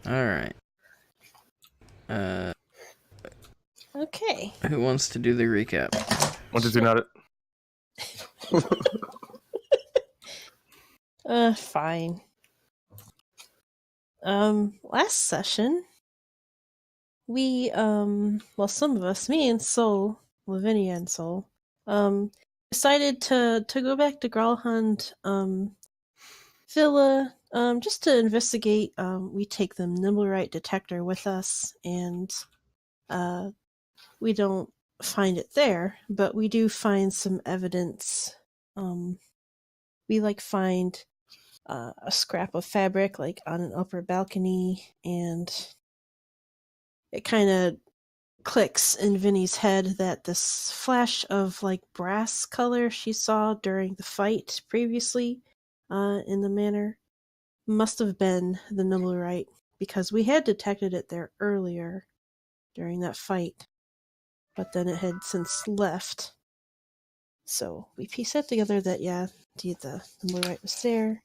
All right. Okay. Who wants to do the recap? What did you not? Fine. Last session, we, well, some of us, me and Sol, Lavinia and Sol, decided to go back to Gralhund, Villa, just to investigate. We take the Nimblerite detector with us, and, we don't find it there, but we do find some evidence. We, find a scrap of fabric, on an upper balcony, and it kind of clicks in Vinny's head that this flash of, brass color she saw during the fight previously in the manor must have been the Nimblerite, because we had detected it there earlier during that fight, but then it had since left. So we pieced that together that, yeah, indeed, the Nimblerite was there.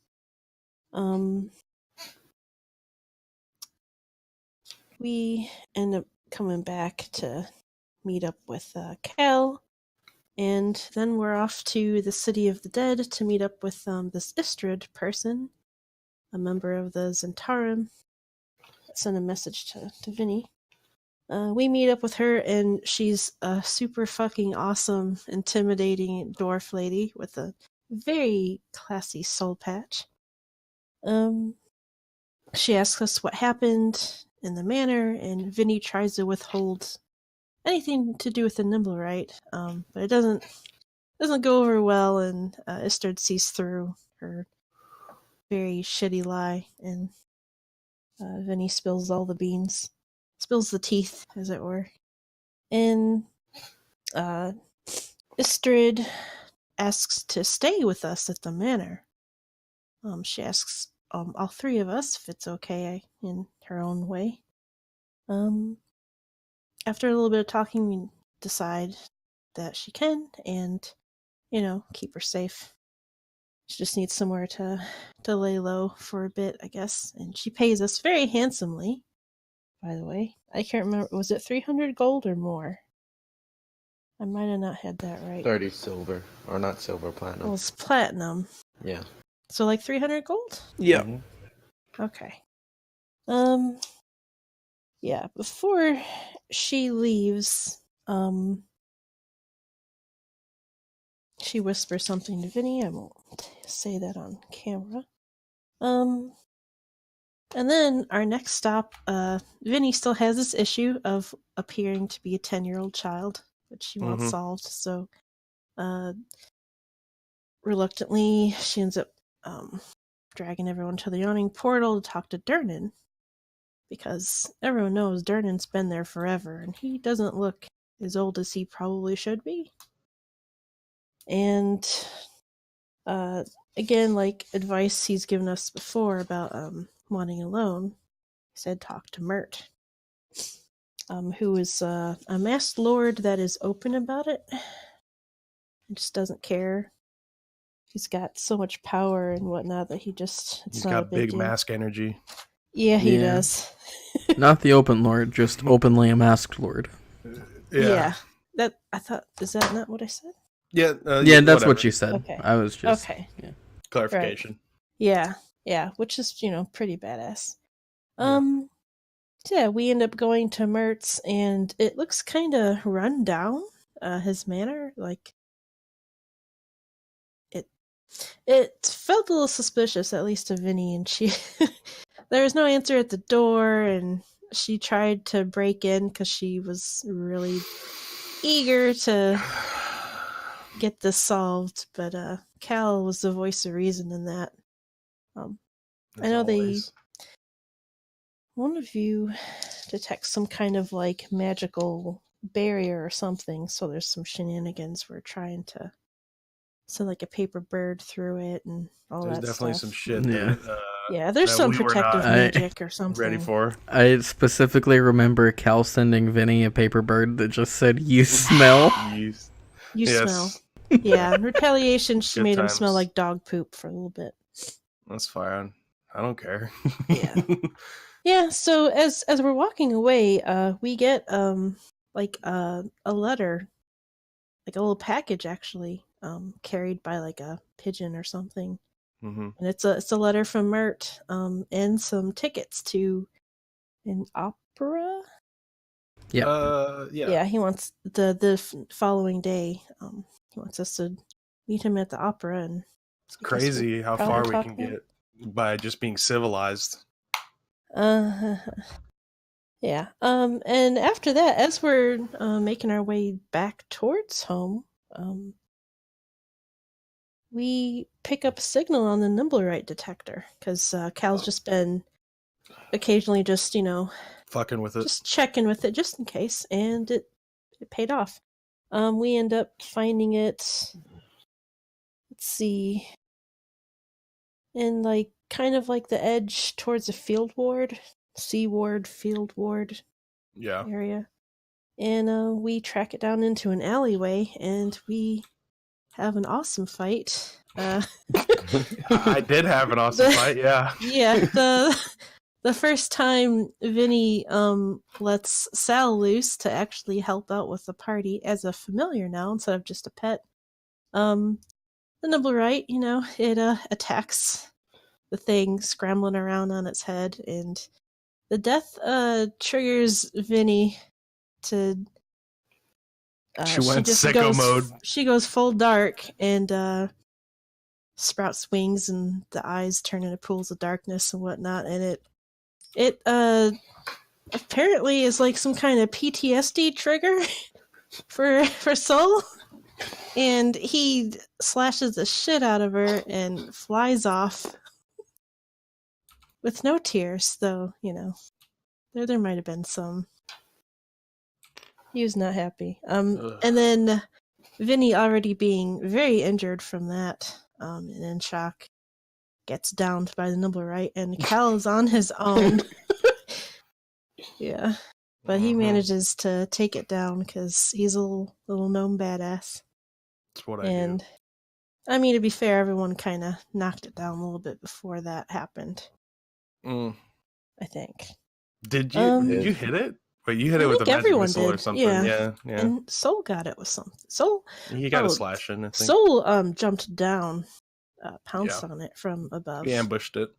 We end up coming back to meet up with Cal, and then we're off to the City of the Dead to meet up with this Istrid person, a member of the Zentarum. Send a message to Vinny. We meet up with her, and she's a super fucking awesome, intimidating dwarf lady with a very classy soul patch. She asks us what happened in the manor, and Vinny tries to withhold anything to do with the Nimblerite, but it doesn't go over well, and Istrid sees through her very shitty lie, and Vinny spills all the beans. Spills the teeth, as it were. And Istrid asks to stay with us at the manor. She asks all three of us if it's okay in her own way. After a little bit of talking, we decide that she can, and, keep her safe. She just needs somewhere to lay low for a bit, I guess. And she pays us very handsomely, by the way. I can't remember. Was it 300 gold or more? I might have not had that right. 30 silver. Or not silver, platinum. Well, it's platinum. Yeah. So 300 gold? Yeah. Mm-hmm. Okay. Yeah, before she leaves, she whispers something to Vinny. I won't say that on camera. And then our next stop, Vinny still has this issue of appearing to be a 10-year-old child, which she wants solved. So, reluctantly, she ends up dragging everyone to the yawning portal to talk to Durnan, because everyone knows Durnan's been there forever, and he doesn't look as old as he probably should be. And again, advice he's given us before about wanting a loan, he said talk to Mert, who is a masked lord that is open about it. He just doesn't care. He's got so much power and whatnot that he's got big mask energy. Yeah, he does. Not the open lord, just openly a masked lord. Yeah. That I thought, is that not what I said? Yeah. Yeah, that's whatever. what you said. Okay. I was just okay. Yeah. Clarification. Right. Yeah, which is pretty badass. Yeah, we end up going to Mertz, and it looks kind of run down. His manor, it felt a little suspicious, at least to Vinny, and she there was no answer at the door, and she tried to break in because she was really eager to get this solved, but Cal was the voice of reason in that. I know one of you detects some kind of magical barrier or something, so there's some shenanigans. We're trying to send a paper bird through it and all that stuff. There's definitely some shit that there's some protective magic or something. Ready for. I specifically remember Cal sending Vinny a paper bird that just said, "You smell." You smell. Yeah, in retaliation, she made him smell like dog poop for a little bit. That's fine. I don't care. Yeah. Yeah, so as we're walking away, we get like a letter, like a little package actually, carried by like a pigeon or something. Mm-hmm. And it's a letter from Mert, and some tickets to an opera. Yeah. Yeah. He wants the following day. He wants us to meet him at the opera, and It's I guess we'll crazy how probably far we talk can then. get by just being civilized. Yeah. And after that, as we're making our way back towards home, we pick up a signal on the Nimblerite detector because Cal's just been occasionally just Fucking with it. just checking with it just in case, and it paid off. We end up finding it. Let's see, in like kind of like the edge towards the field ward, field ward Yeah. area, and we track it down into an alleyway, and we have an awesome fight. I did have an awesome fight, yeah. Yeah, the first time Vinny lets Sal loose to actually help out with the party as a familiar now instead of just a pet. The Nibblerite, it attacks the thing scrambling around on its head, and the death triggers Vinny to She went just sicko goes mode. she goes full dark and sprouts wings, and the eyes turn into pools of darkness and whatnot, and it apparently is like some kind of PTSD trigger for Soul, and he slashes the shit out of her and flies off with no tears, though there might have been some. He was not happy. Ugh. And then Vinny, already being very injured from that, and in shock, gets downed by the Nibblerite, and Cal is on his own. Yeah. But he manages to take it down because he's a little gnome badass. That's what I And do. I mean, to be fair, everyone kind of knocked it down a little bit before that happened. Mm. I think. Did you hit it? Wait, you hit I it with a think magic everyone missile or did, something? yeah. Yeah. And Soul got it with something. Soul He got a slash in, I think. Soul jumped down, pounced on it from above. He ambushed it.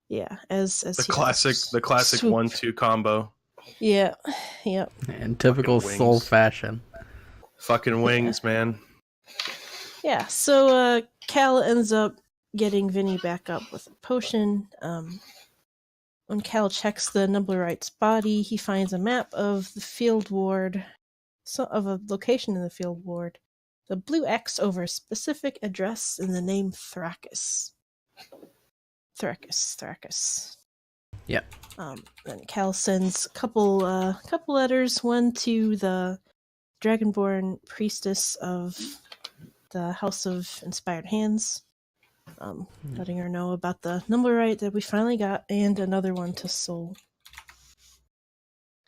Yeah, as The he classic swoop. 1-2 combo. Yeah, yep. In typical Fucking Soul wings. fashion. Fucking wings, man. Yeah, so Cal ends up getting Vinny back up with a potion. When Cal checks the Nibblerite's body, he finds a map of the field ward, of a location in the field ward. The blue X over a specific address and the name Thrakus. Thrakus. Yep. Then Cal sends a couple letters, one to the Dragonborn priestess of the House of Inspired Hands, letting her know about the Nimblerite that we finally got, and another one to Soul,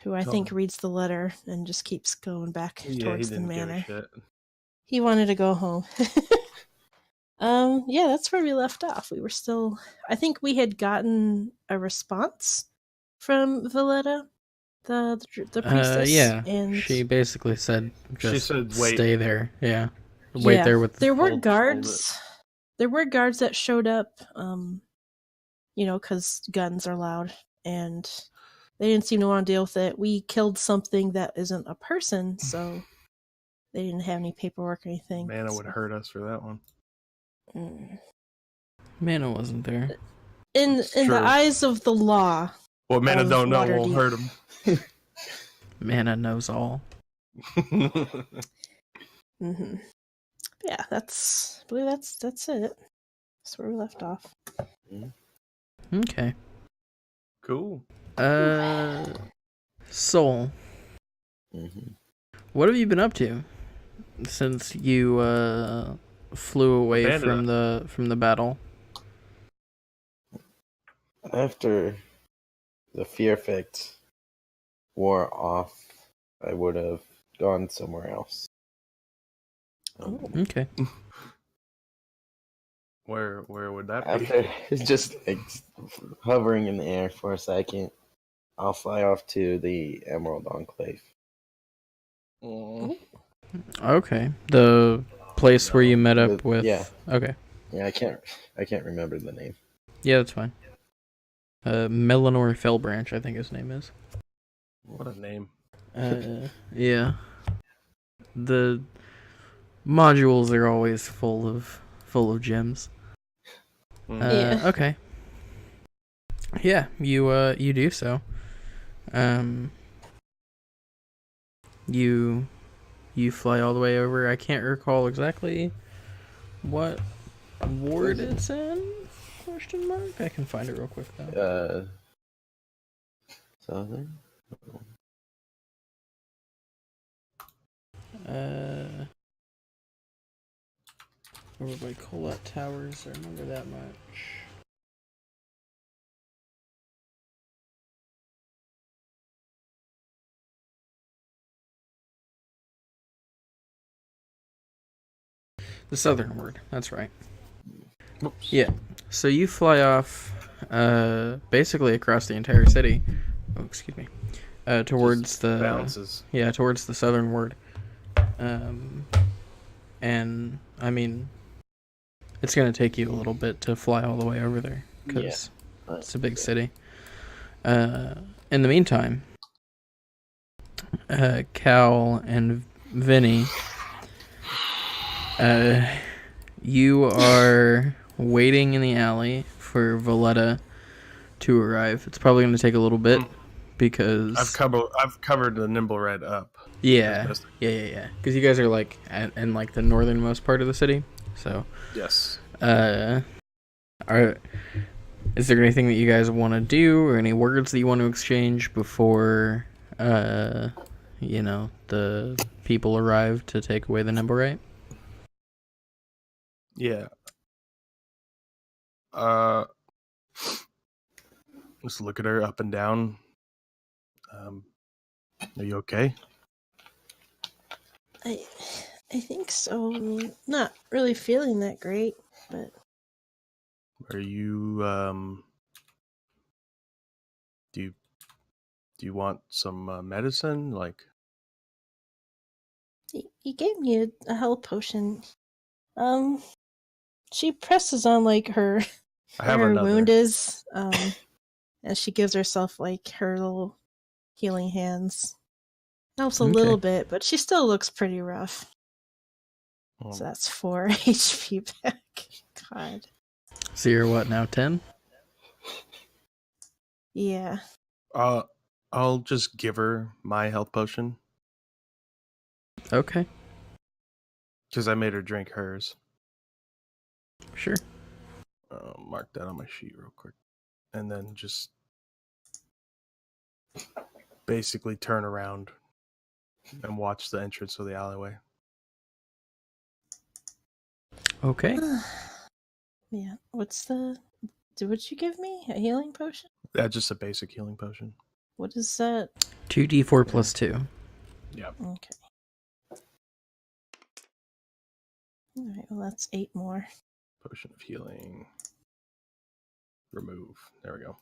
who I think reads the letter and just keeps going back towards the manor. Give a shit. He wanted to go home. Yeah, that's where we left off. We were still, I think we had gotten a response from Valletta, the priestess. Yeah. And She basically said, She said, "Wait." stay there. Yeah. Wait there with there were hold guards. There were guards that showed up, because guns are loud, and they didn't seem to want to deal with it. We killed something that isn't a person, so they didn't have any paperwork or anything. Mana would hurt us for that one. Mana wasn't there. In True. the eyes of the law. What Mana of don't know Waterdeep. won't hurt him. Mana knows all. Mm-hmm. Yeah, I believe that's it. That's where we left off. Okay. Cool. Soul. Mm-hmm. What have you been up to since you flew away Abandoned from the battle? After the fear effect wore off, I would have gone somewhere else. Okay. Where would that be? After just like hovering in the air for a second, I'll fly off to the Emerald Enclave. Okay. The place where you met up with. Yeah. Okay. Yeah, I can't remember the name. Yeah, that's fine. Melanor Fellbranch, I think his name is. What a name. Yeah. The modules are always full of gems. Yeah. Okay. Yeah, you do so. You fly all the way over. I can't recall exactly what ward it's in. Question mark. I can find it real quick though. Southern. Over by Colette Towers. I remember that much. The southern ward. That's right. Oops. Yeah. So you fly off, basically across the entire city. Oh, excuse me. Towards Just the bounces. Yeah, towards the southern ward. And I mean, it's gonna take you a little bit to fly all the way over there because it's a big city. In the meantime, Cal and Vinny, you are waiting in the alley for Valletta to arrive. It's probably going to take a little bit because I've covered the Nimble Red up. yeah. Because you guys are like in like the northernmost part of the city. So Yes. is there anything that you guys want to do or any words that you want to exchange before the people arrive to take away the Nimble Right? Yeah. Just look at her up and down. Are you okay? I think so. I mean, not really feeling that great, but Are you do you want some medicine? Like, he gave me a health potion. She presses on like her I have where her another. wound is, and she gives herself like her little healing hands. Helps a little bit, but she still looks pretty rough. So that's 4 HP back. God. So you're what now, 10? Yeah. I'll just give her my health potion Okay. because I made her drink hers. Sure. Mark that on my sheet real quick, and then just basically turn around and watch the entrance of the alleyway. Okay. Yeah. What'd you give me? A healing potion? Yeah, just a basic healing potion. What is that? 2d4 plus 2. Yeah. Okay. Alright, well that's 8 more. Potion of healing. Remove. There we go.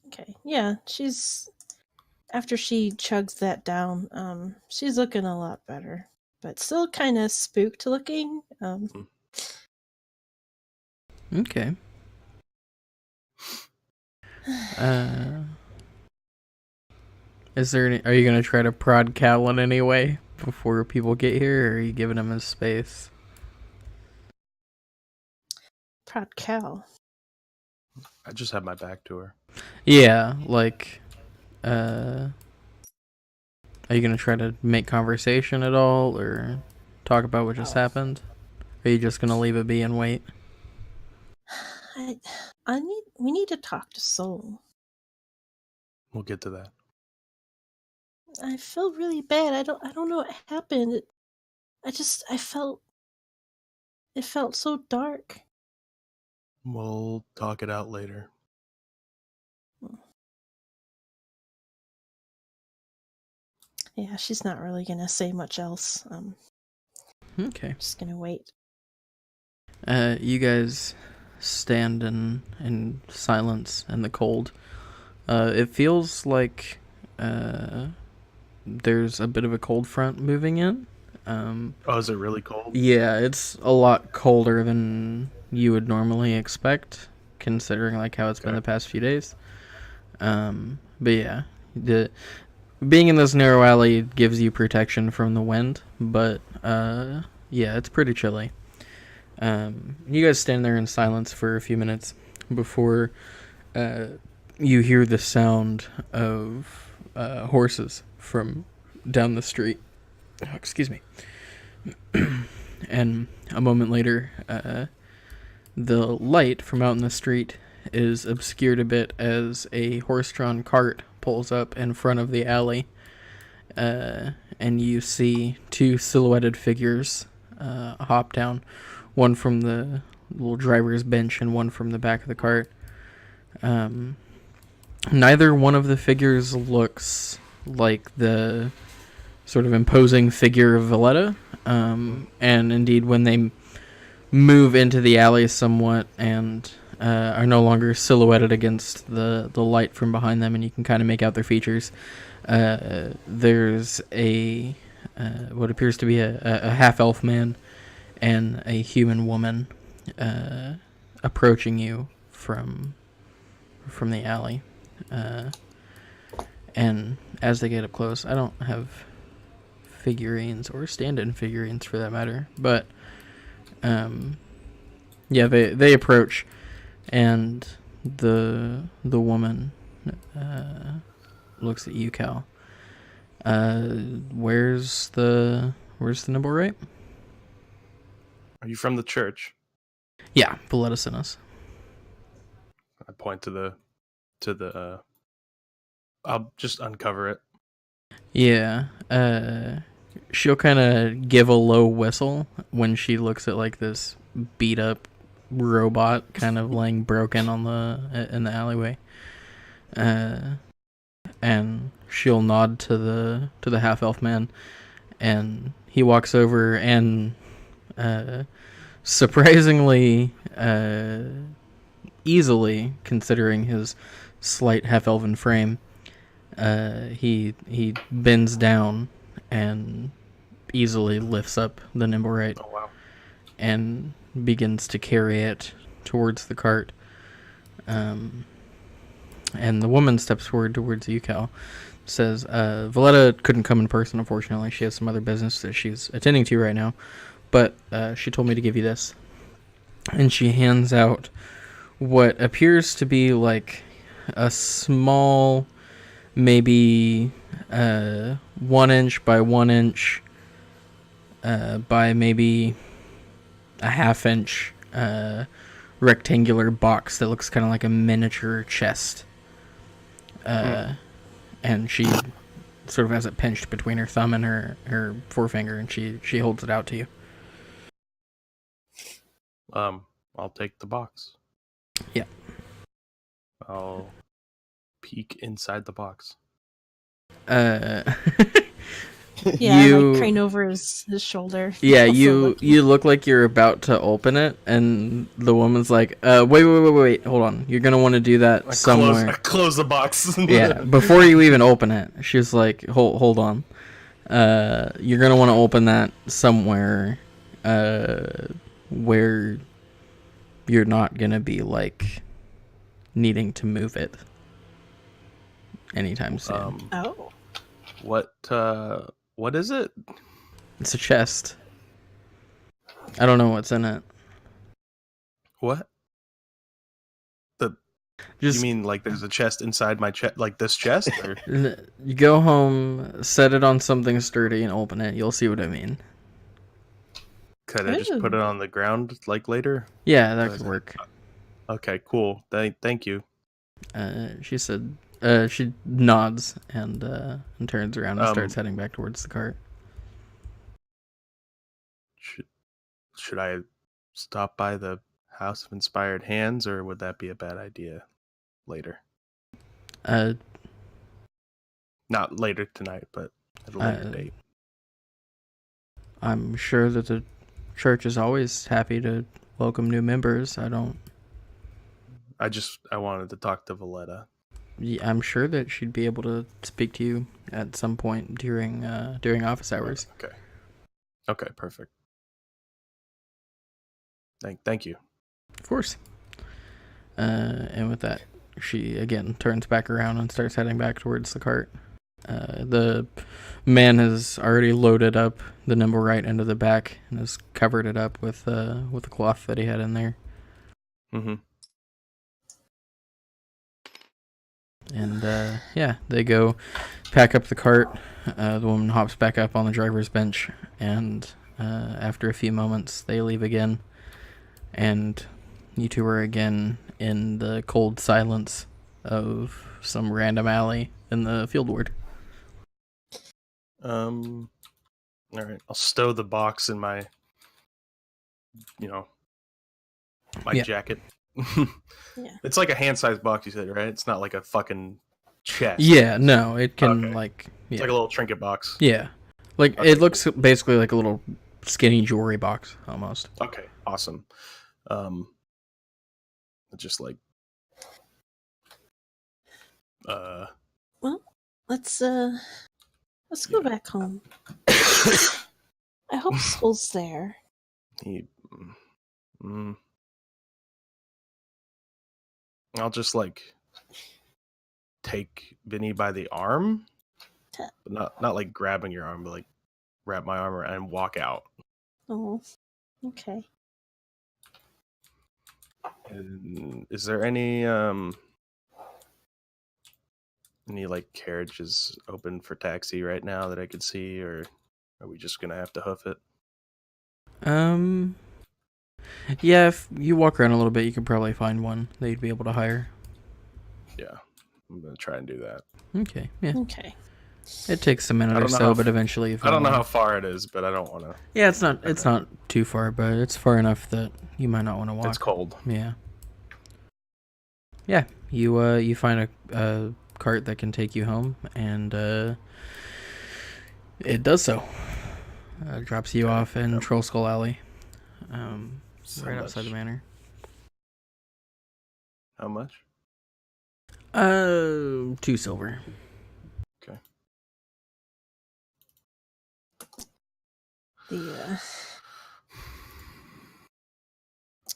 Okay. Yeah, after she chugs that down, she's looking a lot better. But still kind of spooked looking. Okay. Are you gonna try to prod Cal in any way before people get here, or are you giving him his space? Prod Cal. I just have my back to her. Yeah, like, are you gonna try to make conversation at all, or talk about what just happened? Or are you just gonna leave it be and wait? We need to talk to Soul. We'll get to that. I feel really bad. I don't know what happened. It felt so dark. We'll talk it out later. Yeah, she's not really gonna say much else. Okay. Just gonna wait. You guys stand in silence and the cold. It feels like there's a bit of a cold front moving in. Oh, is it really cold? Yeah, it's a lot colder than you would normally expect, considering like how it's been Okay. the past few days. But yeah, the being in this narrow alley gives you protection from the wind, but yeah, it's pretty chilly. You guys stand there in silence for a few minutes before you hear the sound of horses from down the street. Oh, excuse me. And a moment later, the light from out in the street is obscured a bit as a horse-drawn cart pulls up in front of the alley, and you see two silhouetted figures hop down, one from the little driver's bench and one from the back of the cart. Neither one of the figures looks like the sort of imposing figure of Valletta, and indeed when they move into the alley somewhat and are no longer silhouetted against the light from behind them, and you can kind of make out their features. There's a what appears to be a half-elf man and a human woman approaching you from the alley. And as they get up close, I don't have figurines or stand-in figurines for that matter, but yeah, they approach, and the woman looks at you, Cal. Where's the Nimblewright? Are you from the church? Yeah, Valletta sent us. I point to the I'll just uncover it. Yeah, she'll kind of give a low whistle when she looks at like this beat up robot kind of laying broken on in the alleyway. And she'll nod to the half elf man, and he walks over and surprisingly easily, considering his slight half elven frame, he bends down and easily lifts up the Nimblewright. Oh wow! And begins to carry it towards the cart. And the woman steps forward towards you, Cal. Says, Valletta couldn't come in person, unfortunately. She has some other business that she's attending to right now. But she told me to give you this. And she hands out what appears to be like a small, maybe 1 inch by 1 inch by maybe a half inch rectangular box that looks kind of like a miniature chest. And she sort of has it pinched between her thumb and her forefinger, and she holds it out to you. I'll take the box. Yeah. I'll peek inside the box. Yeah, I You- like crane over his shoulder. Yeah, Also you looking. look like you're about to open it, and the woman's like, wait, hold on. You're gonna want to do that I somewhere. close the box. Yeah, before you even open it. She's like, hold on. You're gonna want to open that somewhere where you're not gonna be like needing to move it anytime soon. Oh. What is it? It's a chest. I don't know what's in it. What? Just You mean like there's a chest inside my chest, like this chest? Or? you go home, set it on something sturdy, and open it. You'll see what I mean. Could I just put it on the ground like later? Yeah, that could work. Okay, cool. Thank you. She said. She nods and turns around and starts heading back towards the cart. Should I stop by the House of Inspired Hands, or would that be a bad idea later? Not later tonight, but at a later date. I'm sure that the church is always happy to welcome new members. I don't I wanted to talk to Valletta. Yeah, I'm sure that she'd be able to speak to you at some point during office hours. Okay. Okay, perfect. Thank you. Of course. And with that, she again turns back around and starts heading back towards the cart. The man has already loaded up the nimble right into the back and has covered it up with the cloth that he had in there. Mm-hmm. And yeah, they go pack up the cart. The woman hops back up on the driver's bench, and after a few moments, they leave again. And you two are again in the cold silence of some random alley in the field ward. All right. I'll stow the box in my, Yeah. jacket. Yeah. It's like a hand-sized box, you said, right? It's not like a fucking chest. Yeah, no, it can Okay. yeah. It's like a little trinket box. Yeah. Like Okay, it looks basically like a little skinny jewelry box almost. Okay, awesome. Just like Well, let's go back home. I hope Skull's there. I'll just like take Vinny by the arm, but not like grabbing your arm, but like wrap my arm around and walk out. Oh, okay. And is there any like carriages open for taxi right now that I could see, or are we just gonna have to hoof it? Yeah, if you walk around a little bit, you could probably find one that you'd be able to hire. Yeah, I'm gonna try and do that. Okay, yeah. Okay. It takes a minute or so, but eventually you find I don't know one. how far it is, but I don't want to. Yeah, it's not too far, but it's far enough that you might not want to walk. It's cold. Yeah. Yeah, you find a cart that can take you home, and it does so. Drops you off in Troll Skull Alley, right outside the manor. How much? 2 silver. Okay.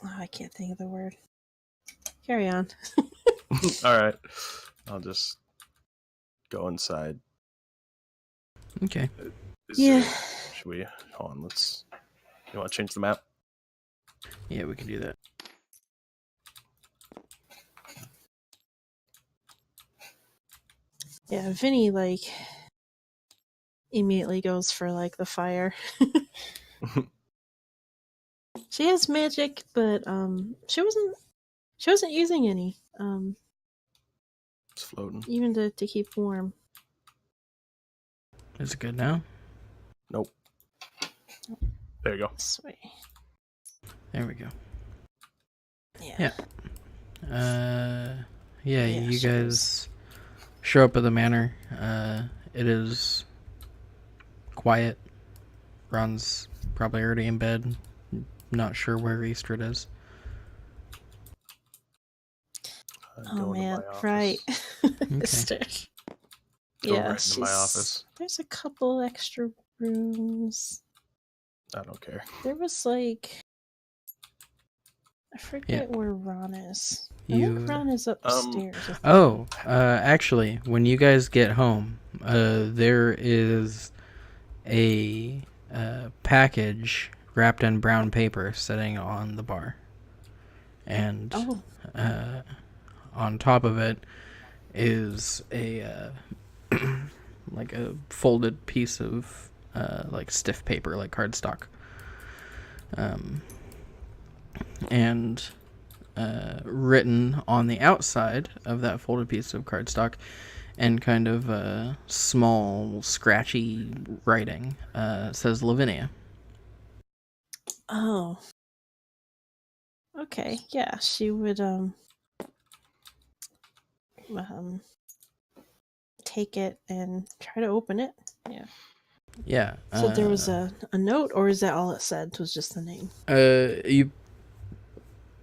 I can't think of the word. Carry on. All right, I'll just go inside. Okay. Should we? Hold on. You want to change the map? Yeah, we can do that. Yeah, Vinny immediately goes for the fire. She has magic, but she wasn't using any. It's floating. Even to keep warm. Is it good now? Nope. There you go. This way. There we go. Yeah. Yeah, you guys show up at the manor. It is quiet. Ron's probably already in bed. Not sure where Eastrid is. Oh man, right. Go Yeah, right into my office. There's a couple extra rooms. I don't care. There was I forget where Ron is. I think Ron is upstairs. Actually, when you guys get home, there is a package wrapped in brown paper sitting on the bar. And on top of it is a like a folded piece of stiff paper, like cardstock. And written on the outside of that folded piece of cardstock and kind of small scratchy writing says Lavinia. Oh. Okay, yeah, she would take it and try to open it. Yeah. Yeah. So there was a note, or is that all it said? Was just the name?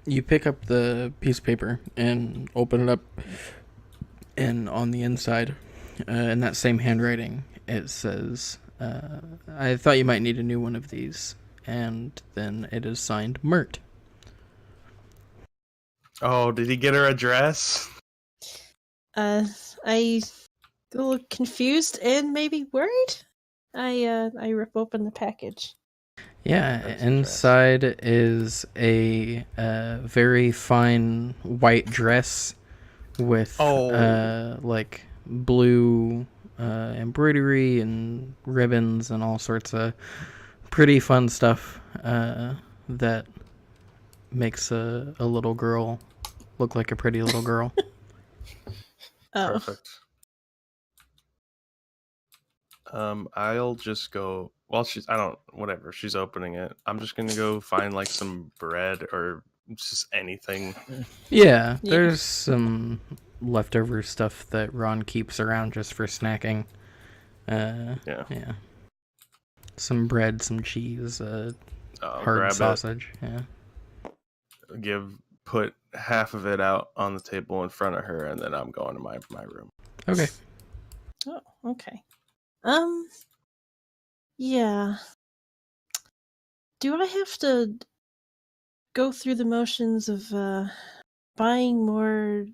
You pick up the piece of paper and open it up, and on the inside, in that same handwriting, it says, I thought you might need a new one of these. And then it is signed Mert. Oh, did he get her address? I a little confused and maybe worried. I rip open the package. Yeah, That's inside is a very fine white dress with like blue embroidery and ribbons and all sorts of pretty fun stuff that makes a little girl look like a pretty little girl. Oh, Perfect. I'll just go while she's whatever, she's opening it. I'm just gonna go find like some bread or just anything. Yeah, Yeah. there's some leftover stuff that Ron keeps around just for snacking. Yeah. Some bread, some cheese, hard Grab sausage. Yeah. it, put half of it out on the table in front of her, and then I'm going to my room. Okay. oh, okay. Yeah. Do I have to go through the motions of buying more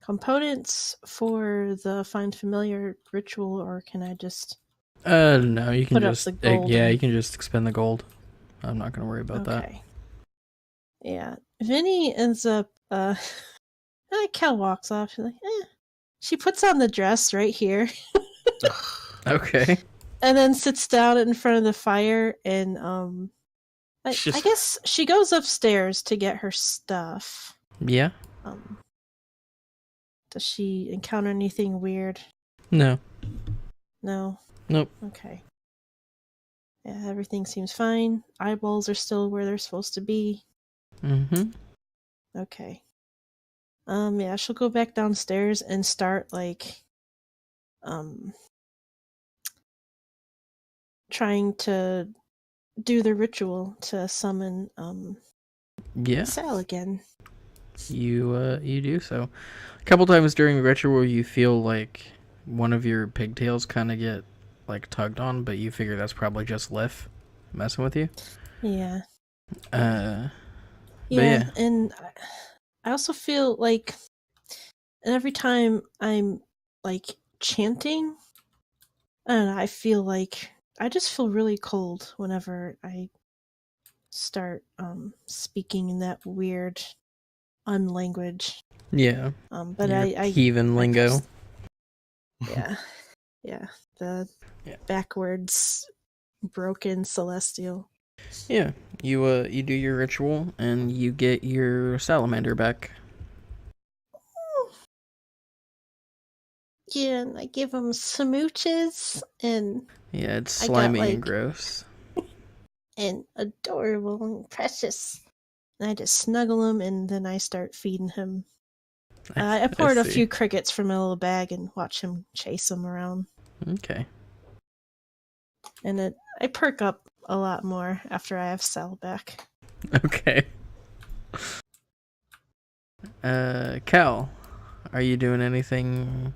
components for the find familiar ritual, or can I just No, you can put up just the gold? you can just expend the gold. I'm not gonna worry about that. Okay. Yeah. Vinny ends up Cal walks off. She's like, She puts on the dress right here Okay. and then sits down in front of the fire and I guess she goes upstairs to get her stuff. Yeah. Does she encounter anything weird? No. No. Nope. Okay. Yeah, everything seems fine. Eyeballs are still where they're supposed to be. Mm-hmm. Okay. Yeah, she'll go back downstairs and start trying to do the ritual to summon Yeah. Sal again. You do so. A couple times during the ritual, you feel like one of your pigtails kind of get like tugged on, but you figure that's probably just Liff messing with you. Yeah. Yeah, Yeah, and I also feel like, and every time I'm like chanting, I don't know, I feel like I just feel really cold whenever I start speaking in that weird unlanguage. Yeah. But Your I heathen lingo. yeah, the backwards broken celestial. Yeah. You do your ritual and you get your salamander back. Yeah, and I give him smooches and Yeah, it's I got, slimy and like- gross. and adorable and precious. And I just snuggle him and then I start feeding him. I poured a see. few crickets from my little bag and watch him chase them around. Okay. And I perk up a lot more after I have Sal back. Okay. Cal, are you doing anything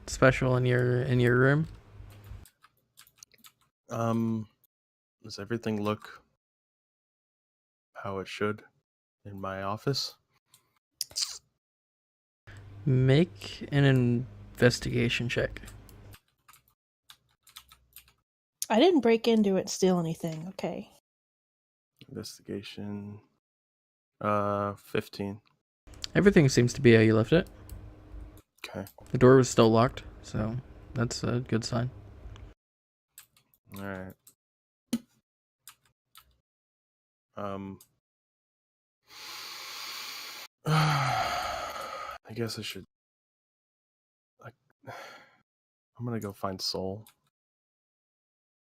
special in your room? Does everything look how it should in my office? Make an investigation check. I didn't break into it and steal anything, okay? Investigation 15. Everything seems to be how you left it. Okay. The door was still locked, so that's a good sign. All right. I guess I should. I'm gonna go find Soul.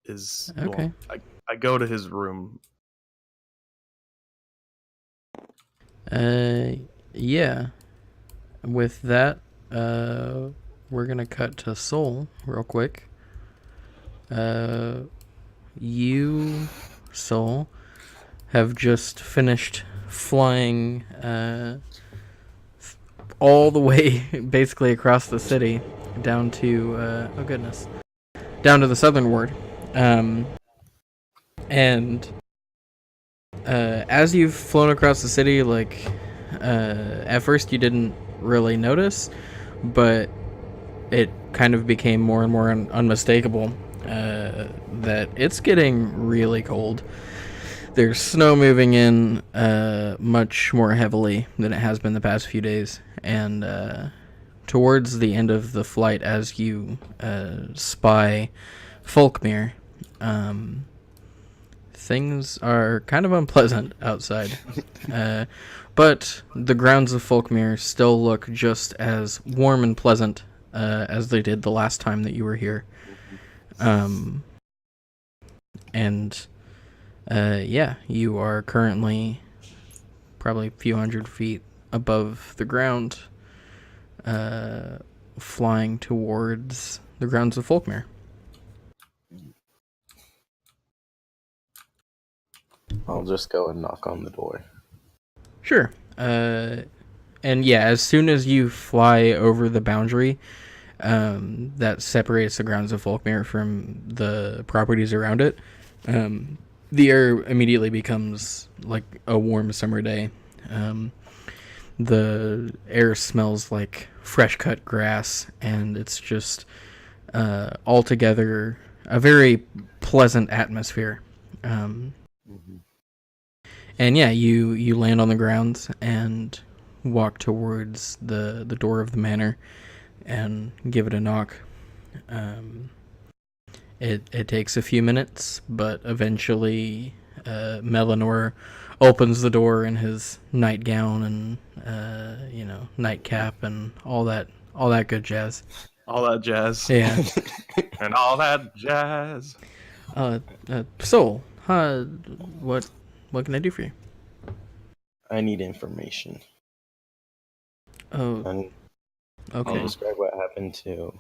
Okay. I go to his room. Yeah. With that, we're gonna cut to Soul real quick. You, Soul, have just finished flying all the way basically across the city down to down to the southern ward. And as you've flown across the city, like at first you didn't really notice, but it kind of became more and more unmistakable that it's getting really cold. There's snow moving in much more heavily than it has been the past few days, and towards the end of the flight, as you spy Folkmere, things are kind of unpleasant outside. But the grounds of Folkmere still look just as warm and pleasant as they did the last time that you were here. Yeah, you are currently probably a few hundred feet above the ground, flying towards the grounds of Folkmere. I'll just go and knock on the door. Sure. And yeah, as soon as you fly over the boundary that separates the grounds of Folkmere from the properties around it, the air immediately becomes like a warm summer day. The air smells like fresh cut grass, and it's just altogether a very pleasant atmosphere. And yeah, you land on the grounds and walk towards the door of the manor and give it a knock. It takes a few minutes, but eventually Melanor opens the door in his nightgown and nightcap and all that good jazz. All that jazz. Yeah. And all that jazz. Soul, what can I do for you? I need information. Oh, And okay. I'll describe what happened to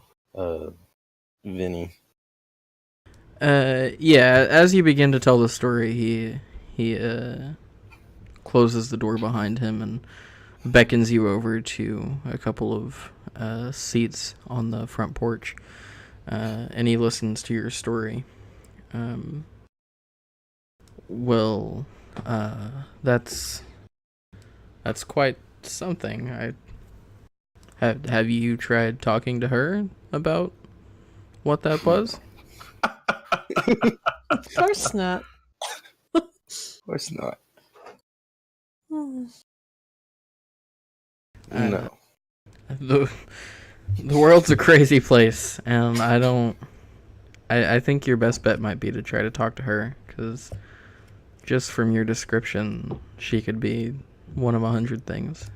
Vinny. Yeah, as you begin to tell the story, he closes the door behind him and beckons you over to a couple of seats on the front porch, and he listens to your story. Well, that's quite something. Have you tried talking to her about what that was? Of course not. Of course not. No. The world's a crazy place, and I think your best bet might be to try to talk to her, because just from your description, she could be one of 100 things.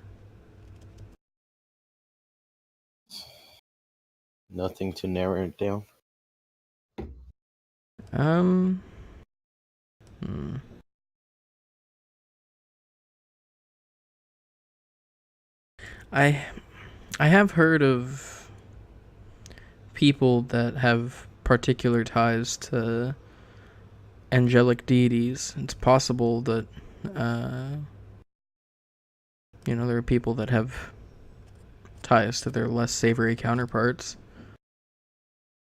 Nothing to narrow it down. I have heard of people that have particular ties to angelic deities. It's possible that there are people that have ties to their less savory counterparts.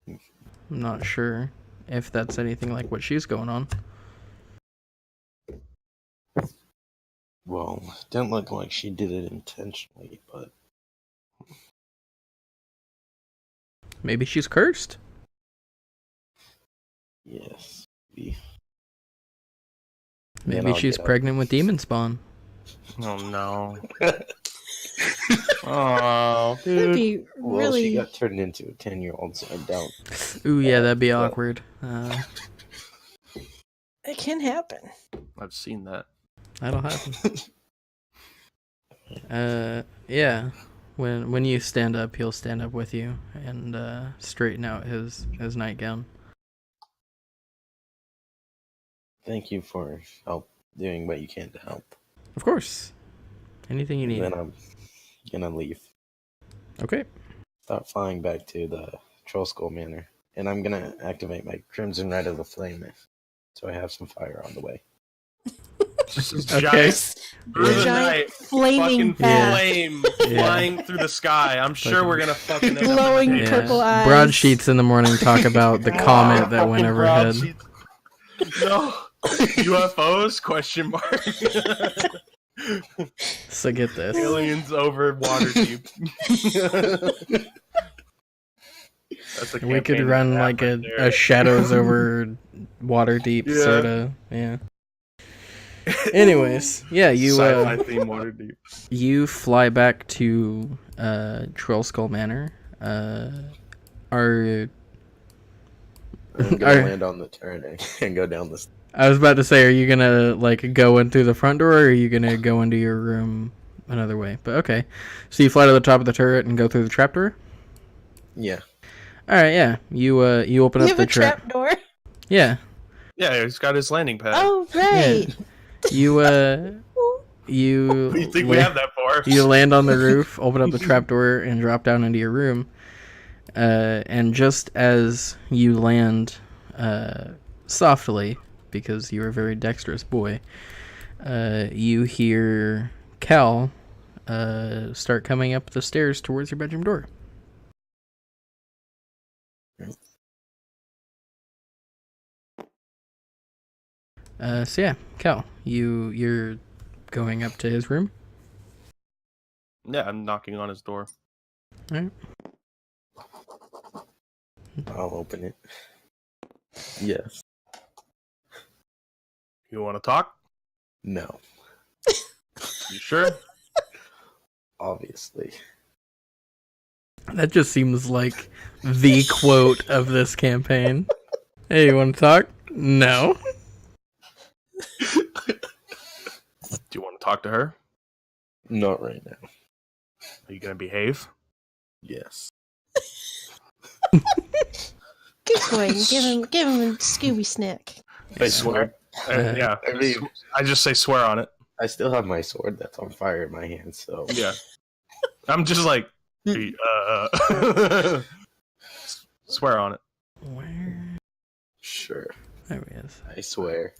I'm not sure if that's anything like what she's going on. Well, it didn't look like she did it intentionally, but Maybe she's cursed. yes. Maybe. Maybe she's pregnant with demon spawn. Oh no. Oh, That'd dude. be Well, she really. got turned into a 10-year-old, so I doubt. Ooh, yeah, that'd be so- awkward. It can happen. I've seen that. That'll happen. Yeah. When you stand up, he'll stand up with you and straighten out his nightgown. Thank you for doing what you can to help. Of course. Anything you need. And then I'm gonna leave. Okay. Start flying back to the Troll Skull Manor. And I'm gonna activate my Crimson Red of the Flame, so I have some fire on the way. Just this Okay. giant, through the Giant night, flaming fucking bat. flame Yeah. flying through the sky. I'm sure we're gonna fucking end up in the Glowing paper. purple eyes. Broadsheets in the morning talk about the comet that went Fucking overhead. broadsheets. No. UFOs? Question mark. So get this. Aliens over Waterdeep. That's a We could campaign run map like right a there. shadows over Waterdeep Yeah. sorta. Yeah. Anyways, yeah, you Sci-fi theme Waterdeep. you fly back to Troll Skull Manor. Are I'm gonna Are- land on the turn and go down the. I was about to say, are you gonna like go in through the front door, or are you gonna go into your room another way? But okay, so you fly to the top of the turret and go through the trapdoor. Yeah. All right, yeah. You open You up have the a trap door. Yeah, Yeah, he's got his landing pad. Oh right. you What do you think we have that for? You land on the roof, open up the trapdoor, and drop down into your room. And just as you land, softly, because you're a very dexterous boy, you hear Cal start coming up the stairs towards your bedroom door. So yeah, Cal, you're going up to his room. Yeah, I'm knocking on his door. Alright. I'll open it. Yes. You want to talk? No. You sure? Obviously. That just seems like the quote of this campaign. Hey, you want to talk? No. Do you want to talk to her? Not right now. Are you gonna behave? Yes. Good boy. Give him a Scooby snack. I swear. Yeah. I mean, I just say swear on it. I still have my sword that's on fire in my hand, so. Yeah. I'm just like, swear on it. Where? Sure. There he is. I swear.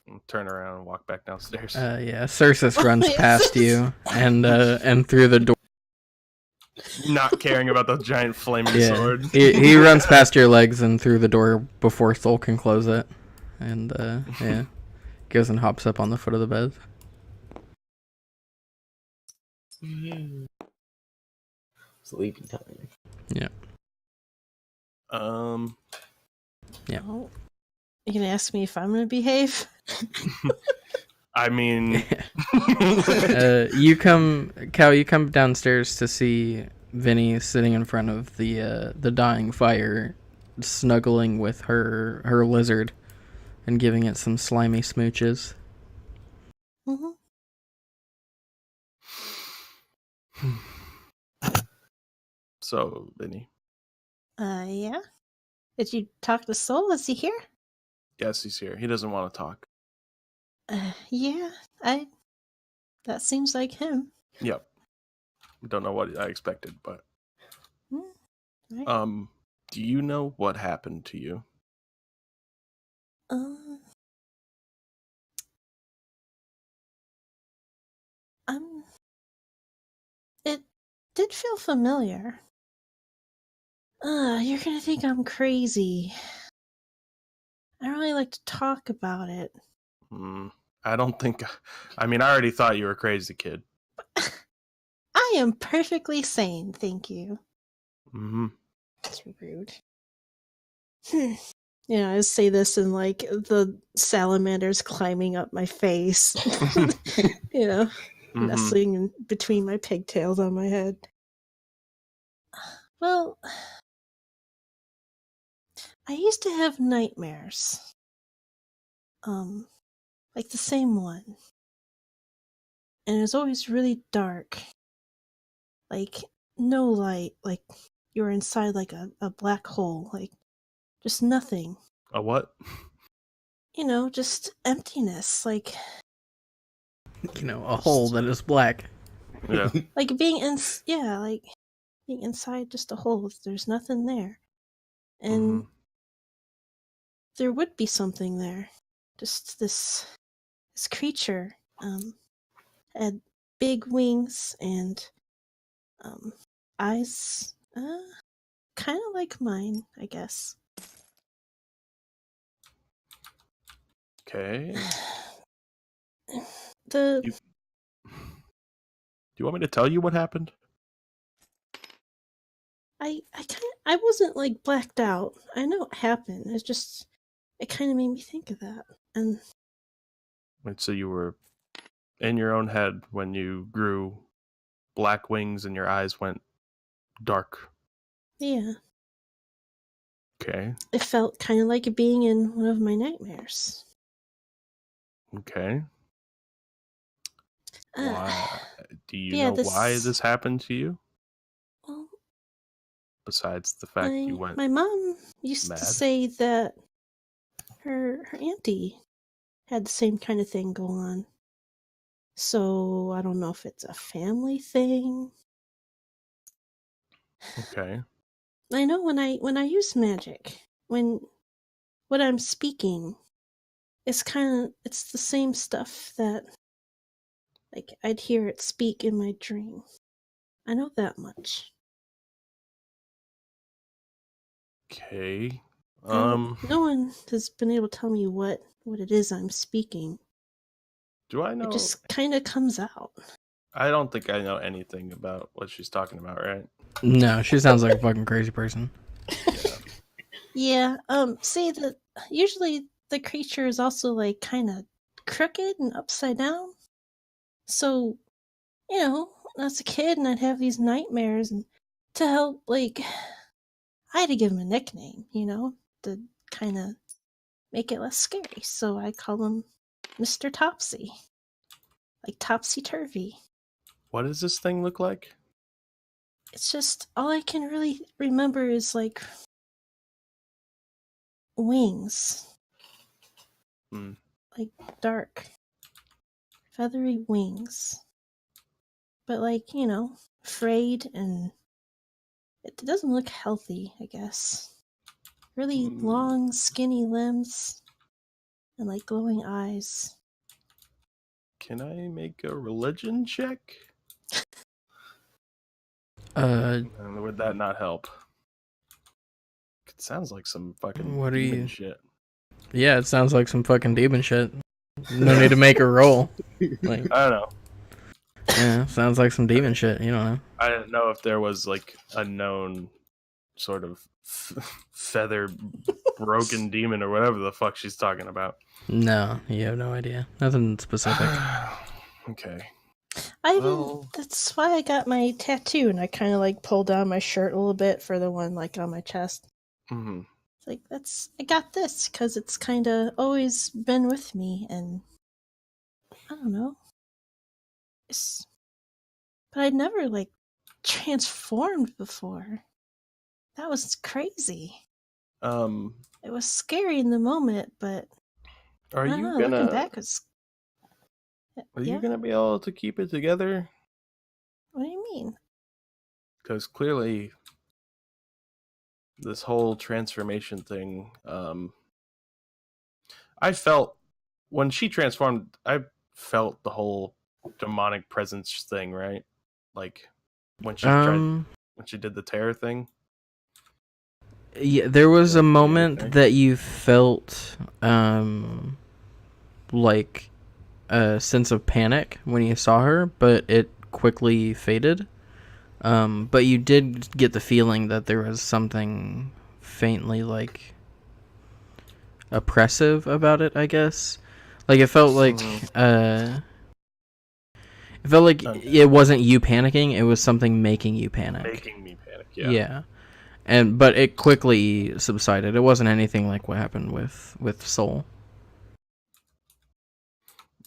And turn around and walk back downstairs. Yeah, Cersus runs Yes. past you and through the door. Not caring about the giant flaming Yeah, sword. he runs past your legs and through the door before Soul can close it, and yeah, goes and hops up on the foot of the bed. Sleepy time. Yeah. Yeah. Oh. You gonna ask me if I'm gonna behave? I mean, You come downstairs to see Vinny sitting in front of the dying fire, snuggling with her lizard, and giving it some slimy smooches. Mm-hmm. so Vinny, Yeah. Did you talk to Soul? Is he here? yes, he's here. He doesn't want to talk. Yeah. That seems like him. Yep. Don't know what I expected, but Right. do you know what happened to you? It did feel familiar. You're gonna think I'm crazy. I don't really like to talk about it. I don't think. I mean, I already thought you were a crazy kid. I am perfectly sane, thank you. Mm-hmm. That's rude. Yeah, I say this and like the salamanders climbing up my face. You know, Mm-hmm. nestling in between my pigtails on my head. Well, I used to have nightmares. Like the same one. And it was always really dark. Like, no light. Like, you were inside like a black hole. Like, just nothing. A what? You know, just emptiness. Like A hole that is black. Yeah. like being like being inside just a hole. There's nothing there. And there would be something there. Just this this creature had big wings and eyes, kind of like mine, I guess. Okay. The Do you want me to tell you what happened? I wasn't like blacked out. I know it happened. It kind of made me think of that. And Wait, so you were in your own head when you grew black wings and your eyes went dark. yeah, Okay. it felt kind of like being in one of my nightmares. Okay. Why? Do you yeah, know why this happened to you? Well, Besides the fact you went my mom used mad? to say that her auntie had the same kind of thing go on. So I don't know if it's a family thing. Okay. I know when I use magic, when what I'm speaking, it's the same stuff that like I'd hear it speak in my dream. I know that much. Okay. No one has been able to tell me what it is I'm speaking. Do I know? It just kind of comes out. I don't think I know anything about what she's talking about, right? No, she sounds like a fucking crazy person. Yeah. Yeah. See, usually the creature is also like kind of crooked and upside down. So, as a kid, and I'd have these nightmares, and to help, like, I had to give him a nickname, to kind of make it less scary. So I call him Mr. Topsy, like topsy turvy. What does this thing look like? It's just all I can really remember is like wings, like dark, feathery wings, but like frayed, and it doesn't look healthy, I guess. Really long, skinny limbs, and like glowing eyes. Can I make a religion check? And would that not help? It sounds like some fucking What are demon you- shit. Yeah, it sounds like some fucking demon shit. No need to make a roll. Like, I don't know. yeah, sounds like some demon shit. You don't know. I didn't know if there was like a known sort of feather broken demon or whatever the fuck she's talking about. No, you have no idea. Nothing specific. Okay. That's why I got my tattoo, and I kind of like pulled down my shirt a little bit for the one like on my chest. Mm-hmm. It's like I got this because it's kind of always been with me, and I don't know. But I'd never like transformed before. That was crazy. It was scary in the moment, but Are I don't you know, gonna? looking back, Are you gonna be able to keep it together? What do you mean? Because clearly, this whole transformation thing. I felt when she transformed. I felt the whole demonic presence thing, right? Like when she when she did the terror thing. Yeah, there was a moment anything? that you felt like a sense of panic when you saw her, but it quickly faded. But you did get the feeling that there was something faintly like oppressive about it, I guess. Like it felt like it wasn't you panicking, it was something making you panic. Making me panic, yeah. Yeah. But it quickly subsided. It wasn't anything like what happened with Soul.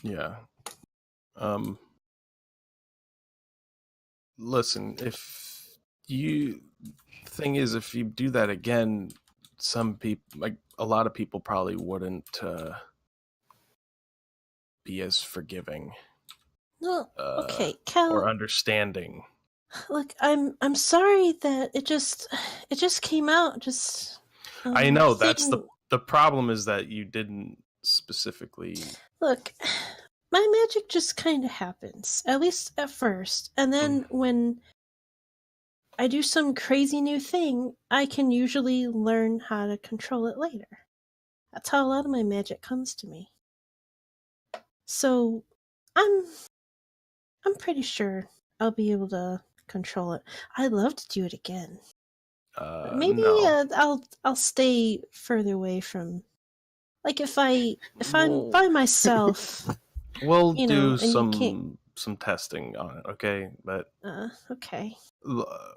Yeah. Listen, if you do that again, some people, like a lot of people, probably wouldn't be as forgiving. No, okay, Cal. Or understanding. Look, I'm sorry that it just came out. Just I know that's the problem is that you didn't specifically. Look, My magic just kind of happens, at least at first. And then when I do some crazy new thing, I can usually learn how to control it later. That's how a lot of my magic comes to me. So, I'm pretty sure I'll be able to control it. I'd love to do it again. Maybe No. I'll stay further away from, like, if I'm Well- by myself. We'll You know, do and you can't- some testing on it, okay? But Okay.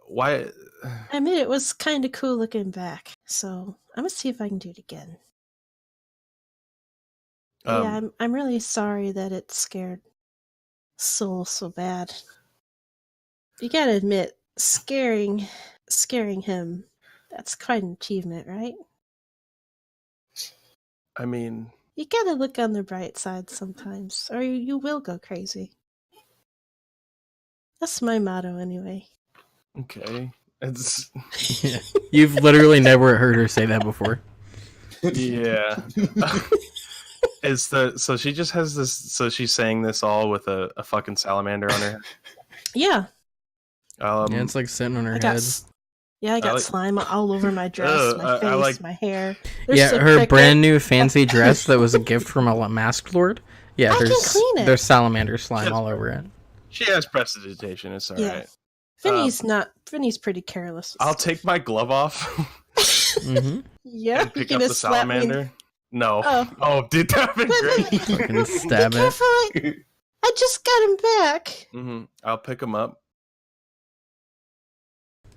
why? I admit it was kind of cool looking back, so I'm gonna see if I can do it again. Yeah, I'm really sorry that it scared Soul so bad. You gotta admit, scaring him, that's quite an achievement, right? I mean, You gotta look on the bright side sometimes, or you will go crazy. That's my motto, anyway. okay, it's Yeah. You've literally never heard her say that before. yeah. So she just has this? So she's saying this all with a fucking salamander on her. Yeah, Yeah, it's like sitting on her I head. got like- slime all over my dress, my face, I like- my hair. There's Yeah, some her cricket. brand new fancy dress that was a gift from a masked lord. Yeah, I can there's clean it. there's salamander slime all over it. She has prestidigitation. It's all right. Yeah. Vinny's pretty careless. I'll take my glove off Mm-hmm. Yeah, and pick you up can the just slap me in- salamander. No. Oh. Oh, dude, that'd been great. Fucking stab Be it. careful! I just got him back. I'll pick him up.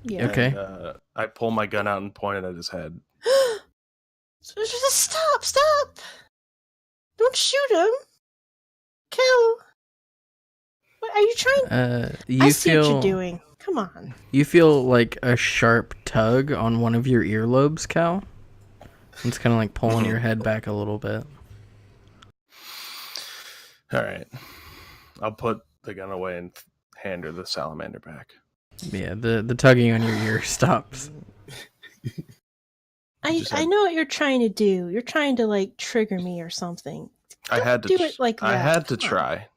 Yeah. Okay. And, I pull my gun out and point it at his head. Just stop! Don't shoot him. Kill. What are you trying? You I see feel what you're doing. Come on. you feel like a sharp tug on one of your earlobes, Cal. It's kind of like pulling your head back a little bit. All right. I'll put the gun away and hand her the salamander back. Yeah, the tugging on your ear stops. I know what you're trying to do. You're trying to like trigger me or something. I had to do it like I that. had to Come on. try.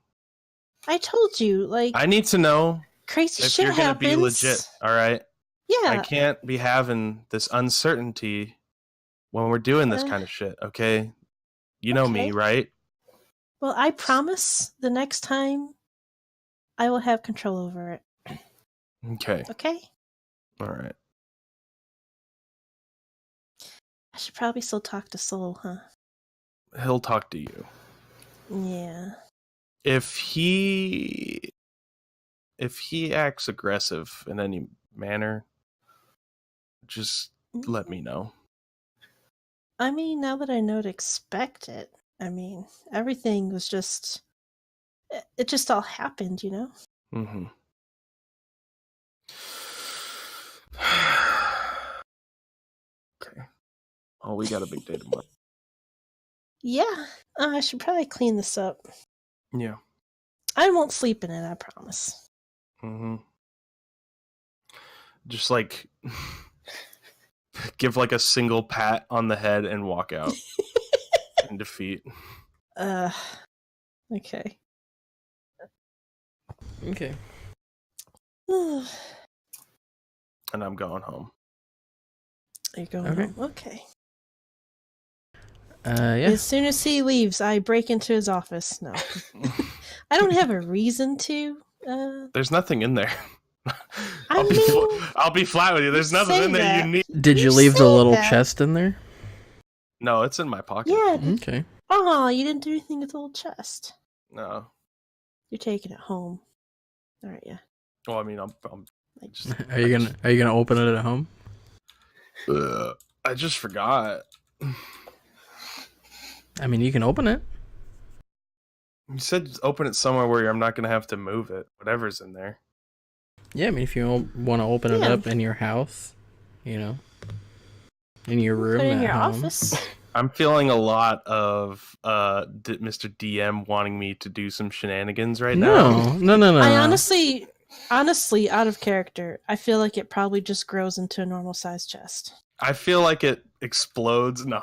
I told you, like I need to know crazy if shit you're gonna happens. be legit. All right. I Yeah. can't be having this uncertainty when we're doing this kind of shit. Okay. You know me, Okay. right? Well, I promise the next time I will have control over it. Okay. Okay? All right. I should probably still talk to Soul, huh? He'll talk to you. Yeah. If he acts aggressive in any manner, just let me know. I mean, now that I know to expect it, I mean, everything was just. It just all happened, you know? Mm-hmm. Okay. Oh, we got a big day tomorrow. Yeah. I should probably clean this up. Yeah. I won't sleep in it, I promise. Mm-hmm. Just like give like a single pat on the head and walk out in defeat. Okay. Okay. You're And I'm going home. going Okay. home. Okay. Yeah. As soon as he leaves, I break into his office. No. I don't have a reason to. There's nothing in there. I mean, I'll be flat with you. There's you nothing say in there that. you need. Did you You leave the say little that. chest in there? No, it's in my pocket. Yeah. Okay. Oh, you didn't do anything with the old chest. No. You're taking it home. All right, yeah. Well, I mean, I'm Like, just, Are you gonna open it at home? I just forgot. I mean, you can open it. You said open it somewhere where I'm not gonna have to move it. Whatever's in there. Yeah, I mean, if you want to open it Yeah. up in your house, you know, in your room put it in at your home. office. I'm feeling a lot of Mr. DM wanting me to do some shenanigans right now. No. I honestly, out of character, I feel like it probably just grows into a normal size chest. I feel like it explodes. No.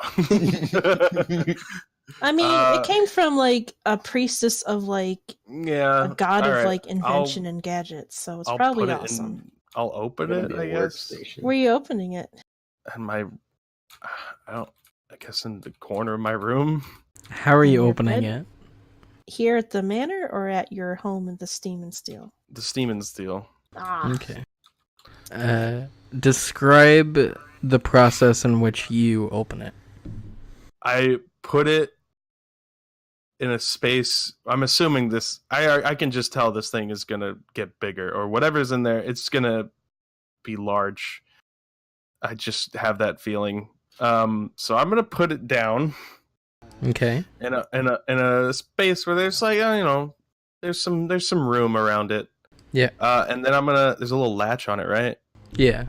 I mean, it came from like a priestess of like Yeah, a god all of right. like invention and gadgets, so it's probably awesome. I'll open Gonna it, be a I guess. workstation. Where are you opening it? And I guess in the corner of my room. How are In you your opening bed? it? Here at the manor or at your home in the Steam and Steel? The Steam and Steel. Ah, Okay. Describe the process in which you open it. I put it in a space. I'm assuming this. I can just tell this thing is gonna get bigger, or whatever's in there. It's gonna be large. I just have that feeling. So I'm gonna put it down Okay. in a space where there's like there's some room around it. Yeah. And then there's a little latch on it, right? Yeah.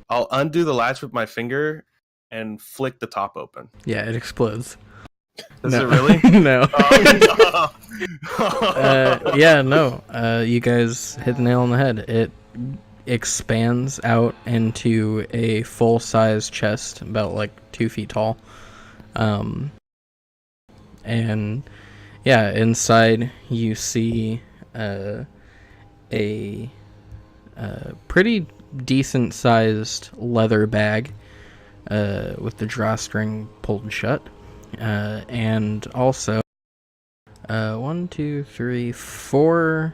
I'll undo the latch with my finger and flick the top open. Yeah, it explodes. Does No. it really? No. Yeah, no. You guys hit the nail on the head. It expands out into a full-size chest, about like 2 feet tall. And yeah, inside you see a pretty decent-sized leather bag with the drawstring pulled shut. And also 1, 2, 3, 4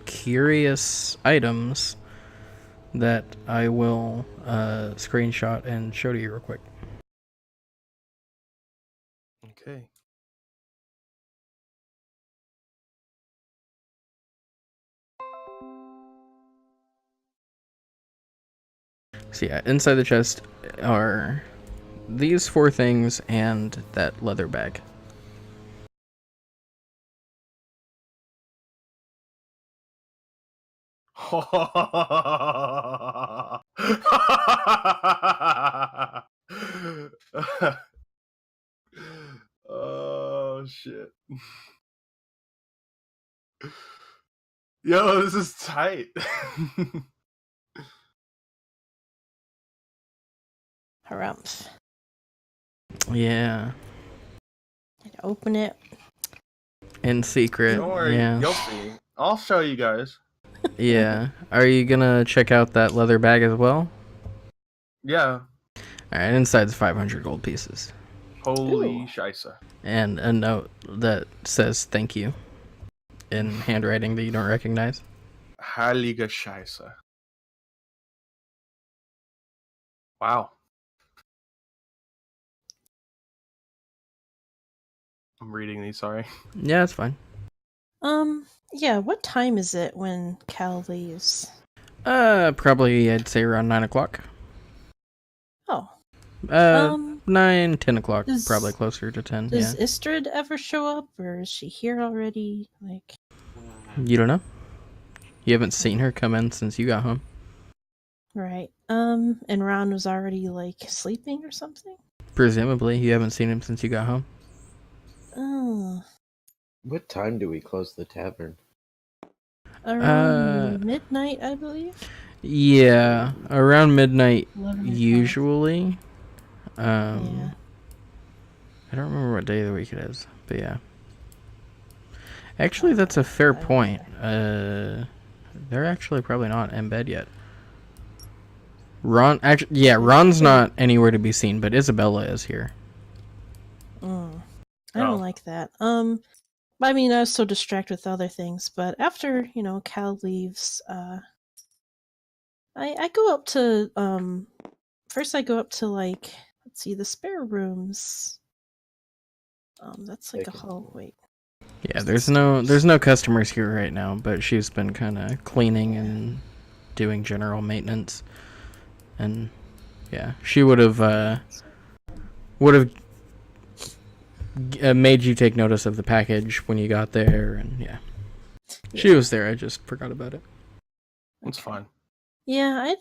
curious items that I will screenshot and show to you real quick. Okay. So yeah, inside the chest are these 4 things and that leather bag. Oh shit. Yo, this is tight. harumph. Yeah. Open it. In secret. Don't worry, Yeah. you'll see. I'll show you guys. Yeah. Are you gonna check out that leather bag as well? Yeah. Alright, inside's 500 gold pieces. Holy Ooh. scheisse. And a note that says thank you in handwriting that you don't recognize. Heilige Scheiße. Wow. I'm reading these, sorry. Yeah, it's fine. Yeah, what time is it when Cal leaves? Probably I'd say around 9 o'clock. Oh. 9, 10 o'clock, does- probably closer to 10, Does yeah. Istrid ever show up, or is she here already? Like, You don't know? You haven't seen her come in since you got home? right. And Ron was already, like, sleeping or something? Presumably, you haven't seen him since you got home? Oh. What time do we close the tavern? Around midnight, I believe? Yeah, around midnight 11 o'clock. usually. Yeah. I don't remember what day of the week it is, but yeah. Actually, that's a fair point. They're actually probably not in bed yet. Ron's not anywhere to be seen, but Isabella is here. I Oh. don't like that. I mean, I was so distracted with other things, but after, Cal leaves, I go up to, first I go up to, like, let's see, the spare rooms. That's like a Second hall. floor. Wait. Yeah, there's no customers here right now, but she's been kind of cleaning and doing general maintenance, and yeah, she would have made you take notice of the package when you got there, and yeah, she was there. I just forgot about it. It's fine. Yeah,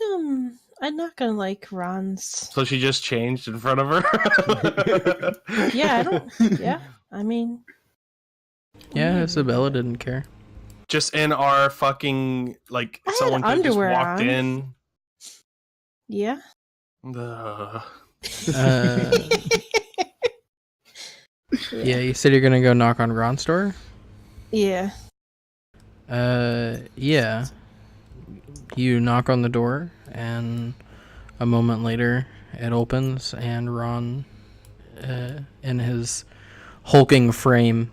I'm not gonna like Ron's. So she just changed in front of her? Yeah, I don't. Yeah, I mean. Yeah, Isabella didn't care. Just in our fucking, like, I had someone could have just underwear walked on. in. Yeah. Ugh. Yeah, you said you're gonna go knock on Ron's door? Yeah. Yeah. You knock on the door, and a moment later, it opens, and Ron, in his hulking frame,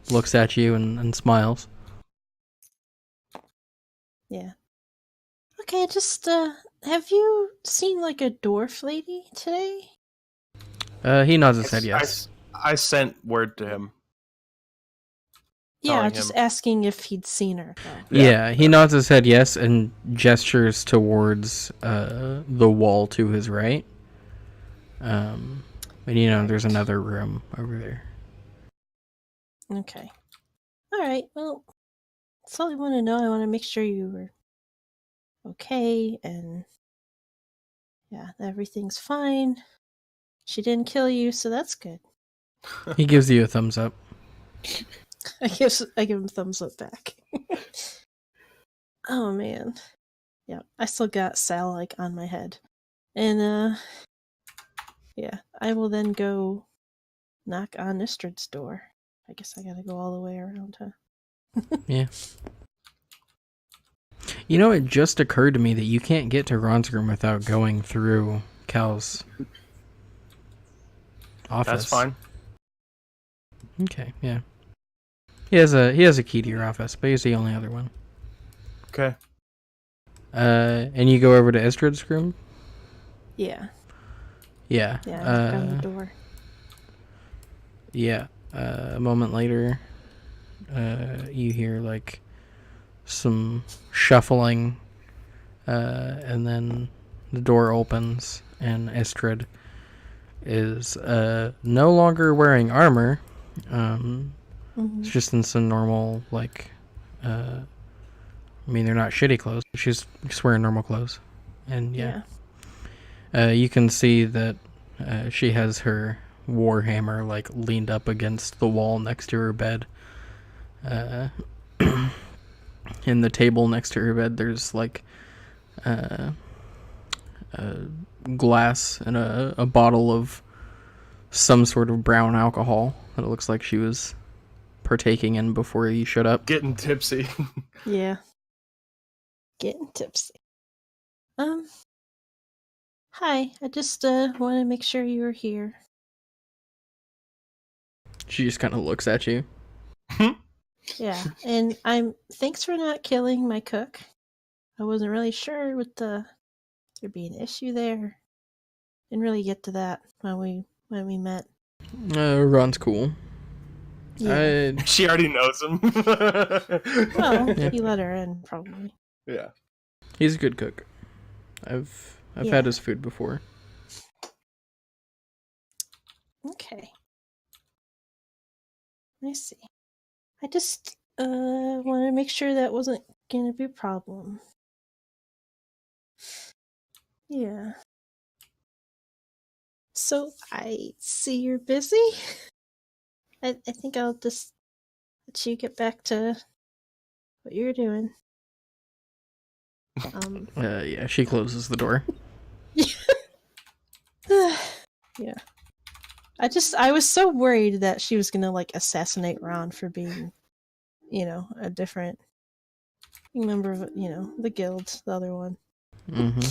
looks at you and smiles. Yeah. Okay, just have you seen like a dwarf lady today? He nods his head yes. I sent word to him. Yeah, Telling just him. asking if he'd seen her. Though. Yeah, he nods his head yes and gestures towards the wall to his right. And there's another room over there. Okay. All right. Well, that's all I want to know. I want to make sure you were okay and yeah, everything's fine. She didn't kill you, so that's good. He gives you a thumbs up. I give him a thumbs up back. Oh man. Yeah, I still got Sal like on my head. And yeah, I will then go knock on Istrid's door. I guess I gotta go all the way around, huh? Yeah. It just occurred to me that you can't get to Ron's room without going through Cal's office. That's fine. Okay, yeah. He has a key to your office, but he's the only other one. Okay. And you go over to Istrid's room? Yeah. Yeah. Yeah, I knock on the door. Yeah. A moment later, you hear like some shuffling, and then the door opens, and Istrid is no longer wearing armor. It's just in some normal they're not shitty clothes. But she's just wearing normal clothes, and yeah. You can see that she has her warhammer like leaned up against the wall next to her bed. In the table next to her bed, there's like a glass and a bottle of some sort of brown alcohol that it looks like she was partaking in before you showed up. Getting tipsy. Yeah. Getting tipsy. Hi, I just want to make sure you were here. She just kind of looks at you. Yeah, and thanks for not killing my cook. I wasn't really sure with there being an issue there. Didn't really get to that when we met. Ron's cool. Yeah. She already knows him. Well, Yeah. he let her in probably. Yeah. He's a good cook. I've had his food before. Okay. I see. I just wanted to make sure that wasn't gonna be a problem. Yeah. So I see you're busy. I think I'll just let you get back to what you're doing. Yeah, she closes the door. Yeah. I was so worried that she was gonna like assassinate Ron for being, a different member of, the guild, the other one. Mm-hmm.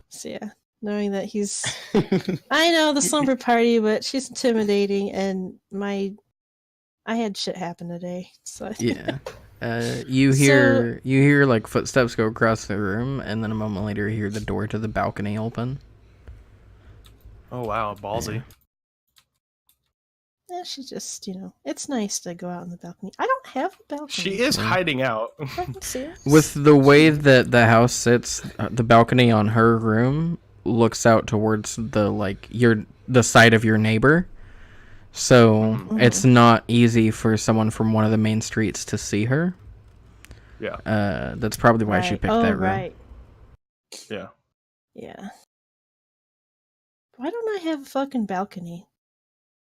So yeah, knowing that he's, I know the slumber party, but she's intimidating, and I had shit happen today. So Yeah. You hear like footsteps go across the room, and then a moment later you hear the door to the balcony open. Oh wow, ballsy. yeah, she just, it's nice to go out on the balcony. I don't have a balcony. She is hiding out. Serious? With the way that the house sits, the balcony on her room looks out towards the side of your neighbor. So it's not easy for someone from one of the main streets to see her. Yeah. That's probably why she picked that room. Right. Yeah. Yeah. Why don't I have a fucking balcony?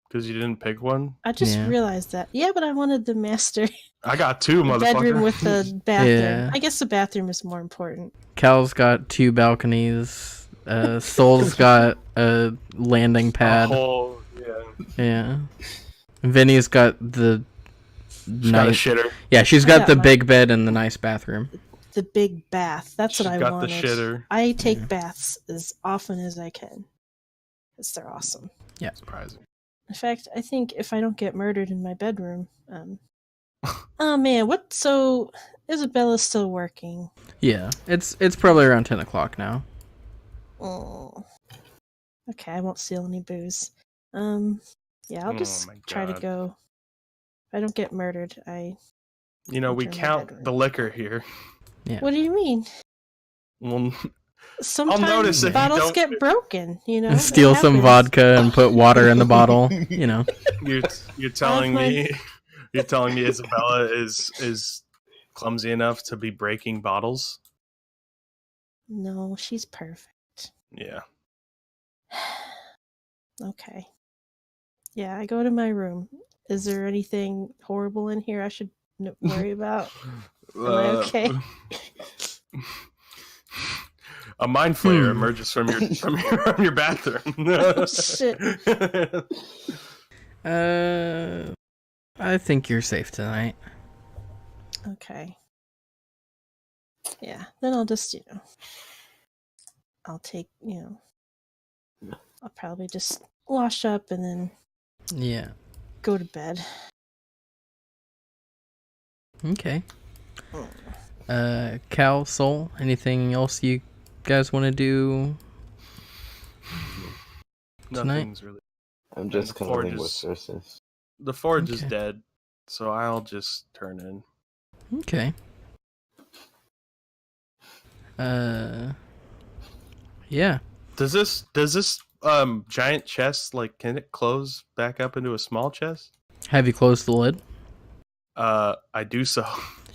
Because you didn't pick one? I just realized that. Yeah, but I wanted the master I got two, motherfucker. bedroom with the bathroom. Yeah. I guess the bathroom is more important. Cal's got 2 balconies. Soul's got a landing pad. A whole, yeah. Yeah. Vinny's got the She's got a shitter. Yeah, she's I got got the my- big bed and the nice bathroom. The big bath. That's what She's I got the wanted. shitter. I take Yeah. baths as often as I can. Because they're awesome. Surprising. In fact, I think if I don't get murdered in my bedroom, oh man, what? So Isabella's still working. Yeah, it's probably around 10 o'clock now. Oh, okay. I won't steal any booze. Yeah, I'll Oh just my try to God. go. If I don't get murdered, I. You know, we Enter my count bedroom. the liquor here. Yeah. What do you mean? Well, Sometimes notice if you bottles don't- get broken. You know, And it steal some happens. vodka and put water in the bottle. You know. you're telling my- me you're telling me Isabella is clumsy enough to be breaking bottles? No, she's perfect. Yeah. Okay. Yeah, I go to my room. Is there anything horrible in here I should worry about? Am I okay? A mind flayer emerges from your bathroom. Oh, shit. I think you're safe tonight. Okay. Yeah, then I'll just, I'll take, I'll probably just wash up and then Yeah. go to bed. Okay. Cal, Soul, anything else you guys want to do? Nothing's really. I'm just the forge cuddling with is- Cersis. The forge is Okay. dead, so I'll just turn in. Okay. Yeah. Does this giant chest, like, can it close back up into a small chest? Have you closed the lid? I do so.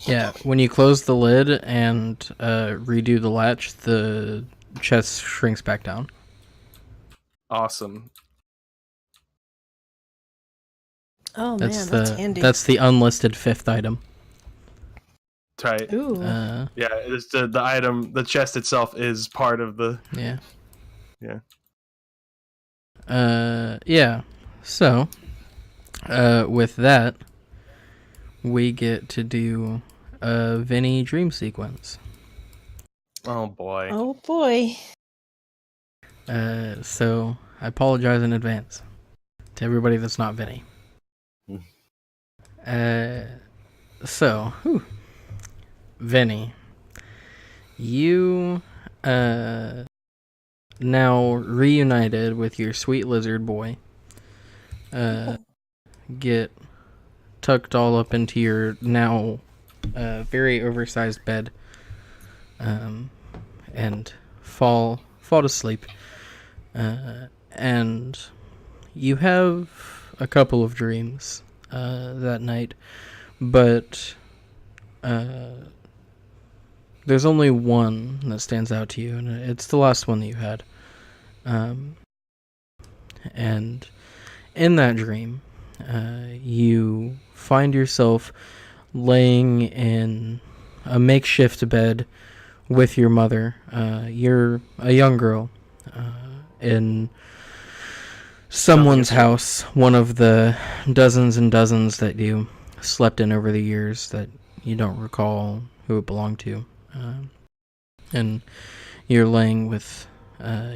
Yeah. When you close the lid and redo the latch, the chest shrinks back down. Awesome. Oh That's man, that's handy. that's the unlisted fifth item. Right. Ooh. Yeah, it's the item. The chest itself is part of the. Yeah. Yeah. Yeah. So, with that, we get to do a Vinny dream sequence. Oh boy. Oh boy. So I apologize in advance to everybody that's not Vinny. Vinny, you now reunited with your sweet lizard boy. Get tucked all up into your now very oversized bed, and fall to sleep. And you have a couple of dreams that night, but there's only one that stands out to you, and it's the last one that you had. And in that dream, you find yourself laying in a makeshift bed with your mother. You're a young girl in someone's house, one of the dozens and dozens that you slept in over the years that you don't recall who it belonged to. And you're laying with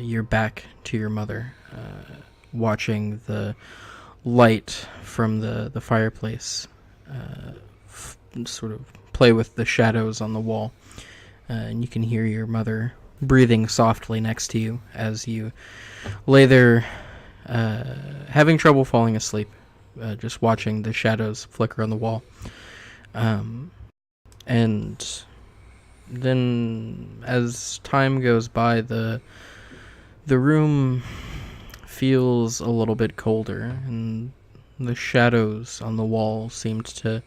your back to your mother, watching the light from the fireplace sort of play with the shadows on the wall. And you can hear your mother breathing softly next to you as you lay there, having trouble falling asleep, just watching the shadows flicker on the wall. And then as time goes by, the room feels a little bit colder, and the shadows on the wall seemed to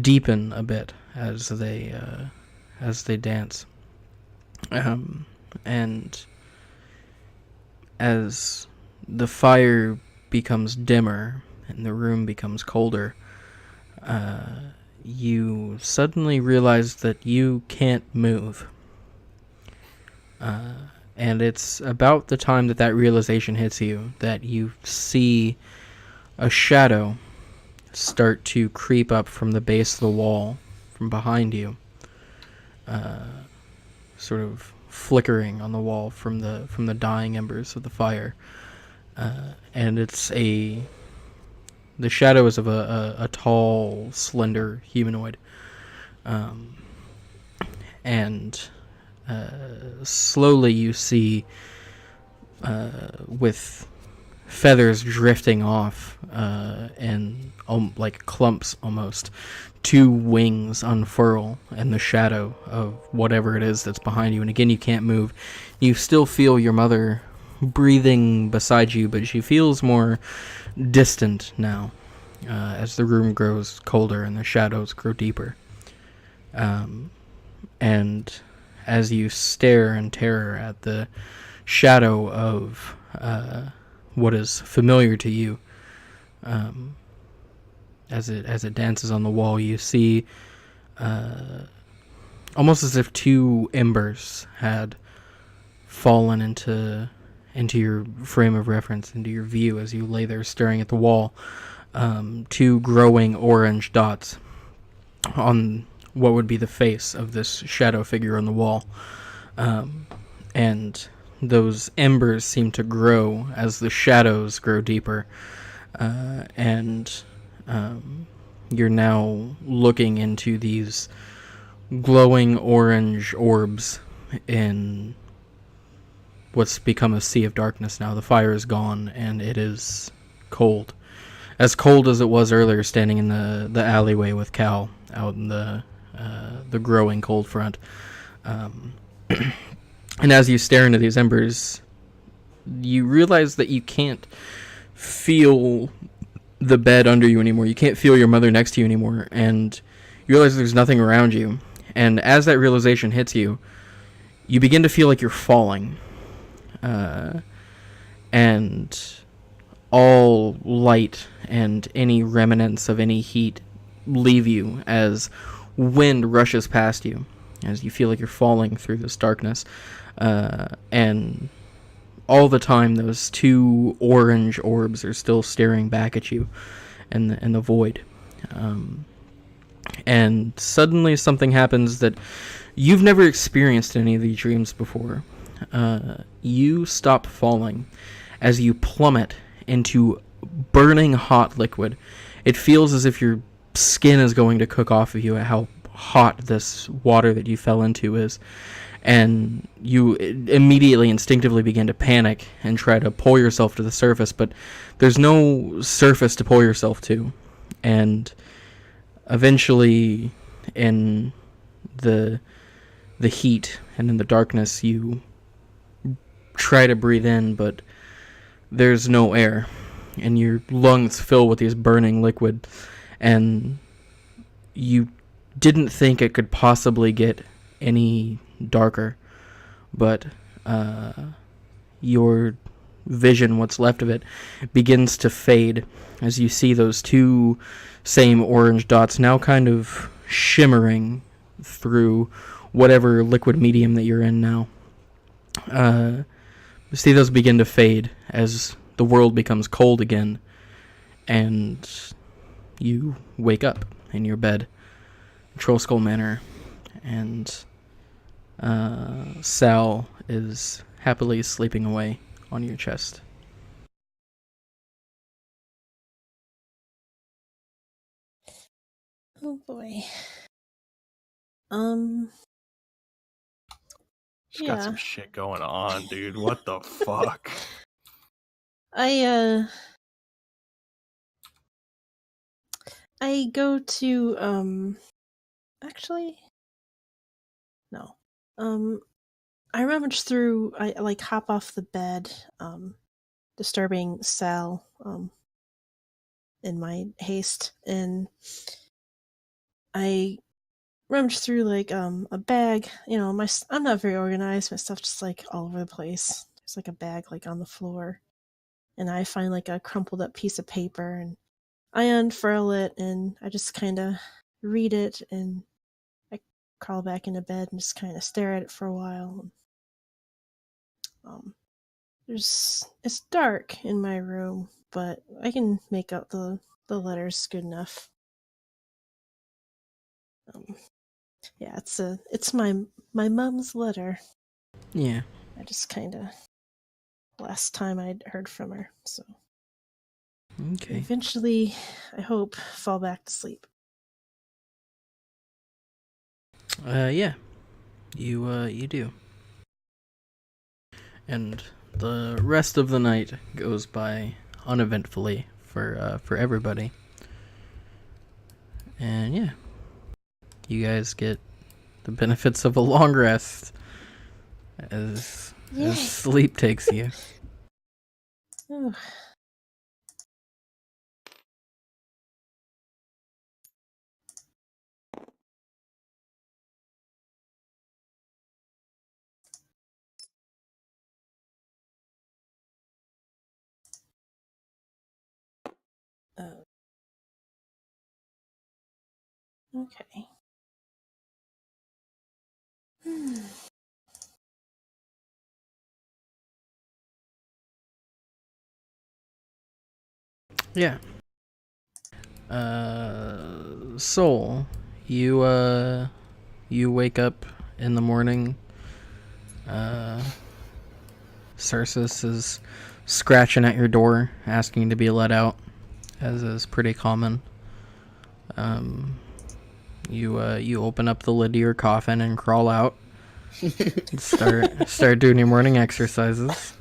deepen a bit as they dance. And as the fire becomes dimmer and the room becomes colder, you suddenly realize that you can't move. And it's about the time that realization hits you that you see a shadow start to creep up from the base of the wall from behind you, sort of flickering on the wall from the dying embers of the fire, and the shadow is of a tall, slender humanoid, and slowly you see, with feathers drifting off, and like clumps almost, two wings unfurl in the shadow of whatever it is that's behind you. And again, you can't move. You still feel your mother breathing beside you, but she feels more distant now, as the room grows colder and the shadows grow deeper. And as you stare in terror at the shadow of what is familiar to you, as it dances on the wall, you see, almost as if two embers had fallen into your frame of reference, into your view as you lay there staring at the wall. Two growing orange dots on what would be the face of this shadow figure on the wall. And those embers seem to grow as the shadows grow deeper. And you're now looking into these glowing orange orbs in what's become a sea of darkness now. The fire is gone, and it is cold. As cold as it was earlier standing in the alleyway with Cal out in the growing cold front. And as you stare into these embers, you realize that you can't feel the bed under you anymore. You can't feel your mother next to you anymore, and you realize there's nothing around you. And as that realization hits you, you begin to feel like you're falling. And all light and any remnants of any heat leave you as wind rushes past you, as you feel like you're falling through this darkness. And all the time, those two orange orbs are still staring back at you in the void. And suddenly something happens that you've never experienced in any of these dreams before. You stop falling as you plummet into burning hot liquid. It feels as if your skin is going to cook off of you at how hot this water that you fell into is. And you immediately instinctively begin to panic and try to pull yourself to the surface, but there's no surface to pull yourself to. And eventually, in the heat and in the darkness, you try to breathe in, but there's no air, and your lungs fill with this burning liquid, and you didn't think it could possibly get any darker, but your vision, what's left of it, begins to fade as you see those two same orange dots now kind of shimmering through whatever liquid medium that you're in now. You see those begin to fade as the world becomes cold again, and you wake up in your bed, Troll Skull Manor, and Sal is happily sleeping away on your chest. Oh boy. She's got Yeah. some shit going on, dude. What the fuck? I go to actually no. I rummage through, I like hop off the bed, disturbing Sal in my haste, and I rummage through like a bag. I'm not very organized. My stuff's just like all over the place. There's like a bag like on the floor, and I find like a crumpled up piece of paper, and I unfurl it, and I just kind of read it, and I crawl back into bed and just kind of stare at it for a while. It's dark in my room, but I can make out the letters good enough. Yeah, it's my mom's letter. Yeah. I just kind of last time I'd heard from her, so Okay. eventually, I hope, fall back to sleep. Yeah. You do. And the rest of the night goes by uneventfully for everybody. And yeah, you guys get the benefits of a long rest as Yay. sleep takes you. Oh. Okay. Yeah. Soul, you wake up in the morning. Cersus is scratching at your door, asking to be let out, as is pretty common. You open up the lid to your coffin and crawl out. And start doing your morning exercises.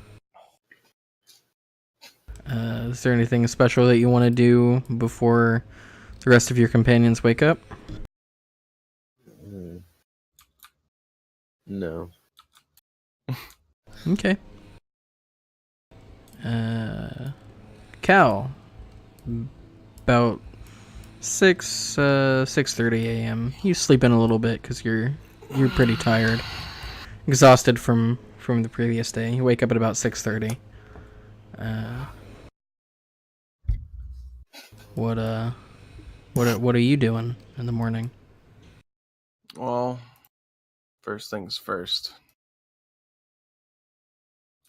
Is there anything special that you want to do before the rest of your companions wake up? No. Okay. Cal, about 6:30 a.m. You sleep in a little bit because you're pretty tired, exhausted from the previous day. You wake up at about 6:30. What are you doing in the morning? Well, first things first.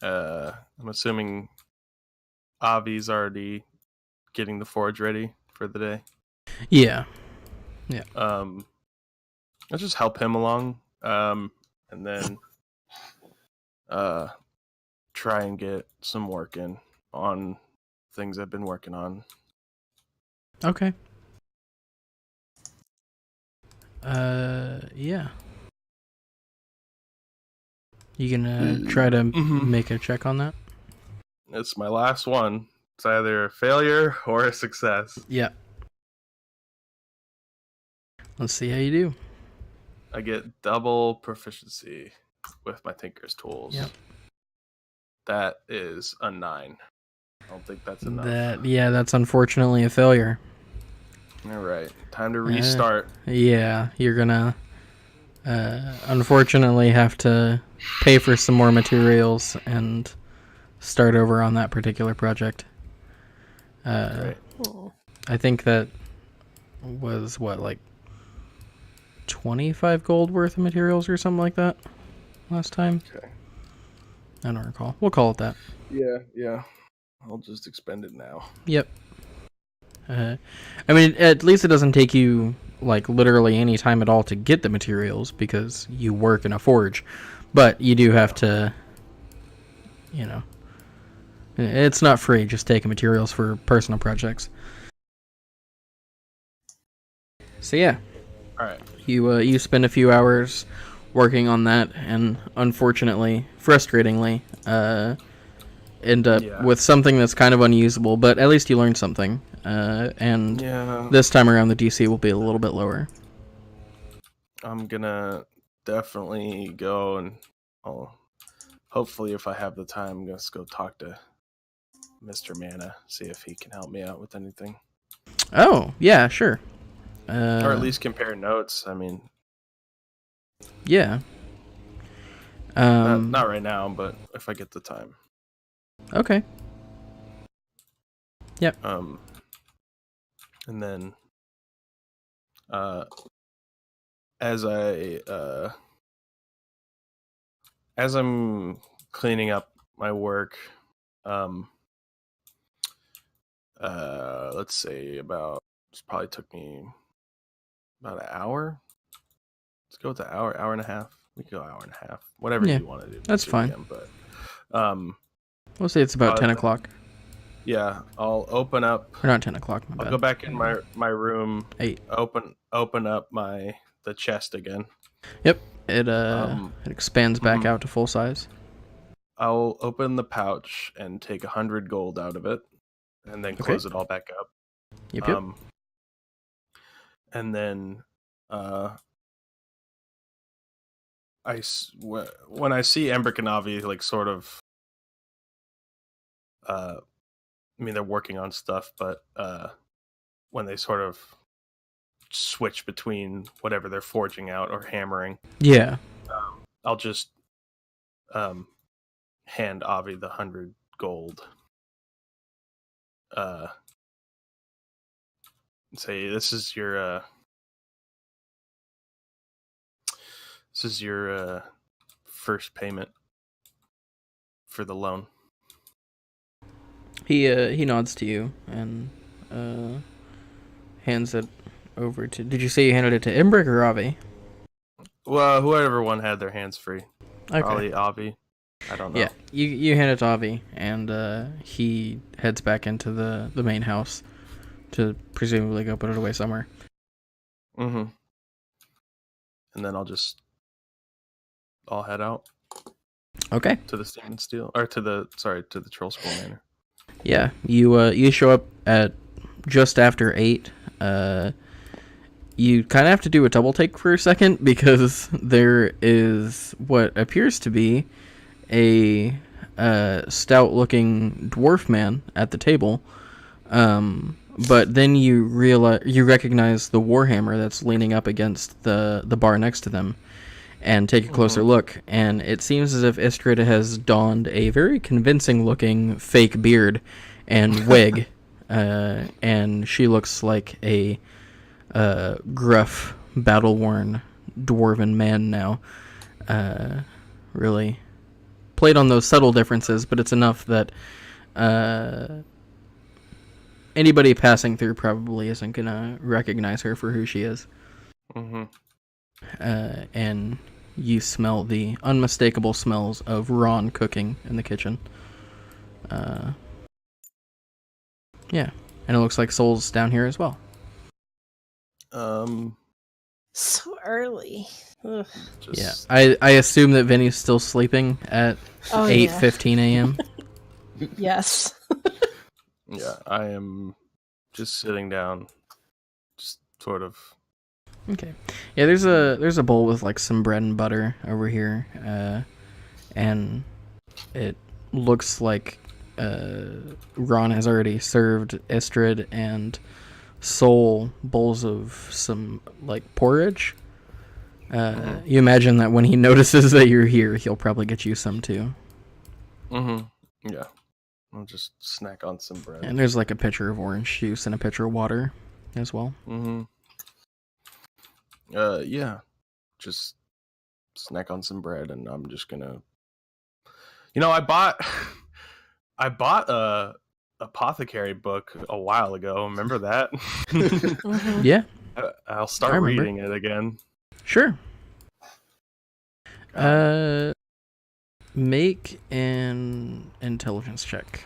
I'm assuming Avi's already getting the forge ready for the day. Yeah. I'll just help him along, and then try and get some work in on things I've been working on. Okay. Yeah. You gonna try to make a check on that? It's my last one. It's either a failure or a success. Yeah. Let's see how you do. I get double proficiency with my Tinker's tools. Yep. That is a 9. I don't think that's enough. That's unfortunately a failure. All right, time to restart. Yeah, you're gonna unfortunately have to pay for some more materials and start over on that particular project. Great. I think that was like 25 gold worth of materials or something like that last time. Okay. I don't recall. We'll call it that. Yeah. I'll just expend it now. Yep. I mean, at least it doesn't take you like literally any time at all to get the materials because you work in a forge, but you do have to, it's not free just taking materials for personal projects. So yeah. All right. You spend a few hours working on that, and unfortunately, frustratingly, end up with something that's kind of unusable. But at least you learned something, and this time around the DC will be a little bit lower. I'm gonna definitely go and hopefully, if I have the time, I'm gonna go talk to Mr. Mana, see if he can help me out with anything. Oh yeah, sure. Or at least compare notes. I mean, yeah. not right now, but if I get the time. Okay. Yep. And then, as I'm cleaning up my work, let's say this probably took me about an hour. Let's go with an hour and a half. We can go hour and a half, whatever Yeah, you want to do. that's 2 fine. PM, but We'll say it's about 10 o'clock. yeah, I'll open up. Or not 10 o'clock, my I'll bad. go back in my room. 8. Open up the chest again. Yep. It expands back out to full size. I'll open the pouch and take 100 gold out of it, and then close it all back up. Yep. And then when I see Embrick and Avi, like, sort of, I mean, they're working on stuff, but when they sort of switch between whatever they're forging out or hammering, Yeah. I'll just hand Avi the 100 gold. Say, this is your first payment for the loan. He nods to you and hands it over to. Did you say you handed it to Imbrick or Avi? Well, whoever one had their hands free. Okay. Probably Avi. I don't know. Yeah, you hand it to Avi, and he heads back into the main house to presumably go put it away somewhere. Mm-hmm. And then I'll head out. Okay. To the Steam and Steel, or to the Troll School Manor. Yeah, you show up at just after 8. You kind of have to do a double take for a second because there is what appears to be a stout-looking dwarf man at the table. But then you recognize the warhammer that's leaning up against the bar next to them, and take a closer look. And it seems as if Istrid has donned a very convincing-looking fake beard and wig, and she looks like a gruff, battle-worn dwarven man now. Really played on those subtle differences, but it's enough that anybody passing through probably isn't gonna recognize her for who she is. Mm-hmm. And you smell the unmistakable smells of Ron cooking in the kitchen. Yeah, and it looks like Soul's down here as well. So early. Ugh. Yeah, I assume that Vinny's still sleeping at 8:15 a.m. Yes. Yeah, I am just sitting down, just sort of. Okay. Yeah, there's a bowl with like some bread and butter over here, and it looks like Ron has already served Istrid and Soul bowls of some like porridge. You imagine that when he notices that you're here, he'll probably get you some too. Yeah, I'll just snack on some bread. And there's like a pitcher of orange juice and a pitcher of water as well. Yeah, just snack on some bread, and I'm just gonna. I bought a apothecary book a while ago. Remember that? Yeah. I'll start reading it again. Sure. Make an intelligence check.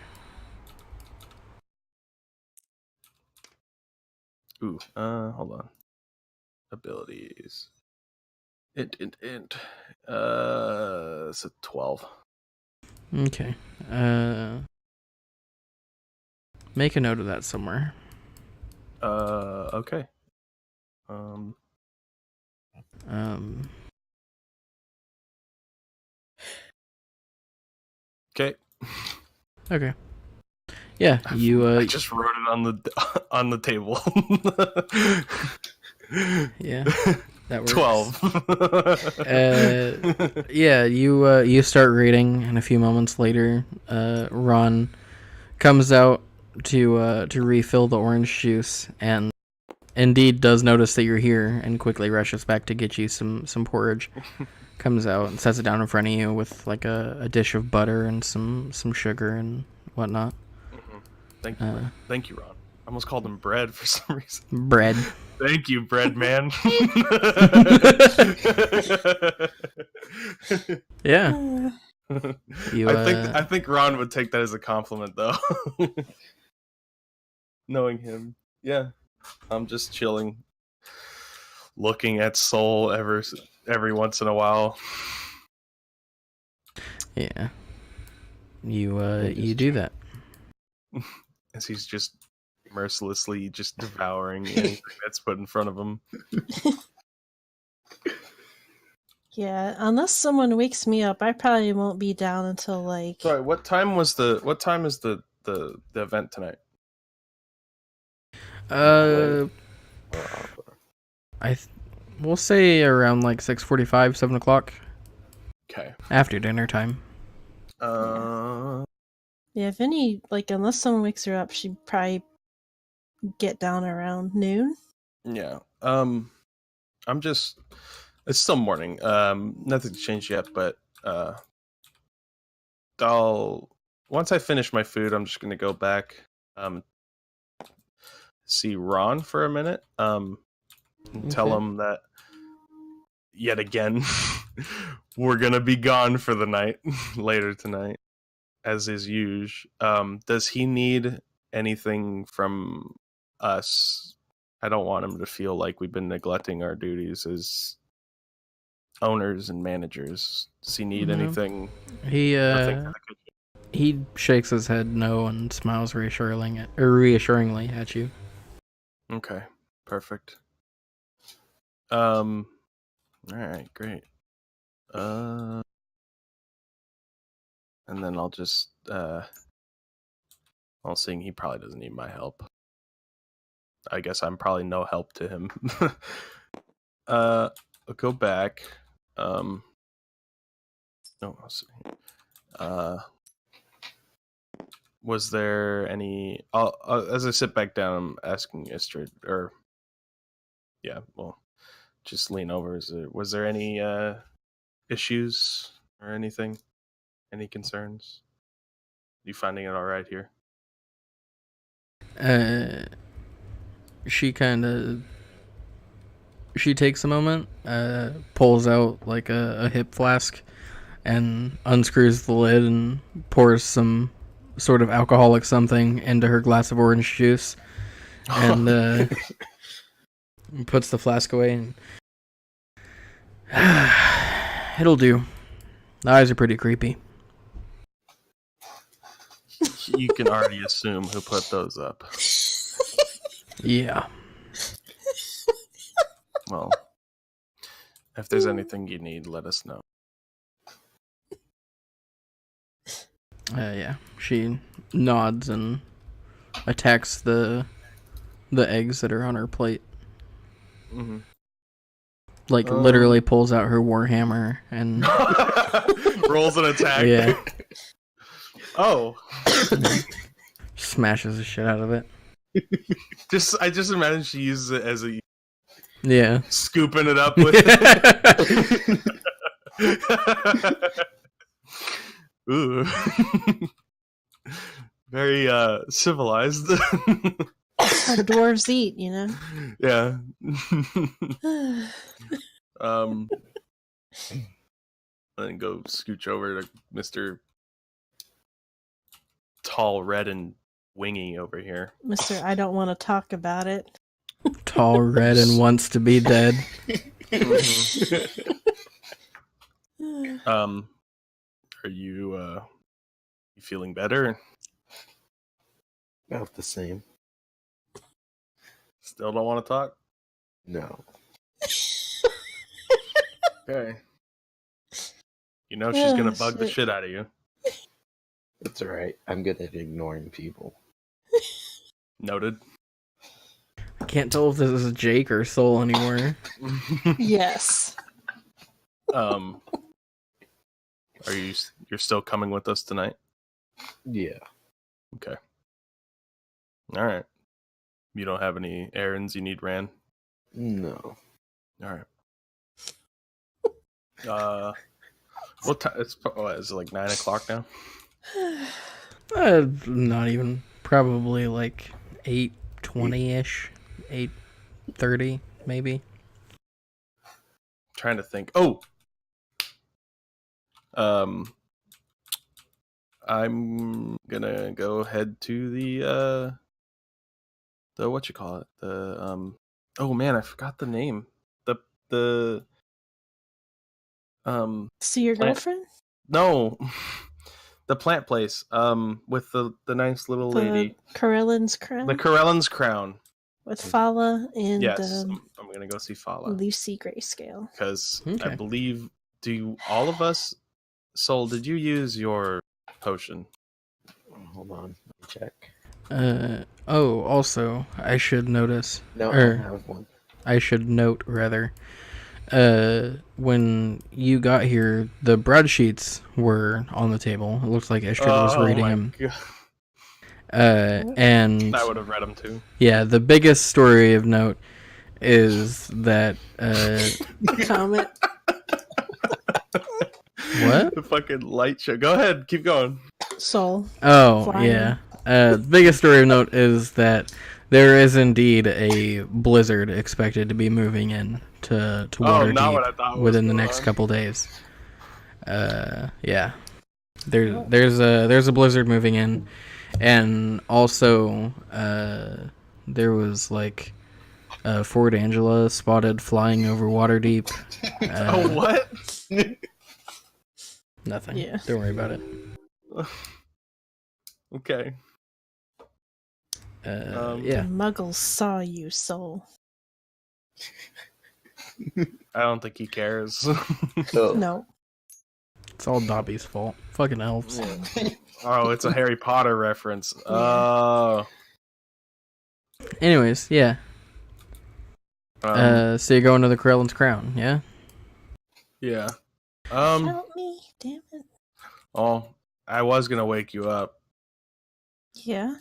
Ooh, hold on. Abilities. Int. It's a 12. Okay. Make a note of that somewhere. Okay. Okay. Okay. Yeah, you. I just wrote it on the table. Yeah, that works. 12. Yeah, you start reading, and a few moments later, Ron comes out to refill the orange juice, and indeed does notice that you're here, and quickly rushes back to get you some porridge. Comes out and sets it down in front of you with like a dish of butter and some sugar and whatnot. Thank you, thank you, Ron. I almost called him Bread for some reason. Bread. Thank you, Bread Man. Yeah. You, I think Ron would take that as a compliment, though. Knowing him, yeah. I'm just chilling, looking at Soul every once in a while. Yeah. You do that. As he's just mercilessly just devouring anything that's put in front of him. Yeah, unless someone wakes me up, I probably won't be down until like. Sorry, what time is the event tonight? We'll say around like 6:45, 7 o'clock. Okay. After dinner time. Yeah, if any, like, unless someone wakes her up, she'd probably get down around noon. Yeah. I'm just. It's still morning. Nothing's changed yet, but once I finish my food, I'm just gonna go back. See Ron for a minute. Tell him that yet again we're gonna be gone for the night later tonight, as is usual. Does he need anything from us? I don't want him to feel like we've been neglecting our duties as owners and managers. Does he need anything? He shakes his head no and smiles reassuringly at you. Okay, perfect. All right, great. And then I'll just I'll seeing he probably doesn't need my help. I guess I'm probably no help to him. I'll go back. No, I'll see. Was there any? As I sit back down, I'm asking Istrid, or yeah, well, just lean over. Was there any issues or anything? Any concerns? You finding it all right here? She takes a moment, pulls out like a hip flask, and unscrews the lid and pours some sort of alcoholic something into her glass of orange juice, and puts the flask away. And it'll do. The eyes are pretty creepy. You can already assume who put those up. Yeah. Well, if there's anything you need, let us know. Yeah. She nods and attacks the eggs that are on her plate. Mm-hmm. Like literally pulls out her warhammer and rolls an attack. Yeah. Oh. Smashes the shit out of it. I just imagine she uses it as a scooping it up with. Ooh. Very civilized. How dwarves eat, you know? Yeah. And go scooch over to Mr. Tall, Red, and Wingy over here. Mr. I don't want to talk about it. Tall, red, and wants to be dead. Are you feeling better? About the same. Still don't want to talk? No. Okay. You know she's gonna bug the shit out of you. It's alright. I'm good at ignoring people. Noted. I can't tell if this is Jake or Soul anymore. Yes. You're still coming with us tonight? Yeah. Okay. All right. You don't have any errands you need ran? No. All right. What time? Is it like 9 o'clock now? Not even. Probably like 8:20-ish, 8:30 maybe. Trying to think. Oh, I'm gonna go head to the what you call it, oh man, I forgot the name. The See your plant. girlfriend? No, the plant place. With the nice little lady. The Corellin's Crown? The Corellin's Crown. With Fala and Yes, I'm gonna go see Fala Lucy Grayscale. because I Okay. believe. Do all of us? Soul, did you use your potion? Hold on, let me check. Also, I should notice. No, I or have one. I should note, rather. When you got here, the broadsheets were on the table. It looked like Estrid was reading my them. God. And I would have read them too. yeah, the biggest story of note is that Comment. what? The fucking light show. Go ahead, keep going. Soul. Oh, Flying. yeah. The biggest story of note is that there is indeed a blizzard expected to be moving in to Oh, not what I Waterdeep thought was within the going next on. couple days. Yeah. There's a blizzard moving in, and also there was like Fort Angela spotted flying over Waterdeep. Oh, what? Nothing. Yeah. Don't worry about it. Okay. Yeah. The muggles saw you, Soul. I don't think he cares. Oh. No. It's all Dobby's fault. Fucking elves. Oh, it's a Harry Potter reference. Yeah. Oh. Anyways, yeah. So you're going to the Corellin's Crown, yeah? Yeah. Help me, damn it. Oh, I was gonna wake you up. Yeah.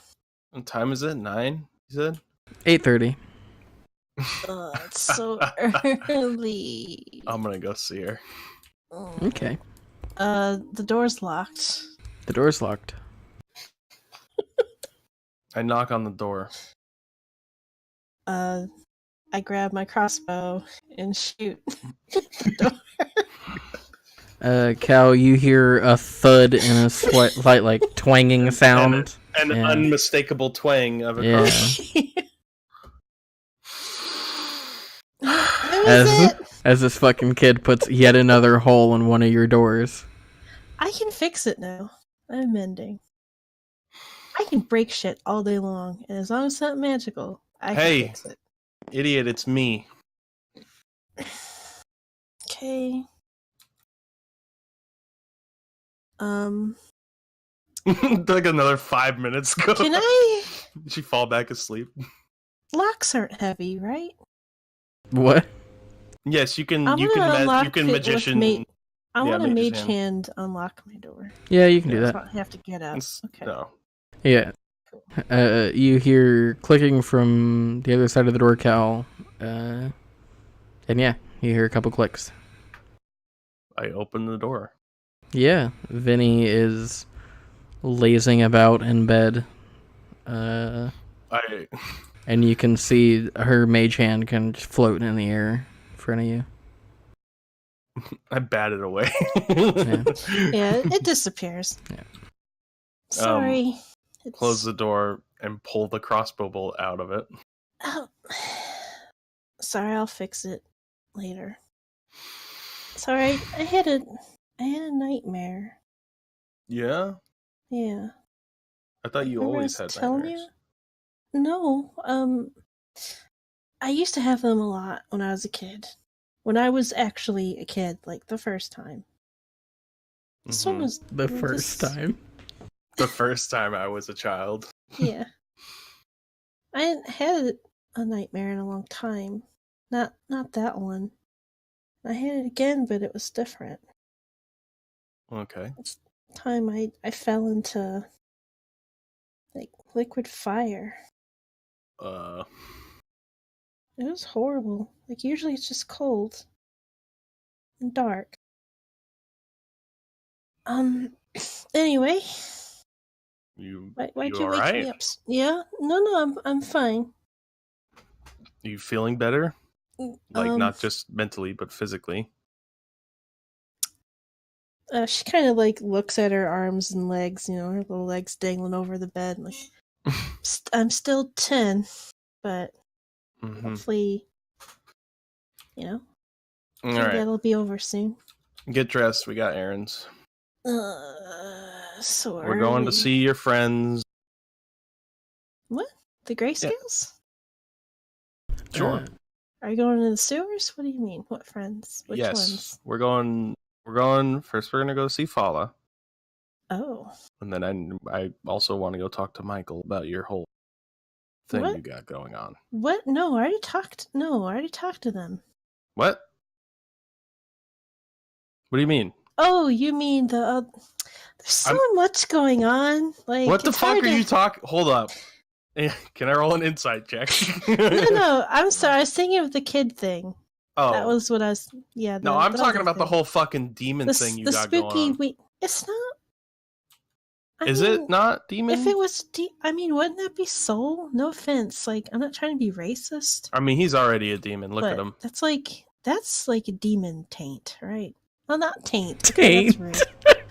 What time is it? 9? You said? 8:30. It's so early. I'm gonna go see her. Okay. The door's locked. The door's locked. I knock on the door. I grab my crossbow and shoot the door. Cal, you hear a thud and a slight like twanging sound. An Yeah. unmistakable twang of a Yeah. crossbow. Who is it? As this fucking kid puts yet another hole in one of your doors. I can fix it now. I'm mending. I can break shit all day long, and as long as it's not magical, I Hey. can fix it. Idiot, it's me. Okay. Like another 5 minutes ago. Can I? Did she fall back asleep? Locks aren't heavy, right? What? Yes, you can. I'm You gonna can. unlock You can it with magician. I Yeah, want a mage's mage hand. hand unlock my door. Yeah, you can do Yeah. that. So I have to get up. Okay. No. Yeah. You hear clicking from the other side of the door, Cal. And yeah, you hear a couple clicks. I open the door. Yeah, Vinny is lazing about in bed. I. And you can see her mage hand can just float in the air in front of you. I bat it away. Yeah, it disappears. Yeah. Sorry. It's... Close the door and pull the crossbow bolt out of it. Oh. Sorry, I'll fix it later. Sorry, I had a nightmare. Yeah, Yeah. I thought you Remember I always was had telling nightmares. you? No. I used to have them a lot when I was a kid. When I was actually a kid, like the first time. This one Mhm. was The first time. The first time I was a child. Yeah. I hadn't had a nightmare in a long time. Not that one. I had it again, but it was different. Okay. This time I fell into like liquid fire. It was horrible. Like usually it's just cold and dark. Anyway, Why'd you you all wake right? me up? Yeah, no, I'm fine. You feeling better? Like Um, not just mentally, but physically. She kind of like looks at her arms and legs, her little legs dangling over the bed. Like, I'm still 10, but hopefully, All maybe right, that'll be over soon. get dressed. We got errands. So We're going to early. see your friends. What? The grayscales? Sure. Are you going to the sewers? What do you mean? What friends? Which Yes, ones? we're going. We're going first. We're gonna go see Fala, Oh. and then I also want to go talk to Michael about your whole thing What? you got going on. What? No, I already talked. No, I already talked to them. What? What do you mean? Oh, you mean the? There's so much going on. Like, What the it's fuck hard are to- you talking? Hold up. Can I roll an insight check? No, I'm sorry. I was thinking of the kid thing. Oh, That was what I was. Yeah. no, I'm the talking other about the thing. whole fucking demon thing you the got spooky. going on. It's not. Is it not demon? If it was, wouldn't that be soul? No offense. Like, I'm not trying to be racist. I mean, he's already a demon. Look but at him. That's like a demon taint, right? Well, not taint. Taint. That's rude.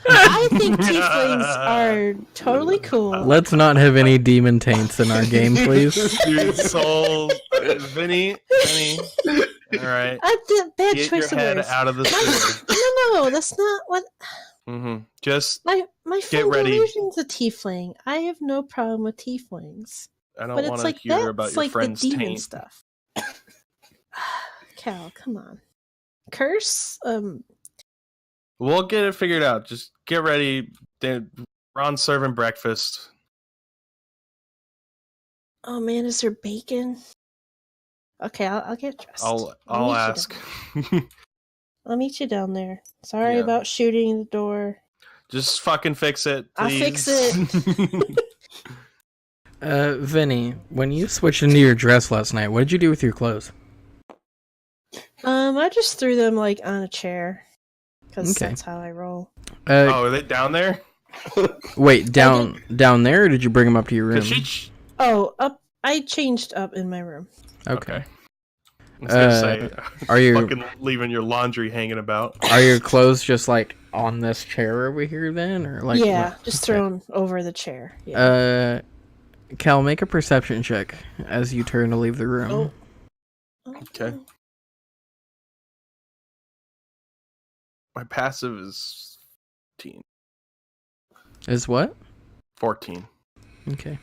I think tieflings are totally cool. Let's not have any demon taints in our game, please. Dude, soul, Vinny. All right, I did bad get your choice of head words. out of the sewer. No, that's not what. Just My friend ready. Illusion's a tiefling. I have no problem with tieflings. I don't But want it's to like hear that's about your like the friend's demon taint. stuff. Cal, come on. Curse? We'll get it figured out. Just get ready. Ron's serving breakfast. Oh man, is there bacon? Okay, I'll get dressed. I'll meet you ask. I'll meet you down there. Sorry Yeah. about shooting the door. Just fucking fix it, I'll please. fix it. Vinny, when you switched into your dress last night, what did you do with your clothes? I just threw them like on a chair because Okay. that's how I roll. Oh, are they down there? Wait, down there, or did you bring them up to your room? 'Cause she- Oh, up. I changed up in my room. Okay. I was gonna say, Are your fucking leaving your laundry hanging about? are your clothes just like on this chair over here then, or like? yeah, what? just Okay. thrown over the chair. Yeah. Cal, make a perception check as you turn to leave the room. Okay. My passive is 14. Is what? 14. Okay.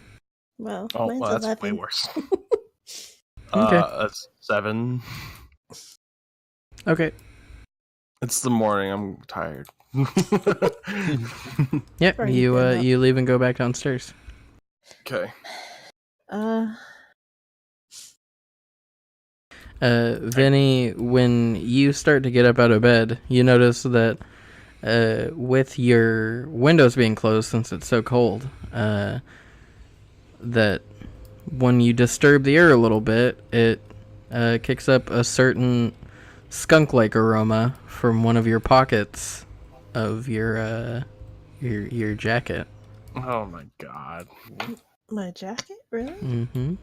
Well, Oh, mine's well, that's 11. way worse. Okay. That's 7. Okay. It's the morning. I'm tired. Yep. Right, You then up. you leave and go back downstairs. Okay. Vinny, when you start to get up out of bed, you notice that with your windows being closed since it's so cold, that when you disturb the air a little bit, it kicks up a certain skunk-like aroma from one of your pockets of your jacket. Oh my god. My jacket? Really? Mm-hmm.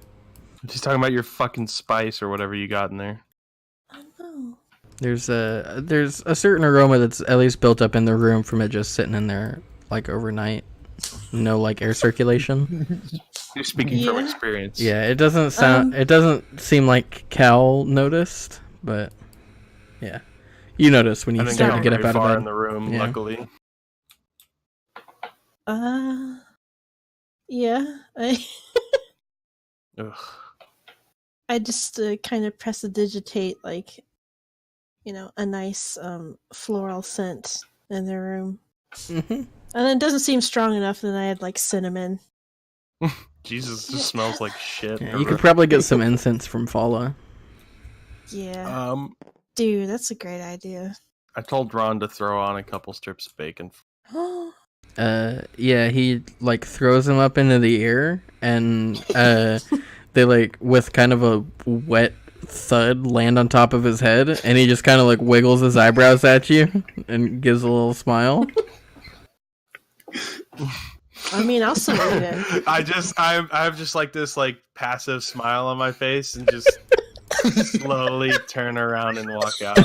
She's talking about your fucking spice or whatever you got in there. Oh no. There's a certain aroma that's at least built up in the room from it just sitting in there like overnight. No like air circulation. You're speaking from Yeah. experience. Yeah, it doesn't sound. It doesn't seem like Cal noticed, but yeah, you notice when I you didn't start go to get up very out far of in bed. the room, Yeah. luckily. Yeah. Ugh. I just kind of prestidigitate like, a nice floral scent in the room, Mhm. and then it doesn't seem strong enough. Then I had like cinnamon. Jesus, this smells like shit. Yeah, you could probably get some incense from Fala. Yeah, dude, that's a great idea. I told Ron to throw on a couple strips of bacon. Yeah, he like throws them up into the air, and they like with kind of a wet thud land on top of his head, and he just kind of like wiggles his eyebrows at you and gives a little smile. I mean, I'll salute it. I have just like this like passive smile on my face and just slowly turn around and walk out.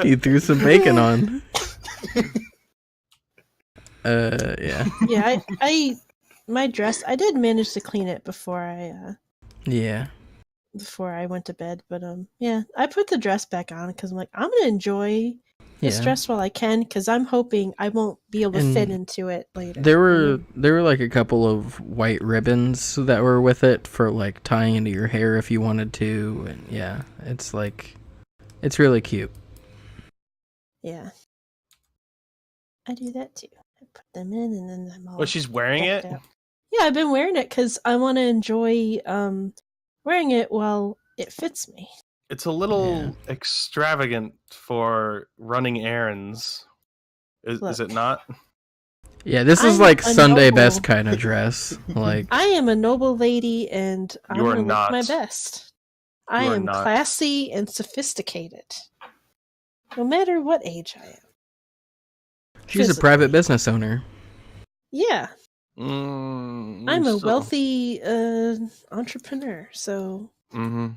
He threw some bacon on. Yeah. Yeah, I my dress. I did manage to clean it before Yeah. I went to bed, but yeah, I put the dress back on because I'm like, I'm gonna enjoy this Yeah. dress while I can, because I'm hoping I won't be able to And fit into it later. There were like a couple of white ribbons that were with it for like tying into your hair if you wanted to, and yeah, it's like it's really cute. Yeah, I do that too. I put them in, and then I'm all. Well, she's wearing it. decked out. Yeah, I've been wearing it because I want to enjoy wearing it while it fits me. It's a little extravagant for running errands. Is it not? Yeah, this is I'm like a Sunday noble. best kind of dress. Like I am a noble lady, and I'm You are gonna not. look my best. I You are am not. classy and sophisticated, no matter what age I am. she's a physically. private business owner. Yeah, I'm a Still- wealthy entrepreneur, so Mm-hmm.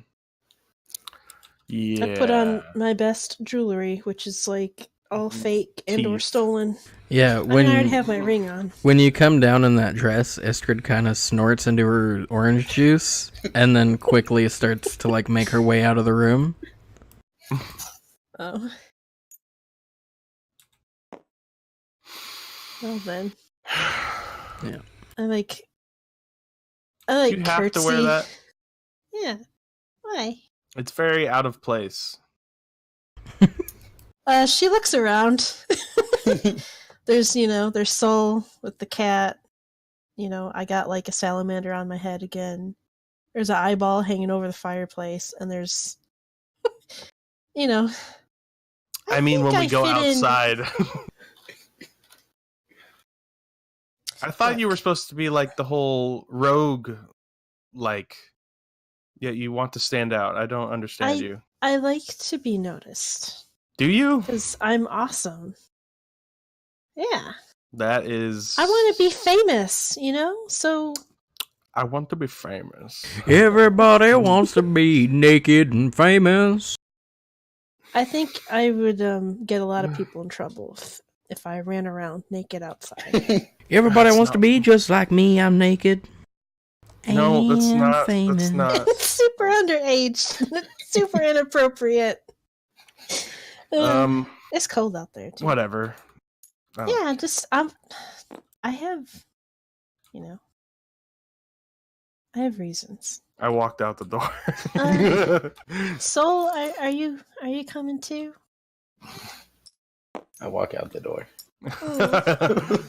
Yeah. I put on my best jewelry, which is like all fake and or Teeth. stolen. Yeah, I already when have my ring on. when you come down in that dress, Istrid kind of snorts into her orange juice and then quickly starts to like make her way out of the room. Oh. Well then, Yeah. I like You have curtsy. to wear that. Yeah. Why? It's very out of place. She looks around. There's Soul with the cat. I got like a salamander on my head again. There's an eyeball hanging over the fireplace, and there's, I mean, think when we I go fit in- outside. I thought What? you were supposed to be like the whole rogue, like, yeah, you want to stand out. I don't understand you. I like to be noticed Do you? because I'm awesome. Yeah, That is. I want to be famous. So I want to be famous. Everybody wants to be naked and famous. I think I would get a lot of people in trouble if I ran around naked outside. Everybody That's wants to not- be just like me. I'm naked. No, that's and not. famous. That's not. It's super underage. It's super inappropriate. It's cold out there too. Whatever. Oh. Yeah, I have, I have reasons. I walked out the door. Soul, are you coming too? I walk out the door. Oh,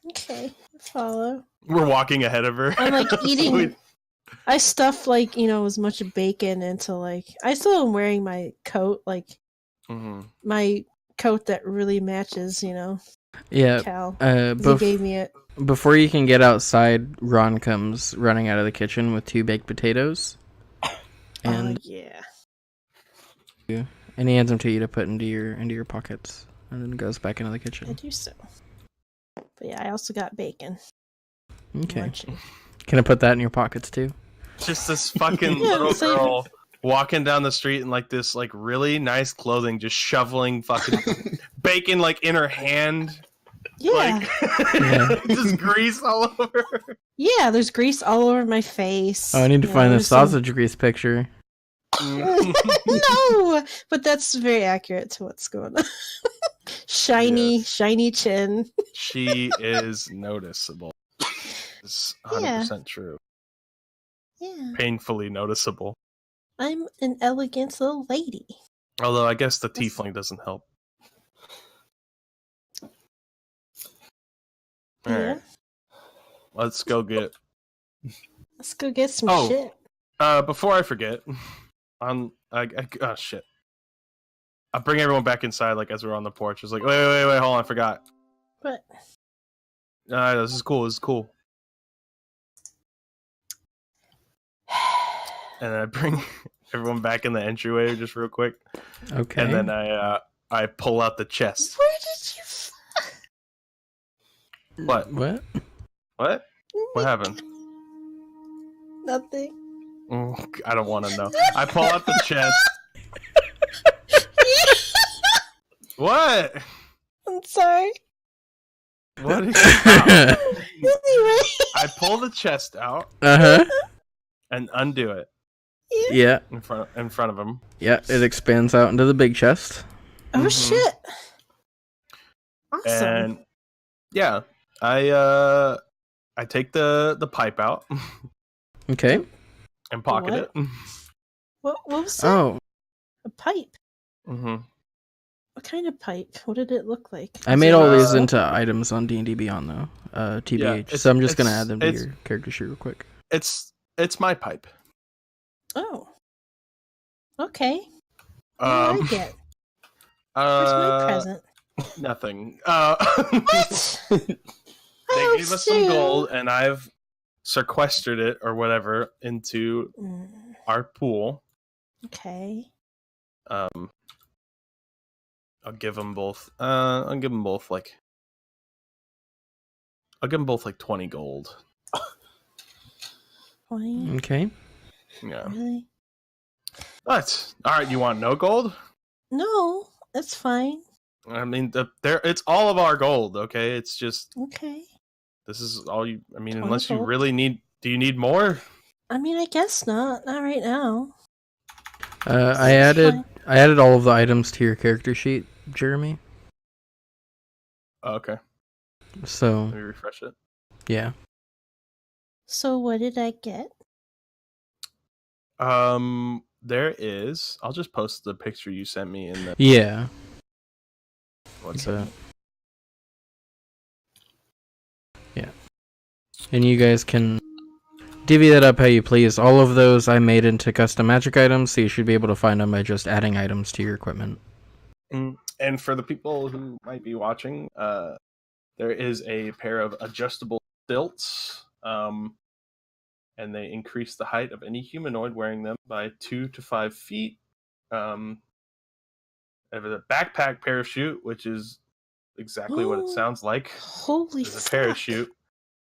okay, follow. We're walking ahead of her. I'm like eating. We- I stuff like as much bacon into like. I still am wearing my coat, like Mhm. my coat that really matches. Yeah. Cal. 'Cause he gave me it. Before you can get outside, Ron comes running out of the kitchen with 2 baked potatoes, and Yeah. he hands them to you to put into your pockets, and then goes back into the I kitchen. do so. But yeah, I also got bacon. Okay. Munching. Can I put that in your pockets too? Just this fucking Yeah, little it's like- girl walking down the street in like this like really nice clothing, just shoveling fucking bacon like in her hand. Yeah. Like Yeah. just grease all over. Yeah, there's grease all over my face. Oh, I need to Yeah, find the there's some- sausage grease picture. No, but that's very accurate to what's going on. Shiny chin. She is noticeable. It's 100% true. Yeah, Painfully noticeable. I'm an elegant little lady. Although I guess the Yes. tiefling doesn't help. Yeah. Alright. Let's go get Let's go get some Oh. shit. before I forget, oh shit. I bring everyone back inside like as we're on the porch. It's like, wait, hold on, I forgot. But This is cool. And I bring everyone back in the entryway just real quick. Okay. And then I pull out the chest. where did you? What? What? What? What happened? Nothing. I don't want to know. I pull out the chest. What? I'm sorry. What is stop? Anyway. I pull the chest out Uh-huh. and undo it Yeah. in front of him. Yeah, it expands out into the big chest. Oh Mhm. shit. Awesome. And yeah, I take the pipe out Okay. and pocket What? it. What was that? Oh, A pipe. Mm-hmm. What kind of pipe? What did it look like? I Was made it all like these a- into items on D&D Beyond, though. TBH. Yeah, So I'm just going to it's- add them to it's- your character sheet real quick. It's my pipe. Oh. Okay. What did I get? Where's my present? Nothing. What? They Oh, gave us some Stu. gold, and I've sequestered it or whatever into our pool. Okay. I'll give them both. I'll give them both like 20 gold. 20. Okay. Yeah. Really? But all right, you want no gold? No, that's fine. I mean, it's all of our gold. Okay, it's just Okay. this is all you. I mean, 20 unless you gold. really need. Do you need more? I mean, I guess not. Not right now. I That's added fine. I added all of the items to your character sheet, Jeremy. Oh, okay, So, let me refresh it. yeah. So what did I get? There is. I'll just post the picture you sent me in the. Yeah. One So, second. yeah. And you guys can divvy that up how you please. All of those I made into custom magic items, so you should be able to find them by just adding items to your equipment. And for the people who might be watching, there is a pair of adjustable stilts, and they increase the height of any humanoid wearing them by 2 to 5 feet. I have a backpack parachute, which is exactly what it sounds like. Holy There's a fuck. parachute.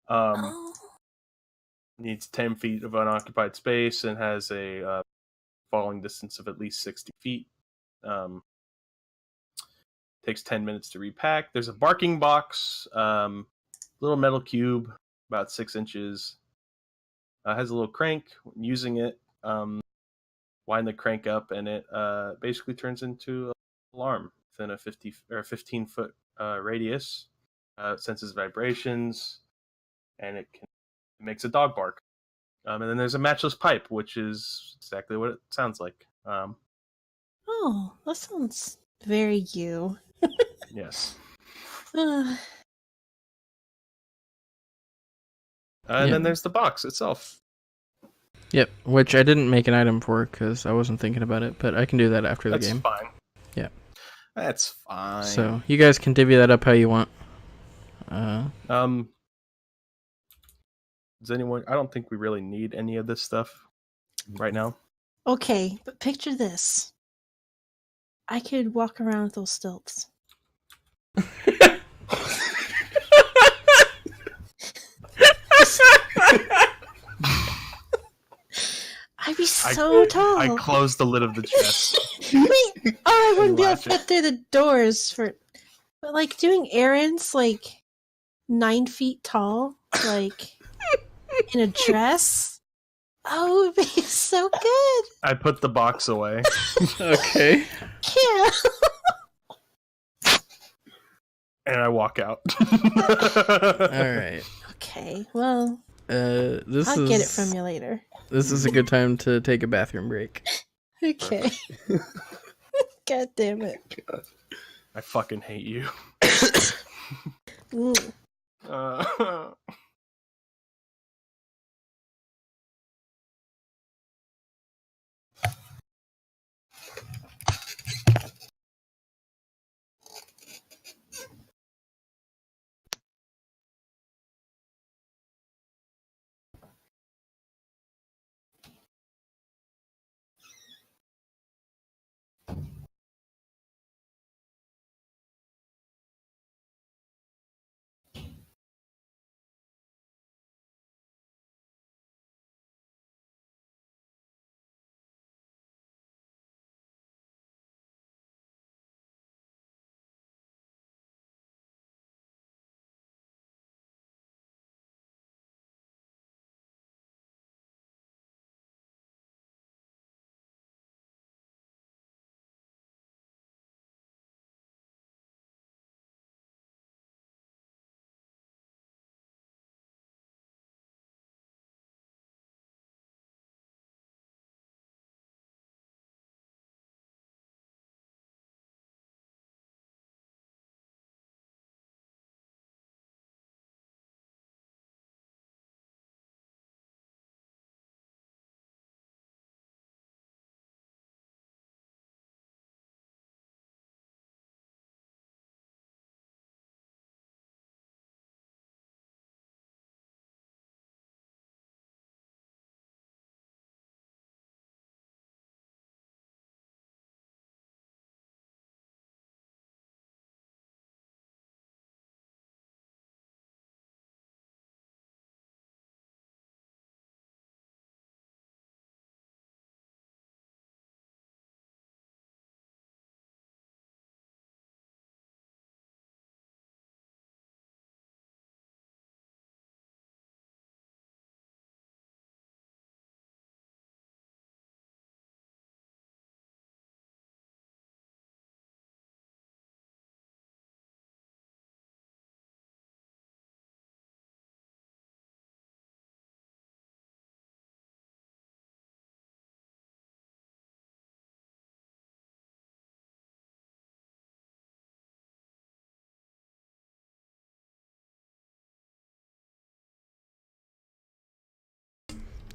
Oh. Needs 10 feet of unoccupied space and has a falling distance of at least 60 feet. Takes 10 minutes to repack. There's a barking box, little metal cube, about 6 inches. Has a little crank. When using it, wind the crank up, and it basically turns into an alarm within a 15-foot radius. It senses vibrations, and it makes a dog bark. And then there's a matchless pipe, which is exactly what it sounds like. Oh, that sounds very you. Yes. Ugh. And Yeah. then there's the box itself. Yep, which I didn't make an item for because I wasn't thinking about it, but I can do that after the That's game. fine. Yeah. That's fine. So you guys can divvy that up how you want. Does anyone? I don't think we really need any of this stuff right now. Okay, but picture this. I could walk around with those stilts. I'd be so tall. I closed the lid of the chest. Wait, I wouldn't be able to Latch it. fit through the doors for. But like doing errands, like 9 feet tall, like in a dress. Oh, it would be so good. I put the box away. Okay. Yeah. And I walk out. All right. Okay. Well, This I'll is get it from you later. This is a good time to take a bathroom break. Okay. God damn it. I fucking hate you. Mm.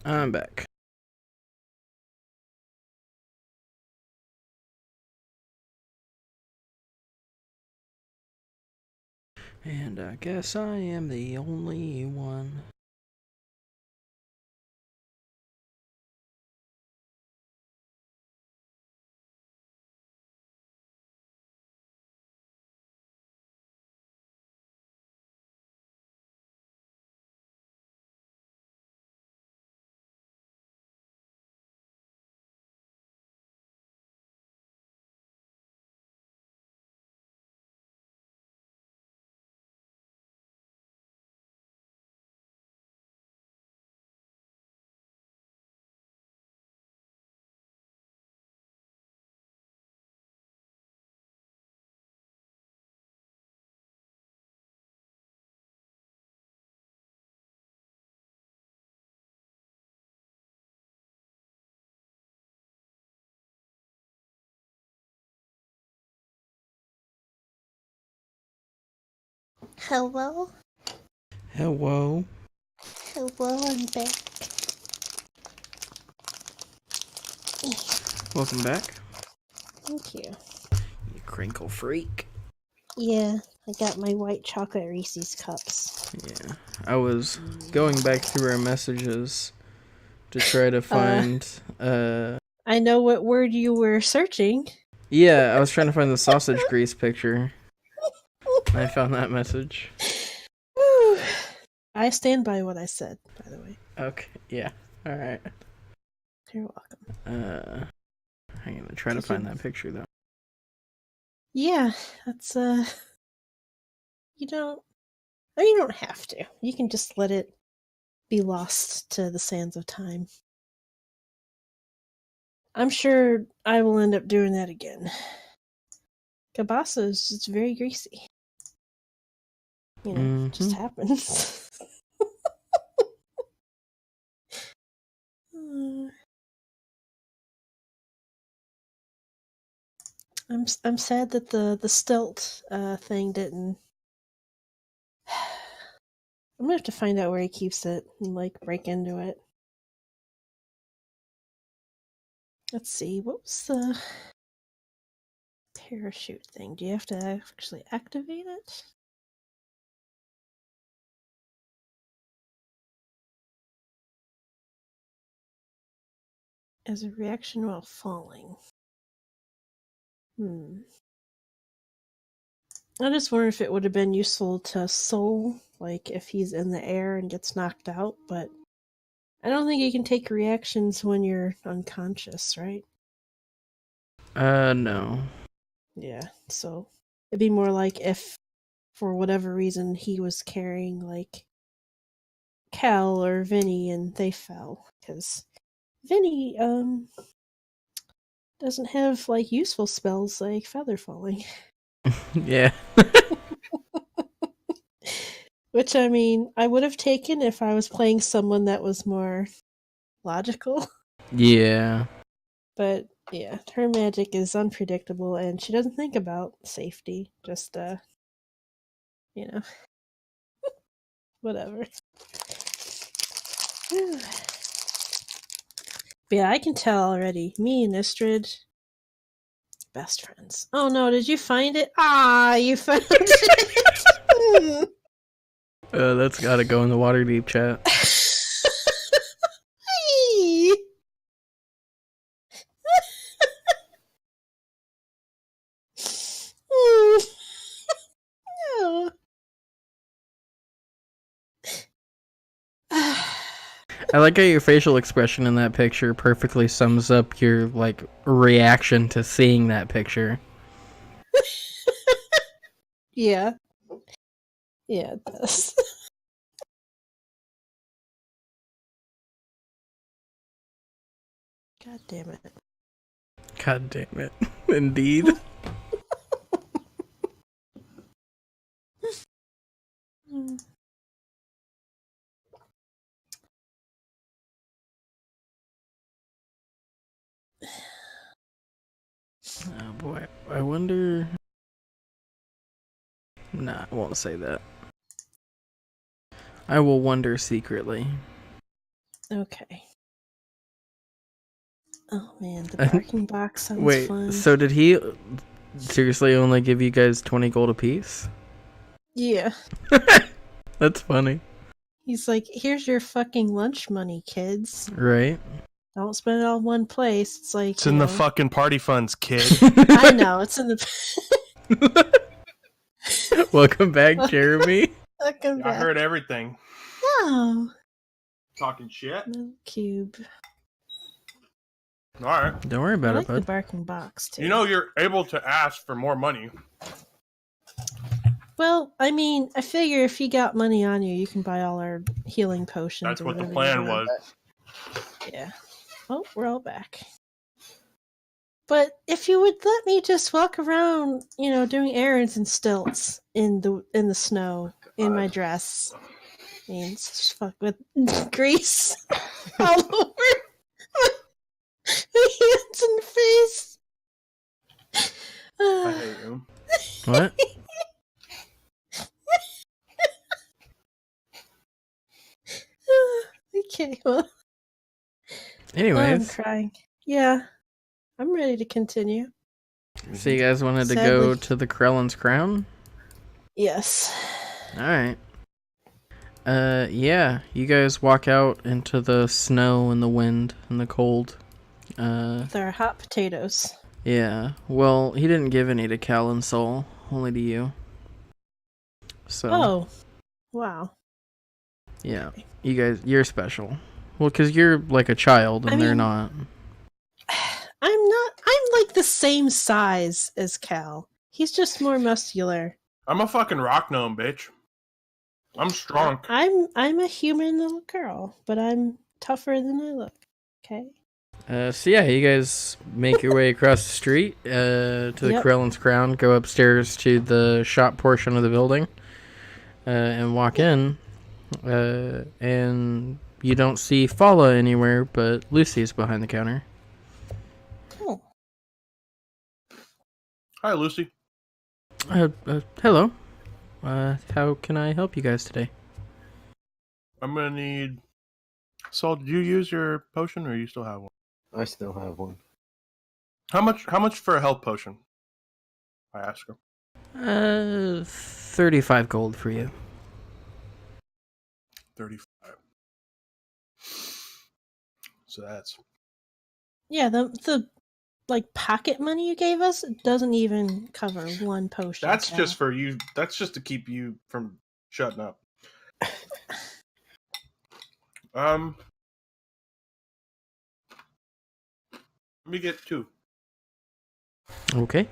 I'm back. And I guess I am the only one. Hello? Hello. Hello, I'm back. Welcome back. Thank you. You crinkle freak. Yeah, I got my white chocolate Reese's cups. Yeah. I was going back through our messages to try to find I know what word you were searching. yeah, I was trying to find the sausage grease picture. I found that message. Whew. I stand by what I said, by the way. Okay, yeah. Alright. You're welcome. I'm gonna try to find that picture though. Yeah, that's you don't you don't have to. You can just let it be lost to the sands of time. I'm sure I will end up doing that again. Kabasa is just very greasy. You know, it just happens. I'm sad that the stealth thing didn't. I'm gonna have to find out where he keeps it and like break into it. Let's see, what was the parachute thing? Do you have to actually activate it? As a reaction while falling. I just wonder if it would have been useful to Soul, like if he's in the air and gets knocked out, but I don't think you can take reactions when you're unconscious, right? No. Yeah, so it'd be more like if, for whatever reason, he was carrying, like, Cal or Vinny and they fell. Because Vinny, doesn't have, like, useful spells like feather falling. Yeah. Which, I mean, I would have taken if I was playing someone that was more logical. Yeah. But, yeah, her magic is unpredictable and she doesn't think about safety. Just, you know, whatever. But yeah, I can tell already. Me and Istrid, best friends. Oh no, did you find it? Ah, you found it! That's gotta go in the Waterdeep chat. No. I like how your facial expression in that picture perfectly sums up your, like, reaction to seeing that picture. Yeah. Yeah, it does. God damn it. God damn it. Indeed. Oh boy. I wonder... Nah, I won't say that. I will wonder secretly. Okay. Oh man, the barking box sounds Wait, fun. so did he seriously only give you guys 20 gold apiece? Yeah. That's funny. He's like, here's your fucking lunch money, kids. Right? Don't spend it all in one place. It's like It's in the fucking party funds, kid. I know, it's in the Welcome back, Jeremy. fucking I back. heard everything. No. Talking shit. No cube. All right. Don't worry I about like it, the bud. barking box too. You know you're able to ask for more money. Well, I mean, I figure if you got money on you, you can buy all our healing potions. That's or what the whatever plan you want. was. Yeah. Oh, we're all back. But if you would let me just walk around, doing errands in stilts in the snow in my dress, I mean, such fuck with grease all over my hands and face. I hate you. What? Okay, well, I'm Anyways, crying. Yeah, I'm ready to continue. so you guys wanted to Sadly. go to the Krellin's Crown? Yes. Alright. Yeah, you guys walk out into the snow and the wind and the cold. They're hot potatoes. Yeah. Well, he didn't give any to Cal and Soul, only to you. So, Oh, wow. yeah. You guys, you're special. Well, because you're like a child and I they're mean- not. I'm like the same size as Cal. He's just more muscular. I'm a fucking rock gnome, bitch. I'm strong. I'm a human little girl, but I'm tougher than I look. Okay. So yeah, you guys make your way across the street to the Yep. Krellin's Crown, go upstairs to the shop portion of the building, and walk in. And you don't see Fala anywhere, but Lucy's behind the counter. Oh. Hi, Lucy. Hello. How can I help you guys today? I'm gonna need. Saul, did you use your potion, or you still have one? I still have one. How much for a health potion? I asked her. 35 gold for you. 35. So that's Yeah, the like pocket money you gave us doesn't even cover one potion. that's Cal. just for you. That's just to keep you from shutting up. Let me get 2. Okay. Is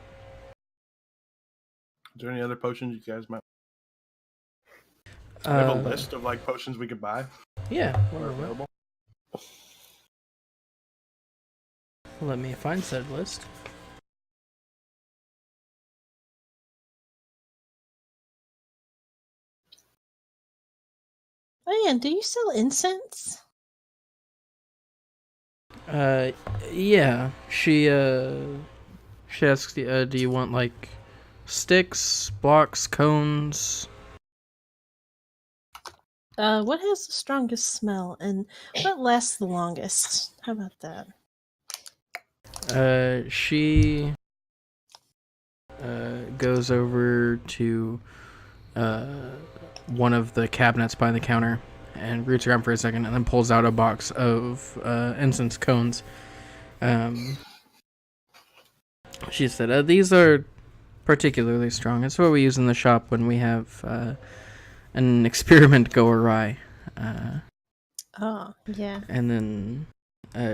there any other potions you guys might? I have a list of like potions we could buy. Yeah. That are available. Let me find said list. Oh yeah, do you sell incense? Yeah. She asks, do you want like sticks, blocks, cones? What has the strongest smell and what lasts the longest? How about that? She goes over to one of the cabinets by the counter and roots around for a second and then pulls out a box of incense cones. She said, these are particularly strong. It's what we use in the shop when we have an experiment go awry. Oh, yeah. And then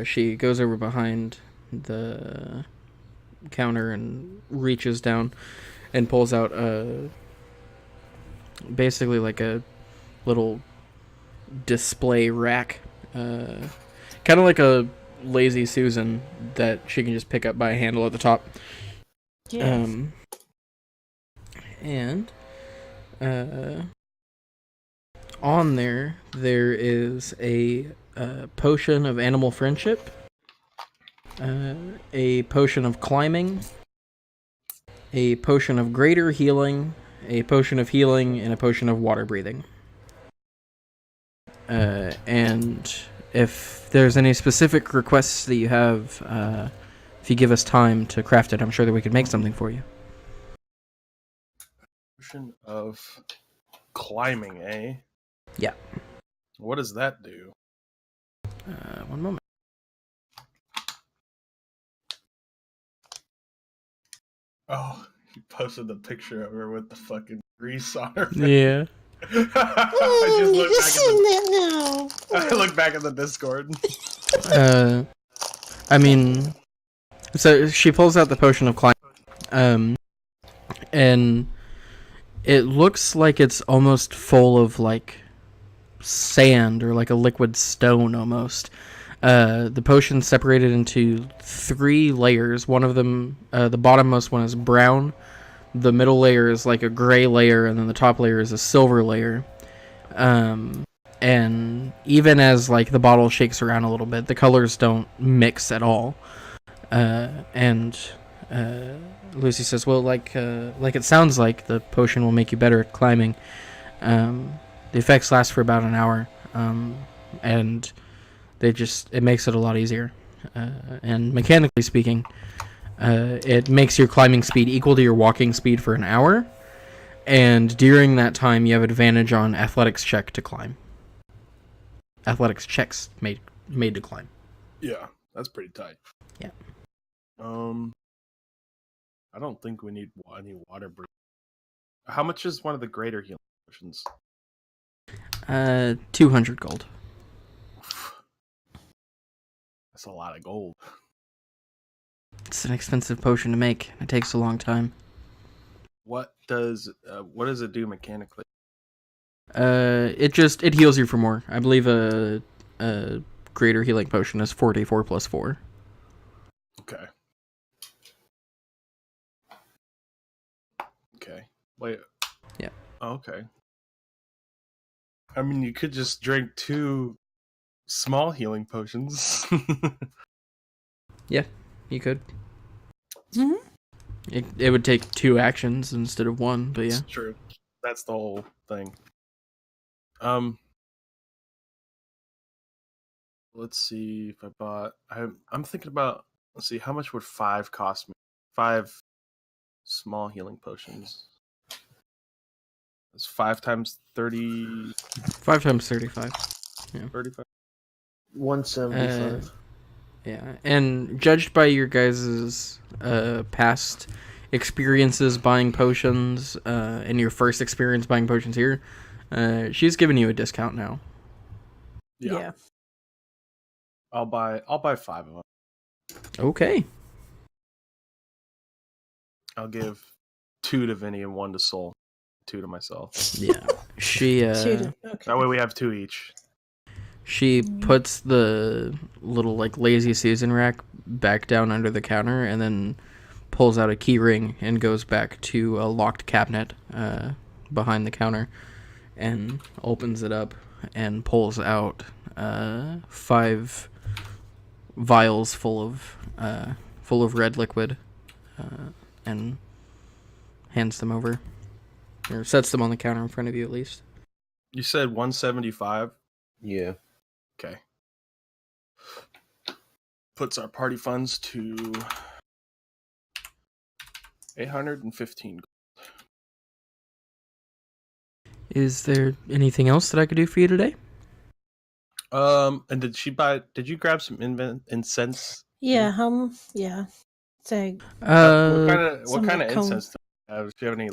she goes over behind the counter and reaches down and pulls out basically like a little display rack, kind of like a Lazy Susan that she can just pick up by a handle at the top. Yeah. And on there is a potion of animal friendship, a potion of climbing, a potion of greater healing, a potion of healing, and a potion of water breathing. And if there's any specific requests that you have, if you give us time to craft it, I'm sure that we could make something for you. Potion of climbing, eh? Yeah. What does that do? One moment. Oh, he posted the picture of her with the fucking grease on her face. Yeah. I just looked back at that now. I look back at the Discord. I mean, so she pulls out the potion of climbing, and it looks like it's almost full of like sand or like a liquid stone almost. The potion's separated into 3 layers. One of them, the bottommost one is brown. The middle layer is like a gray layer, and then the top layer is a silver layer. And even as like the bottle shakes around a little bit, the colors don't mix at all. And Lucy says, "Well, like it sounds like the potion will make you better at climbing. The effects last for about an hour, and it makes it a lot easier. And mechanically speaking, it makes your climbing speed equal to your walking speed for an hour. And during that time, you have advantage on athletics check to climb. Athletics checks made to climb. Yeah, that's pretty tight. Yeah. I don't think we need any water breathing. How much is one of the greater healing potions? 200 gold. That's a lot of gold. It's an expensive potion to make. It takes a long time. What does it do mechanically? It heals you for more. I believe a greater healing potion is 4d4 plus 4. Okay. Okay. Wait. Yeah. Oh, okay. I mean, you could just drink 2 small healing potions. Yeah, you could. Mhm. It would take 2 actions instead of 1, but yeah. That's true. That's the whole thing. Let's see if I bought. I'm thinking about. Let's see, how much would 5 cost me? 5 small healing potions. That's 5 times 30. 5 times 35. 35. 175. Yeah, and judged by your guys' past experiences buying potions, and your first experience buying potions here, she's giving you a discount now. Yeah. I'll buy 5 of them. Okay. I'll give 2 to Vinny and 1 to Soul. 2 to myself. Yeah. She Okay. That way we have 2 each. She puts the little like lazy Susan rack back down under the counter and then pulls out a key ring and goes back to a locked cabinet behind the counter and opens it up and pulls out 5 vials full of red liquid and hands them over, or sets them on the counter in front of you at least. You said 175? Yeah. Okay. Puts our party funds to 815. Is there anything else that I could do for you today? And did you grab some incense? Yeah. Yeah. Say. What kind of cone. incense do you have? Do you have any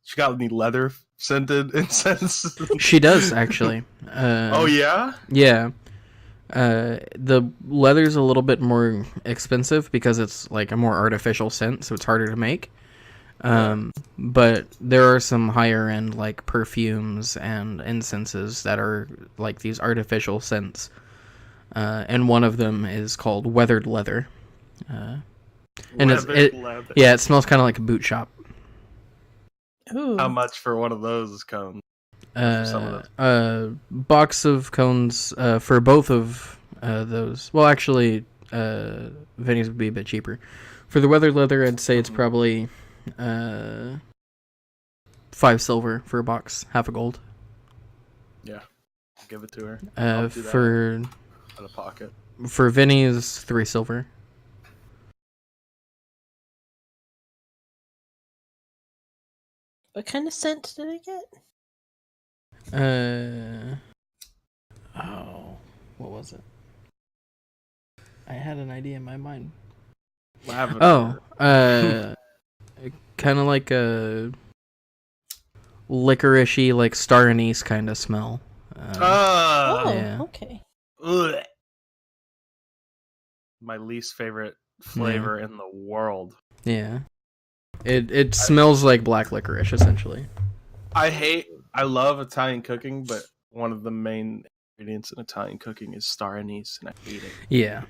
she got any leather scented incense? She does actually. Oh yeah? Yeah. The leather's a little bit more expensive because it's like a more artificial scent, so it's harder to make. But there are some higher end like perfumes and incenses that are like these artificial scents. And one of them is called Weathered Leather. And Leather. yeah, it smells kind of like a boot shop. Ooh. How much for one of those cones? Some of Box of cones for both of those. Well, actually, Vinny's would be a bit cheaper. For the Weathered Leather, I'd say it's probably 5 silver for a box, half a gold. Yeah. Give it to her. I'll do that For out of pocket. Vinny's 3 silver. What kind of scent did I get? What was it? I had an idea in my mind. Lavender. Kind of like a licoricey, like star anise kind of smell. Oh, yeah. okay. Ugh. My least favorite flavor in the world. Yeah. It smells like black licorice, essentially. I love Italian cooking, but one of the main ingredients in Italian cooking is star anise, and I hate it. Yeah.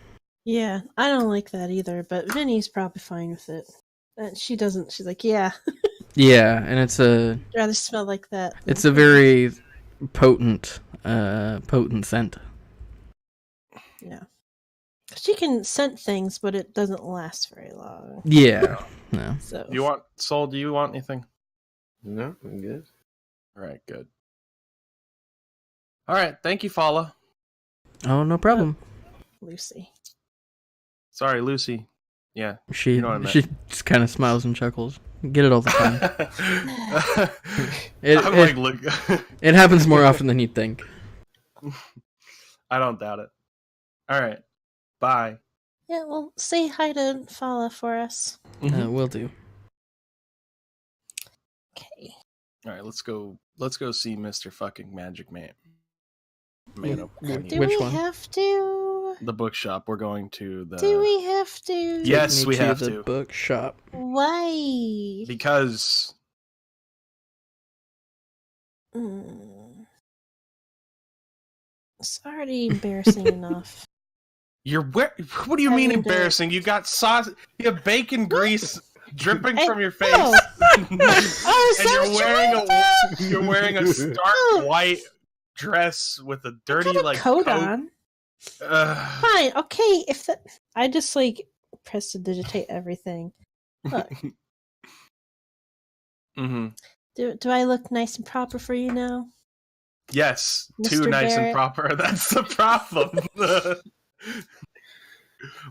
Yeah, I don't like that either, but Vinny's probably fine with it. She doesn't. She's like, yeah, Yeah, and it's a I'd rather smell like that. it's a very potent scent. Yeah. She can scent things, but it doesn't last very long. Yeah. No. So Do you want anything? No, I'm good. All right, good. All right, thank you, Fala. Oh, no problem. Lucy. Sorry, Lucy. Yeah. She You know what I meant. she just kind of smiles and chuckles. Get it all the time. Look. It happens more often than you'd think. I don't doubt it. All right. Bye. Yeah, well, say hi to Fala for us. Will do. Okay. All right, let's go see Mr. fucking Magic Man. Do Which we one? have to? The bookshop. We're going to the Do we have to? Yes, Take me we have the to. bookshop. Why? Because Mm. It's already embarrassing enough. what do you I mean mean, embarrassing? You got sauce, you have bacon grease dripping I- from your face. oh. Oh, And you're wearing a stark Oh. white dress with a dirty Put a like coat on. Ugh. Fine, okay. If that, I just like press to digitate everything. Look, Mm-hmm. do I look nice and proper for you now? Yes, too Mr. nice and Barrett? proper. That's the problem.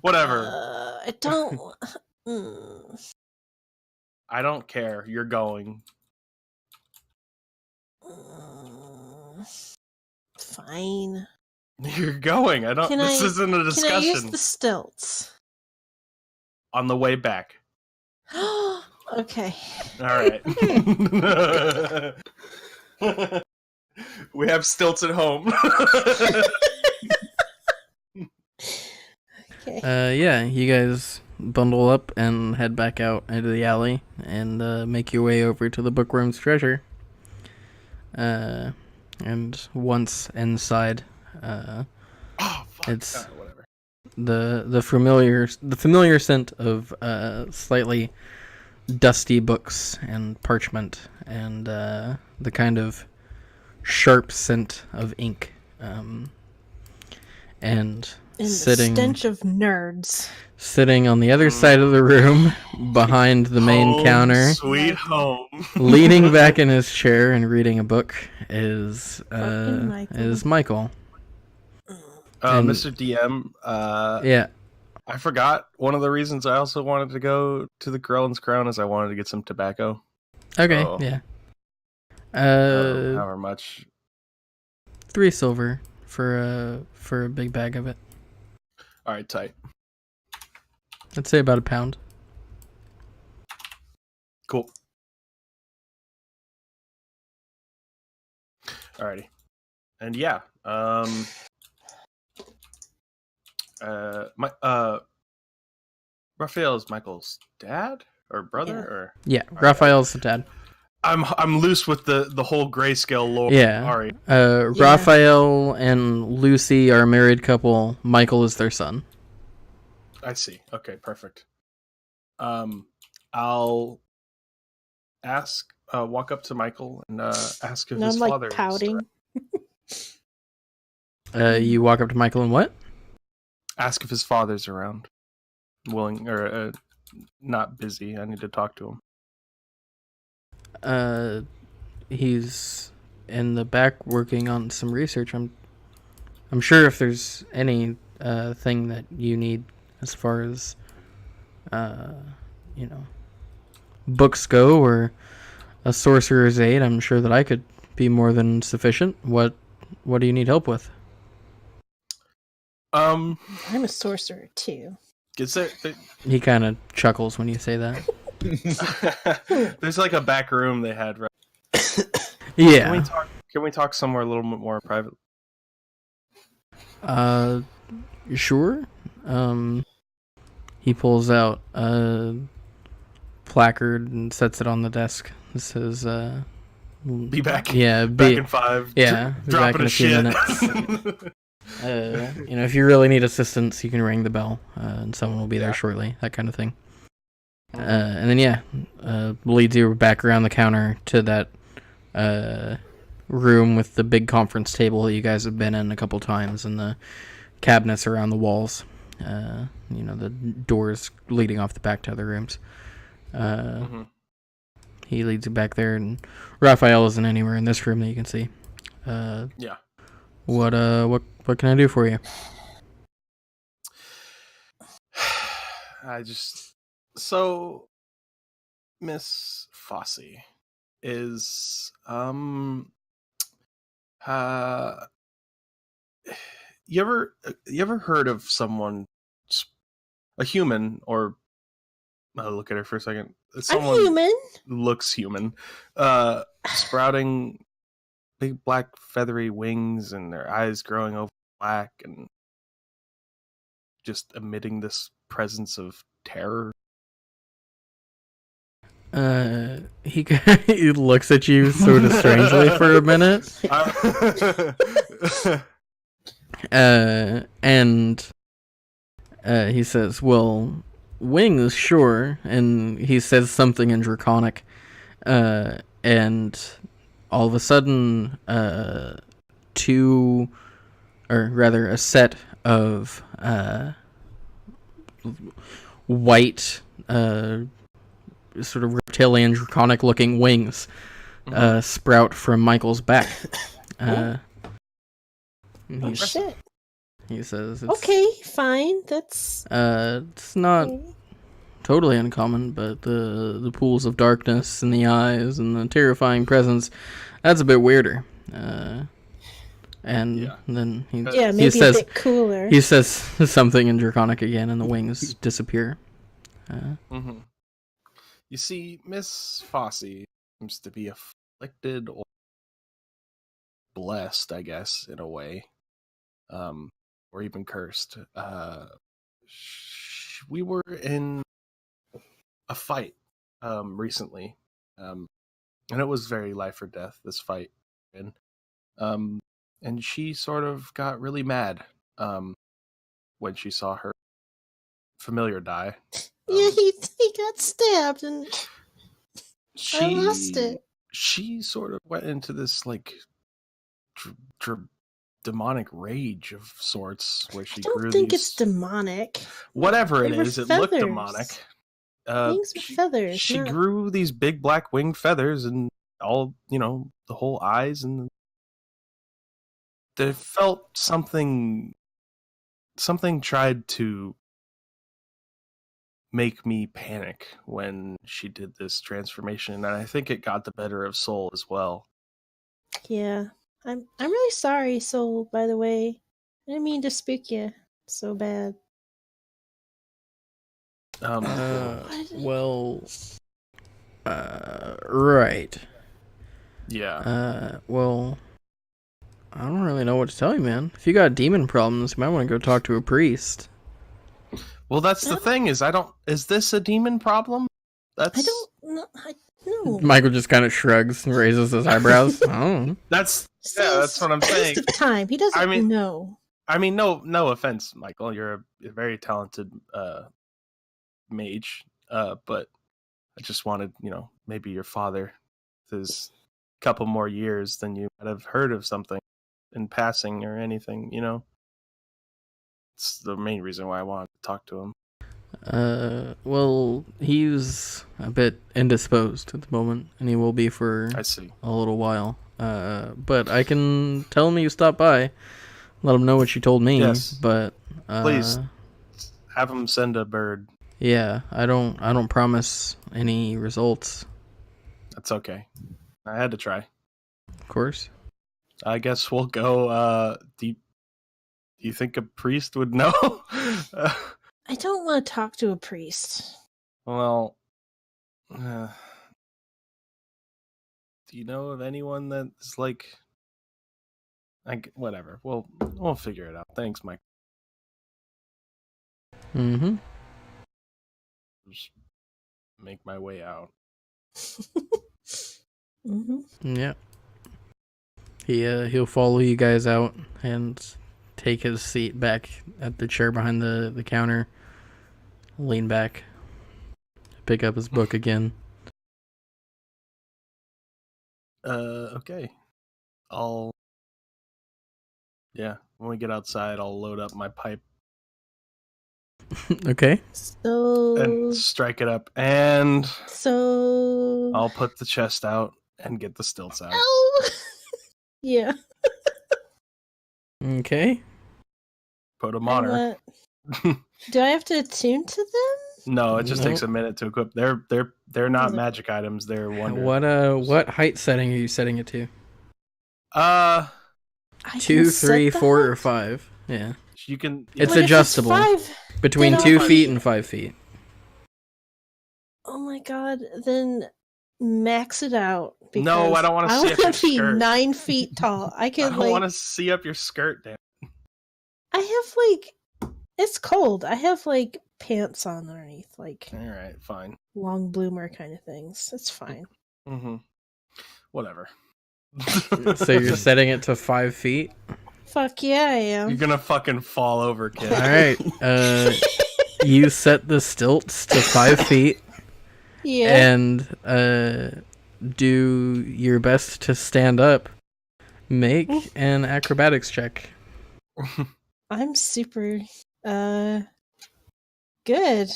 Whatever. I don't. Mm, I don't care. You're going. fine. You're going. I don't. This isn't a Can I use discussion. the stilts? On the way back. Okay. All right. We have stilts at home. Okay. Yeah, you guys bundle up and head back out into the alley and make your way over to the bookworm's treasure. And once inside, Oh, fuck. it's Whatever. the familiar scent of slightly dusty books and parchment, and the kind of sharp scent of ink, and And sitting the stench of nerds. sitting on the other side of the room behind the main Home, counter, Sweet home. leaning back in his chair and reading a book is Fucking Michael. Michael. And- Mr. DM, Yeah. I forgot one of the reasons I also wanted to go to the Krellin's Crown is I wanted to get some tobacco. Okay. Oh. Yeah. However much. 3 silver for a big bag of it. All right, tight. I'd say about £1. Cool. Alrighty. And yeah, Raphael is Michael's dad or brother, Yeah. or Yeah, right. Raphael's the dad. I'm loose with the whole grayscale lore. Yeah. Sorry. Raphael and Lucy are a married couple. Michael is their son. I see. Okay, perfect. I'll walk up to Michael and ask if And his I'm like father pouting. You walk up to Michael and what? Ask if his father's around, willing or not busy. I need to talk to him. He's in the back working on some research. I'm sure if there's any thing that you need as far as you know, books go or a sorcerer's aid, I'm sure that I could be more than sufficient. What do you need help with? I'm a sorcerer too. Is there, He kind of chuckles when you say that. there's like a back room they had, right? Yeah. Can we talk somewhere a little bit more private? Sure. He pulls out a placard and sets it on the desk. It says, Be back. Yeah, Back in 5. Yeah, be back Dropping in a a few shit. minutes. If you really need assistance, you can ring the bell, and someone will be there shortly. That kind of thing. And then leads you back around the counter to that room with the big conference table that you guys have been in a couple times, and the cabinets around the walls. The doors leading off the back to other rooms. He leads you back there, and Raphael isn't anywhere in this room that you can see. Yeah. What can I do for you? So Miss Fossey is you ever heard of someone, a human, or look at her for a second. Someone I'm human. looks human, sprouting big black feathery wings and their eyes growing over black and just emitting this presence of terror. He he looks at you sort of strangely for a minute. And he says, "Well, wings, sure." And he says something in Draconic, and all of a sudden, a set of white, sort of reptilian, draconic-looking wings sprout from Michael's back. Shit. He says, Okay, fine. That's it's not totally uncommon, but the pools of darkness in the eyes and the terrifying presence, that's a bit weirder. Then maybe he says, a bit cooler. He says something in Draconic again, and the wings disappear. You see, Miss Fossey seems to be afflicted or blessed, I guess, in a way, or even cursed. We were in a fight recently, and it was very life or death, this fight. And she sort of got really mad when she saw her familiar die. Yeah, he got stabbed, and I lost it. She sort of went into this like demonic rage of sorts, where she grew. I don't think it's demonic. Whatever it is, it looked demonic. Wings with feathers. She grew these big black wing feathers, and all the whole eyes, and there felt something tried to make me panic when she did this transformation, and I think it got the better of Soul as well. Yeah, I'm really sorry, Soul. By the way, I didn't mean to spook you so bad. Right. Yeah. Well, I don't really know what to tell you, man. If you got demon problems, you might want to go talk to a priest. Well, that's the thing, is is this a demon problem? I don't know. No. Michael just kind of shrugs and raises his eyebrows. Oh. That's what I'm saying. Waste of time. He doesn't know. I mean, no offense, Michael. You're a very talented mage, but I just wanted, maybe your father, his couple more years than you might have heard of something in passing or anything, It's the main reason why I wanted to talk to him. Well, he's a bit indisposed at the moment, and he will be for a little while. But I can tell him you stopped by. Let him know what you told me. Yes. But Please have him send a bird. Yeah, I don't promise any results. That's okay. I had to try. Of course. I guess we'll go. Do you think a priest would know? I don't want to talk to a priest. Well, do you know of anyone that's like, whatever. We'll figure it out. Thanks, Mike. Mm-hmm. Just make my way out. Mm-hmm. Yeah. He'll follow you guys out and take his seat back at the chair behind the counter. Lean back. Pick up his book again. Okay. When we get outside, I'll load up my pipe Okay. and strike it up, and So I'll put the chest out and get the stilts out. Oh. Yeah. Okay. Put them on her. Do I have to attune to them? No, it just takes Nope. a minute to equip. They're not magic items. They're wonder. What height setting are you setting it to? Uh, I 2, can set 3, the 4, or height. 5? Yeah. you can. It's But if adjustable. 5, Between then 2 I'll feet be- and 5 feet. oh my god, then max it out. No, I don't wanna see up your wanna be skirt. 9 feet tall. I I can don't want to see up your skirt, damn. I have it's cold. I have pants on underneath, All right, fine. long bloomer kind of things. It's fine. Mm-hmm. Whatever. So you're setting it to 5 feet? Fuck yeah, I am. You're gonna fucking fall over, kid. Alright. You set the stilts to 5 feet. Yeah. And do your best to stand up. Make an acrobatics check. I'm super good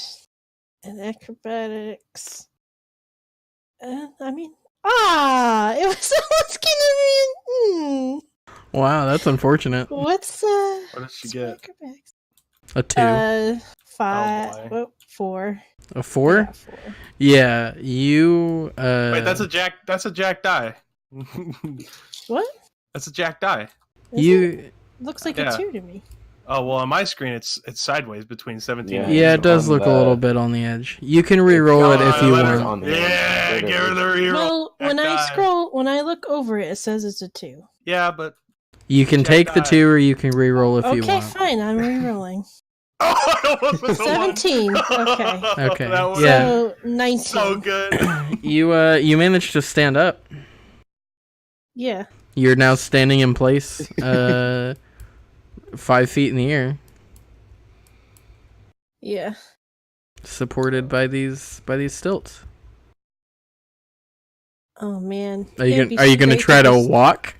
in acrobatics. I mean, it was almost gonna be. Wow, that's unfortunate. What's What did she get? acrobatics? A 2. 5. boy. 4. A 4? Yeah, 4. Yeah, you Wait, that's a jack. That's a jack die. What? That's a jack die. Is it? you Looks like Yeah. a 2 to me. Oh well, on my screen it's sideways between 17. Yeah. and Yeah, it 18. does on look a the- little bit on the edge. You can re-roll it if Come you on, let her- want. On the Yeah, edge. give her the reroll. Well, when Jack I die. scroll, when I look over it, it says it's a 2. Yeah, but You can Jack take the die. 2 or you can re-roll if you Okay, want. fine. I'm re-rolling. I almost went the 17. one. Okay. Okay, That was yeah. So 19. so good. You managed to stand up. Yeah. You're now standing in place 5 feet in the air, Yeah. supported by these stilts. Oh man. Are you It'd be gonna great try to just- walk?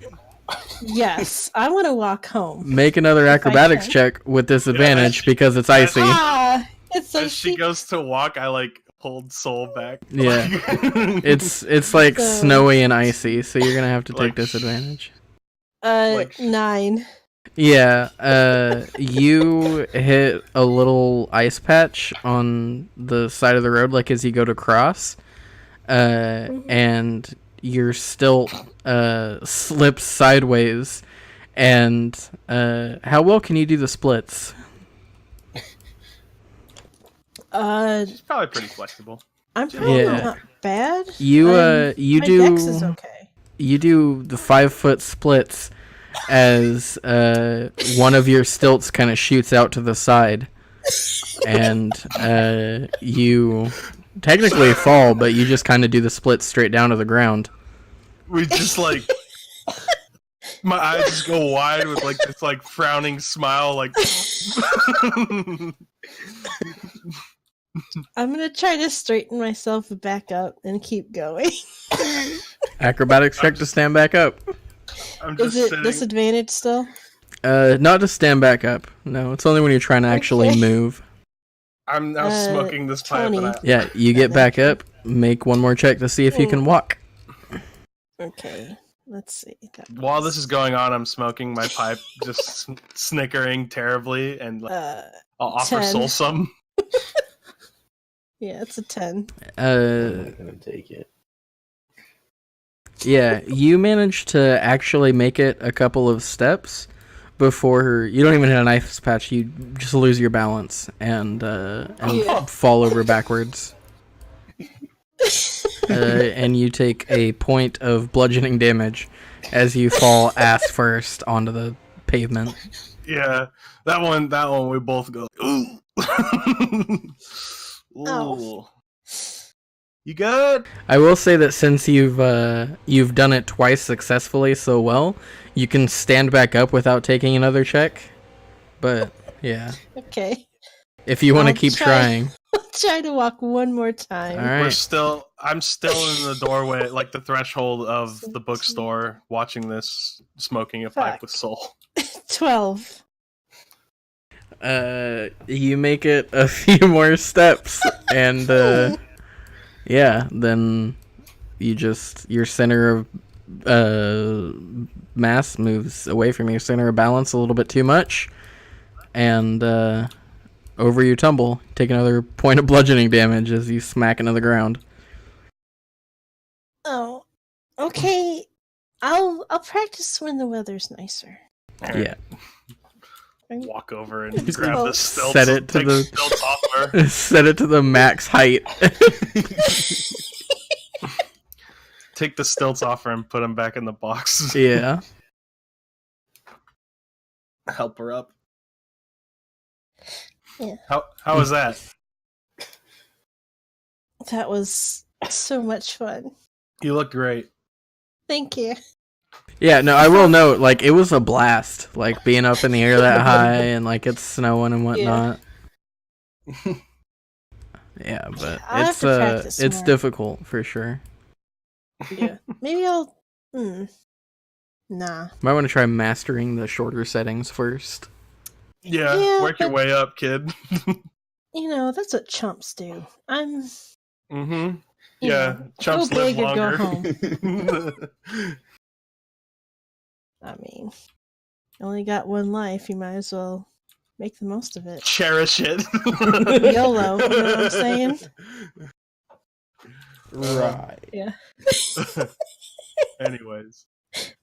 Yes, I want to walk home. Make another acrobatics can. check with disadvantage because it's icy. It's so As she goes to walk, I hold Soul back. Yeah. It's like So- snowy and icy, so you're gonna have to take Like, disadvantage. like- 9. Yeah, you hit a little ice patch on the side of the road, like as you go to cross, and your stilt slips sideways. And how well can you do the splits? She's probably pretty flexible. I'm probably Yeah. not bad. You I'm- you my do dex is okay. you do the 5-foot splits as one of your stilts kind of shoots out to the side, and you technically fall, but you just kind of do the splits straight down to the ground. We just my eyes just go wide with this frowning smile, I'm gonna try to straighten myself back up and keep going. Acrobatics check to stand back up. I'm Is just it sitting. disadvantage still? Not to stand back up. No, it's only when you're trying to actually Okay. move. I'm now smoking this pipe, 20. and Yeah, you get back up. Make one more check to see if you can walk. Okay. Let's see. While this is going on, I'm smoking my pipe, just snickering terribly, and like, I'll offer 10. Soul some. Yeah, it's a 10. I'm not gonna take it. Yeah, you managed to actually make it a couple of steps before you don't even hit an ice patch. You just lose your balance and Yeah. fall over backwards. And you take a point of bludgeoning damage as you fall ass first onto the pavement. Yeah, that one we both go, ooh. Ooh. Ow. You good? I will say that since you've done it twice successfully so well, you can stand back up without taking another check. But yeah, Okay. if you want to I'll keep try. trying. I'll try to walk one more time. All right. I'm still in the doorway, like the threshold of the bookstore, watching this, smoking a pipe Fuck. with Soul. 12. You make it a few more steps, and yeah, then your center of mass moves away from your center of balance a little bit too much, and over you tumble. Take another point of bludgeoning damage as you smack into the ground. Oh. Okay. I'll practice when the weather's nicer. Yeah. Walk over and It's grab the close. stilts. Set it to take the- stilts off her. Set it to the max height. Take the stilts off her and put them back in the box. Yeah. Help her up. Yeah. How was that? That was so much fun. You look great. Thank you. Yeah, no, I will note, like, it was a blast, like, being up in the air that high, and, like, it's snowing and whatnot. Yeah, but I'll have to practice it's more. difficult, for sure. Yeah. Maybe I'll... Nah. Might want to try mastering the shorter settings first. Yeah, work your but- way up, kid. You know, that's what chumps do. I'm... Mm-hmm. you Yeah, know, chumps go live big or go longer. home. I mean, you only got one life. You might as well make the most of it. Cherish it. YOLO, you know what I'm saying? Right. Yeah. Anyways.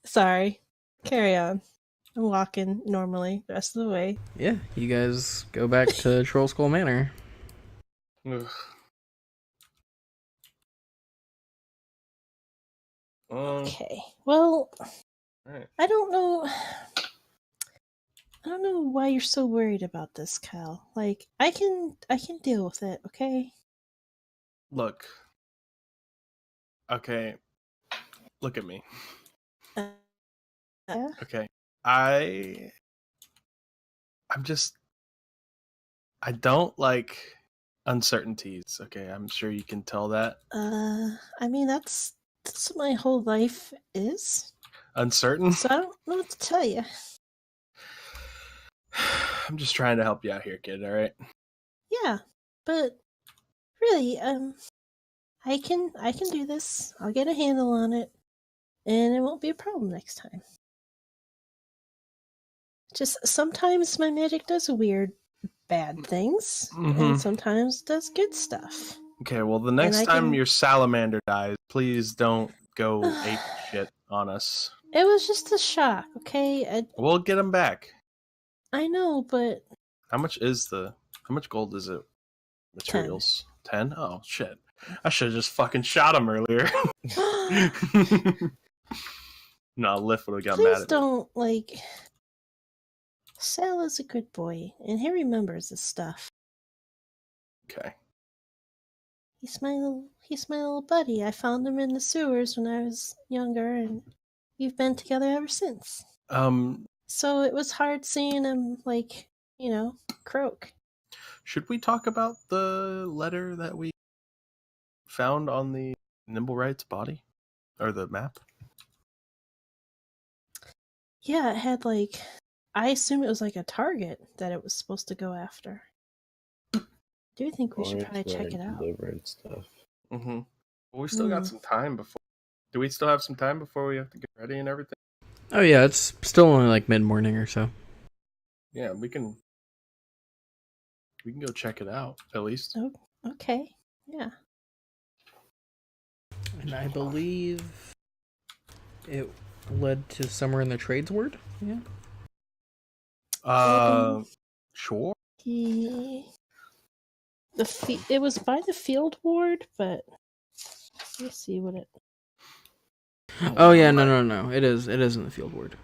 Sorry. Carry on. I'm walking normally the rest of the way. Yeah, you guys go back to Troll Skull Manor. Ugh. Okay. Well, Right. I don't know why you're so worried about this, Kyle. Like, I can deal with it, okay? Look. Okay. Look at me. Yeah. Okay. I don't like uncertainties. Okay, I'm sure you can tell that. I mean that's what my whole life is. Uncertain? So I don't know what to tell you. I'm just trying to help you out here, kid, alright? Yeah, but really, I can do this. I'll get a handle on it, and it won't be a problem next time. Just sometimes my magic does weird, bad things, Mhm. and sometimes does good stuff. Okay, well, the next I time can- your salamander dies, please don't go ape shit on us. It was just a shock, okay? We'll get him back. I know, but How much gold is it? Materials? 10? Oh, shit. I should have just fucking shot him earlier. No, Lift would have got mad please at me. don't, like... Sal is a good boy, and he remembers his stuff. Okay. He's my little buddy. I found him in the sewers when I was younger, and we've been together ever since. So it was hard seeing him, like, croak. Should we talk about the letter that we found on the Nimblewright's body? Or the map? Yeah, it had, like... I assume it was, like, a target that it was supposed to go after. I do think we should Or probably it's check it where I out. delivered stuff. Mm-hmm. Well, we still got some time before Do we still have some time before we have to get ready and everything? Oh yeah, it's still only like mid-morning or so. Yeah, we can go check it out at least. Oh, okay. Yeah. And I believe it led to somewhere in the trades ward. Yeah. Sure. It was by the field ward, but let's see what it Oh yeah, no. It is in the field ward.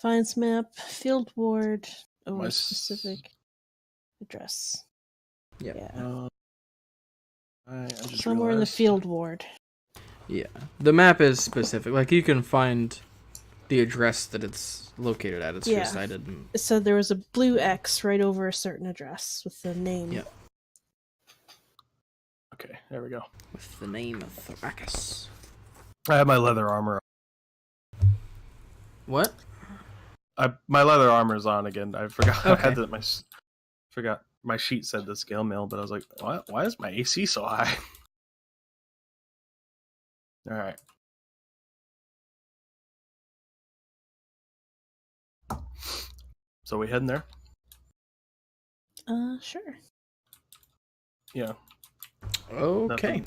finds map, field ward, My specific address. Yep. Yeah. I just Somewhere in the realized- field ward. Yeah. The map is specific. Like you can find the address that it's located at. It's Yeah. just I didn't. It said there was a blue X right over a certain address with the name. Yep. Okay, there we go. With the name of Thrakus. I have my leather armor. What? My leather armor's on again. I forgot. Okay. I had forgot my sheet said the scale mail, but I was like, what? Why is my AC so high? All right. So we heading there? Sure. Yeah. Okay.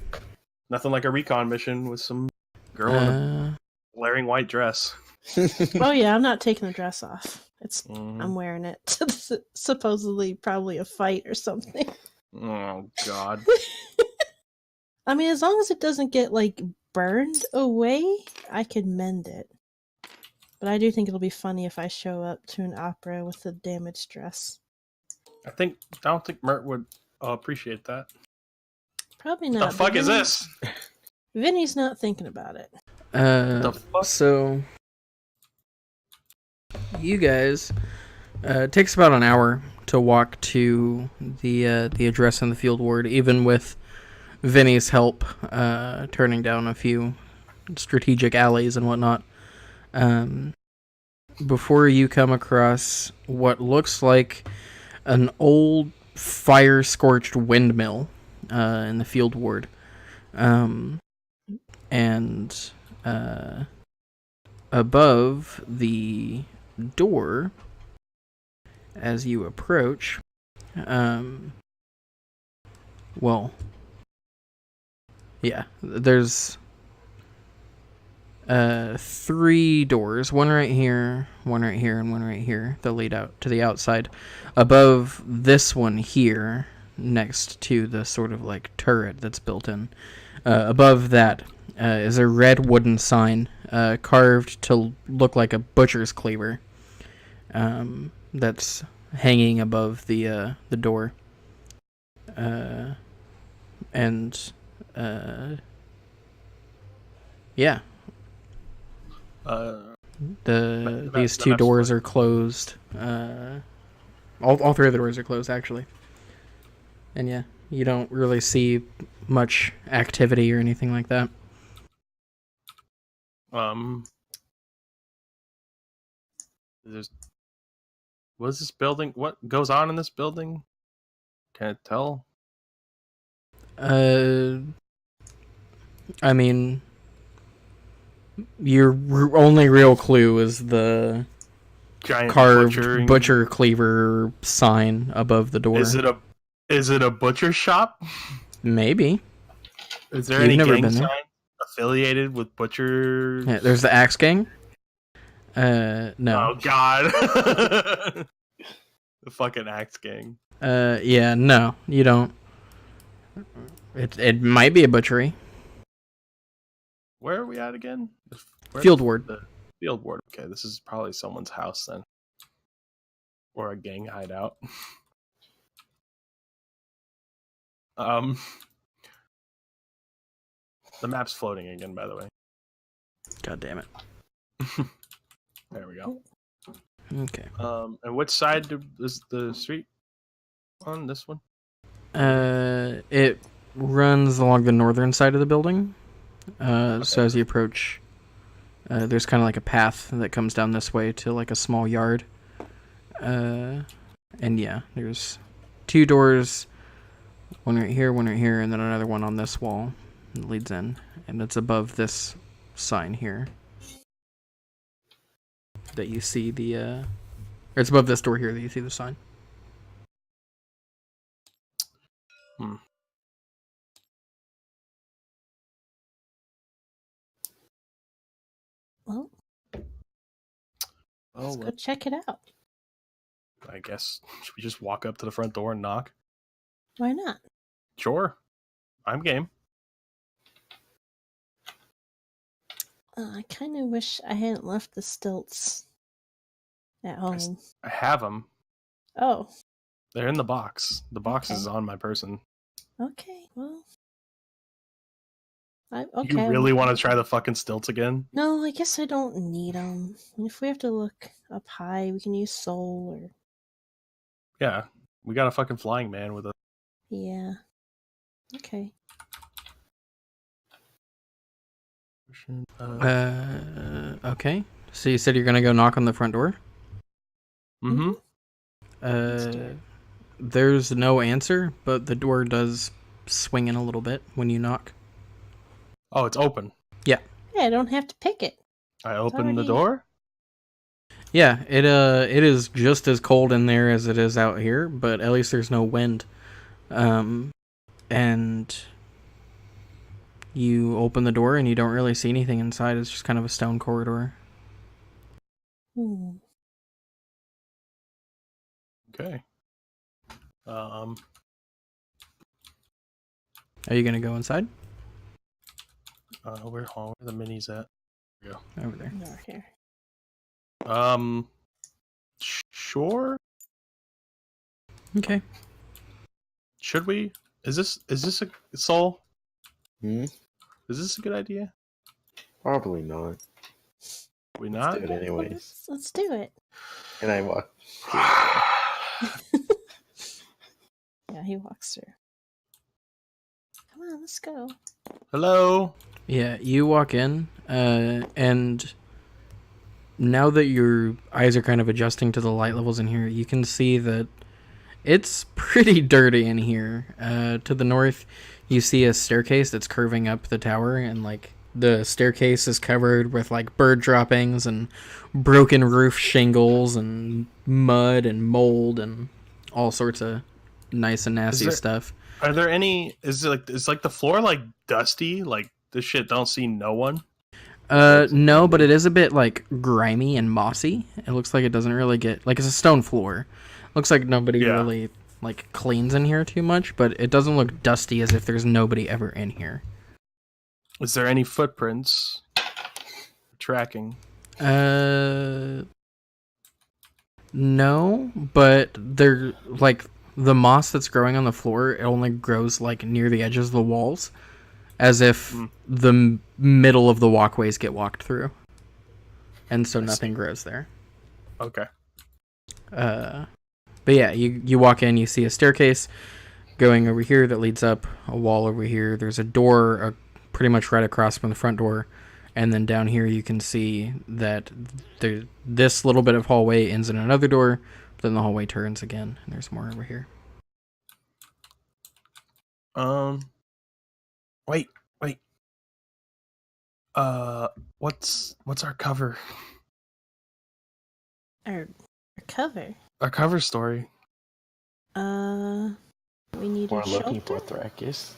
Nothing like a recon mission with some girl in a glaring white dress. Oh yeah, I'm not taking the dress off. Mhm. I'm wearing it to supposedly probably a fight or something. Oh God. I mean, as long as it doesn't get like burned away, I can mend it. But I do think it'll be funny if I show up to an opera with a damaged dress. I don't think Mert would appreciate that. Probably What not. the but fuck is this? Vinny's not thinking about it. The fuck? So you guys, it takes about an hour to walk to the address in the field ward, even with Vinny's help, turning down a few strategic alleys and whatnot. Before you come across what looks like an old fire-scorched windmill in the field ward. And above the door, as you approach, there's 3 doors, one right here, one right here, and one right here that lead out to the outside. Above this one here, next to the sort of like turret that's built in, above that is a red wooden sign carved to look like a butcher's cleaver that's hanging above the door. Yeah. These 2 doors are closed. All 3 of the doors are closed, actually. And yeah, you don't really see much activity or anything like that. What is this building? What goes on in this building? Can I tell? I mean, your only real clue is the Giant carved butcher cleaver sign above the door. Is it a butcher shop? Maybe. Is there You've any never gang been sign there? affiliated with butcher? Yeah, there's the Axe Gang. No. Oh God. The fucking Axe Gang. Yeah, no, you don't. It might be a butchery. Where are we at again? Field ward. The field ward. Okay, this is probably someone's house then, or a gang hideout. The map's floating again, by the way. God damn it. There we go. Okay. And which side is the street on this one? It runs along the northern side of the building. So as you approach, there's kind of like a path that comes down this way to like a small yard. And yeah, there's 2 doors, one right here, and then another one on this wall that leads in, and it's above this sign here that you see the or it's above this door here that you see the sign. Well, let's Oh, go check it out. I guess should we just walk up to the front door and knock? Why not? Sure, I'm game. I kind of wish I hadn't left the stilts at home. I have them. Oh, They're in the box. The box Okay. is on my person. okay. Well, okay. You really want to try the fucking stilts again? No, I guess I don't need them. If we have to look up high, we can use soul or Yeah, we got a fucking flying man with us. yeah. Okay. Okay. So you said you're gonna go knock on the front door? Mm-hmm. Let's do it. There's no answer, but the door does swing in a little bit when you knock. Oh, it's open. Yeah, I don't have to pick it. I open the already- door. Yeah, it is just as cold in there as it is out here, but at least there's no wind. And you open the door and you don't really see anything inside. It's just kind of a stone corridor. Hmm. Okay. Are you gonna go inside? Where are the minis at? Over there. Over here. Sure. Okay. Should we? Is this a soul? Hmm? Is this a good idea? Probably not. We Let's not? do it anyways. Let's do it. And I walk. Yeah, he walks through. Come on, let's go. Hello. Yeah, you walk in, and now that your eyes are kind of adjusting to the light levels in here, you can see that it's pretty dirty in here. To the north, you see a staircase that's curving up the tower, and like the staircase is covered with like bird droppings and broken roof shingles and mud and mold and all sorts of nice and nasty stuff. Are there any? Is the floor like dusty? Like this shit don't see no one. No, but it is a bit like grimy and mossy. It looks like it doesn't really get like it's a stone floor. Looks like nobody really like cleans in here too much, but it doesn't look dusty as if there's nobody ever in here. Is there any footprints tracking? No, but they're like the moss that's growing on the floor. It only grows like near the edges of the walls, as if the middle of the walkways get walked through, and so nothing grows there. Okay. But yeah, you walk in, you see a staircase going over here that leads up, a wall over here. There's a door pretty much right across from the front door, and then down here you can see that this little bit of hallway ends in another door, then the hallway turns again, and there's more over here. Wait. What's our cover? Our cover. Our cover story. We need We're a looking shelter. for Thrakis.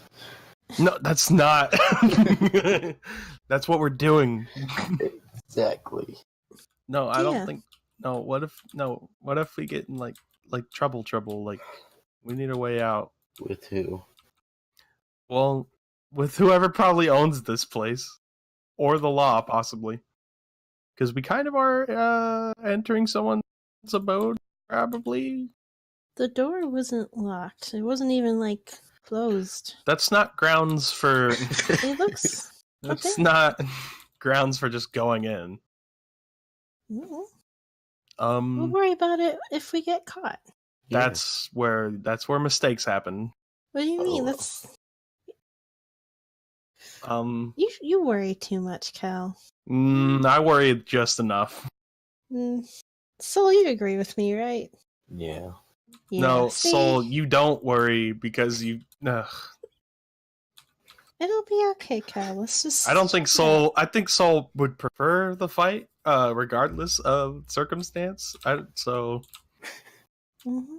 No, that's not. That's what we're doing. Exactly. No, I don't Yeah. think. No, what if we get in like trouble? Like we need a way out. With who? Well, with whoever probably owns this place, or the law possibly, because we kind of are entering someone's abode, probably. The door wasn't locked. It wasn't even like closed. That's not grounds for. It looks. That's okay. not grounds for just going in. Mm, We'll Um, worry about it if we get caught. that's where mistakes happen. What do you mean? Oh. That's Um, you worry too much, Cal. I worry just enough. Soul, you agree with me, right? Yeah. Yeah. No, see? Soul, you don't worry because you. Ugh. It'll be okay, Kyle. Let's just. I don't think Soul. I think Soul would prefer the fight, regardless of circumstance. So Mhm.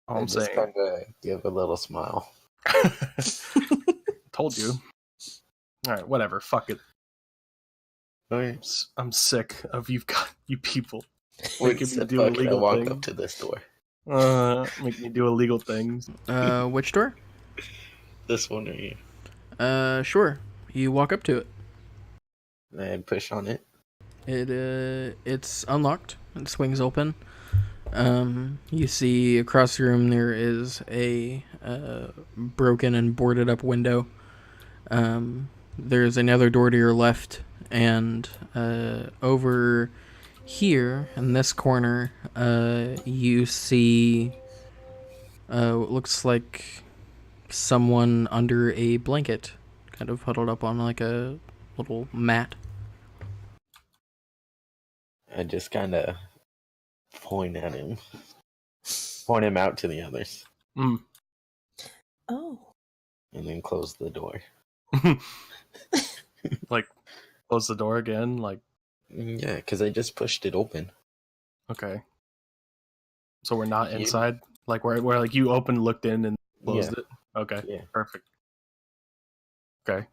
all I I'm just saying. kind of give a little smile. Told you. All right, whatever. Fuck it. Okay. I'm sick of you people Wait, making me said do fuck it, I illegal walk up things. to this door. Make me do illegal things. Which door? This one right here. Sure. You walk up to it. And push on it. It's unlocked. It swings open. You see across the room there is a broken and boarded up window. There's another door to your left, and over here in this corner, you see what looks like someone under a blanket, kind of huddled up on like a little mat. I just kind of point at him. Point him out to the others. Mm. Oh. And then close the door. Like, close the door again. Like, Yeah, because I just pushed it open. okay. So we're not You- inside. Like where like you opened, looked in, and closed Yeah. it. Okay. Yeah. Perfect. Okay.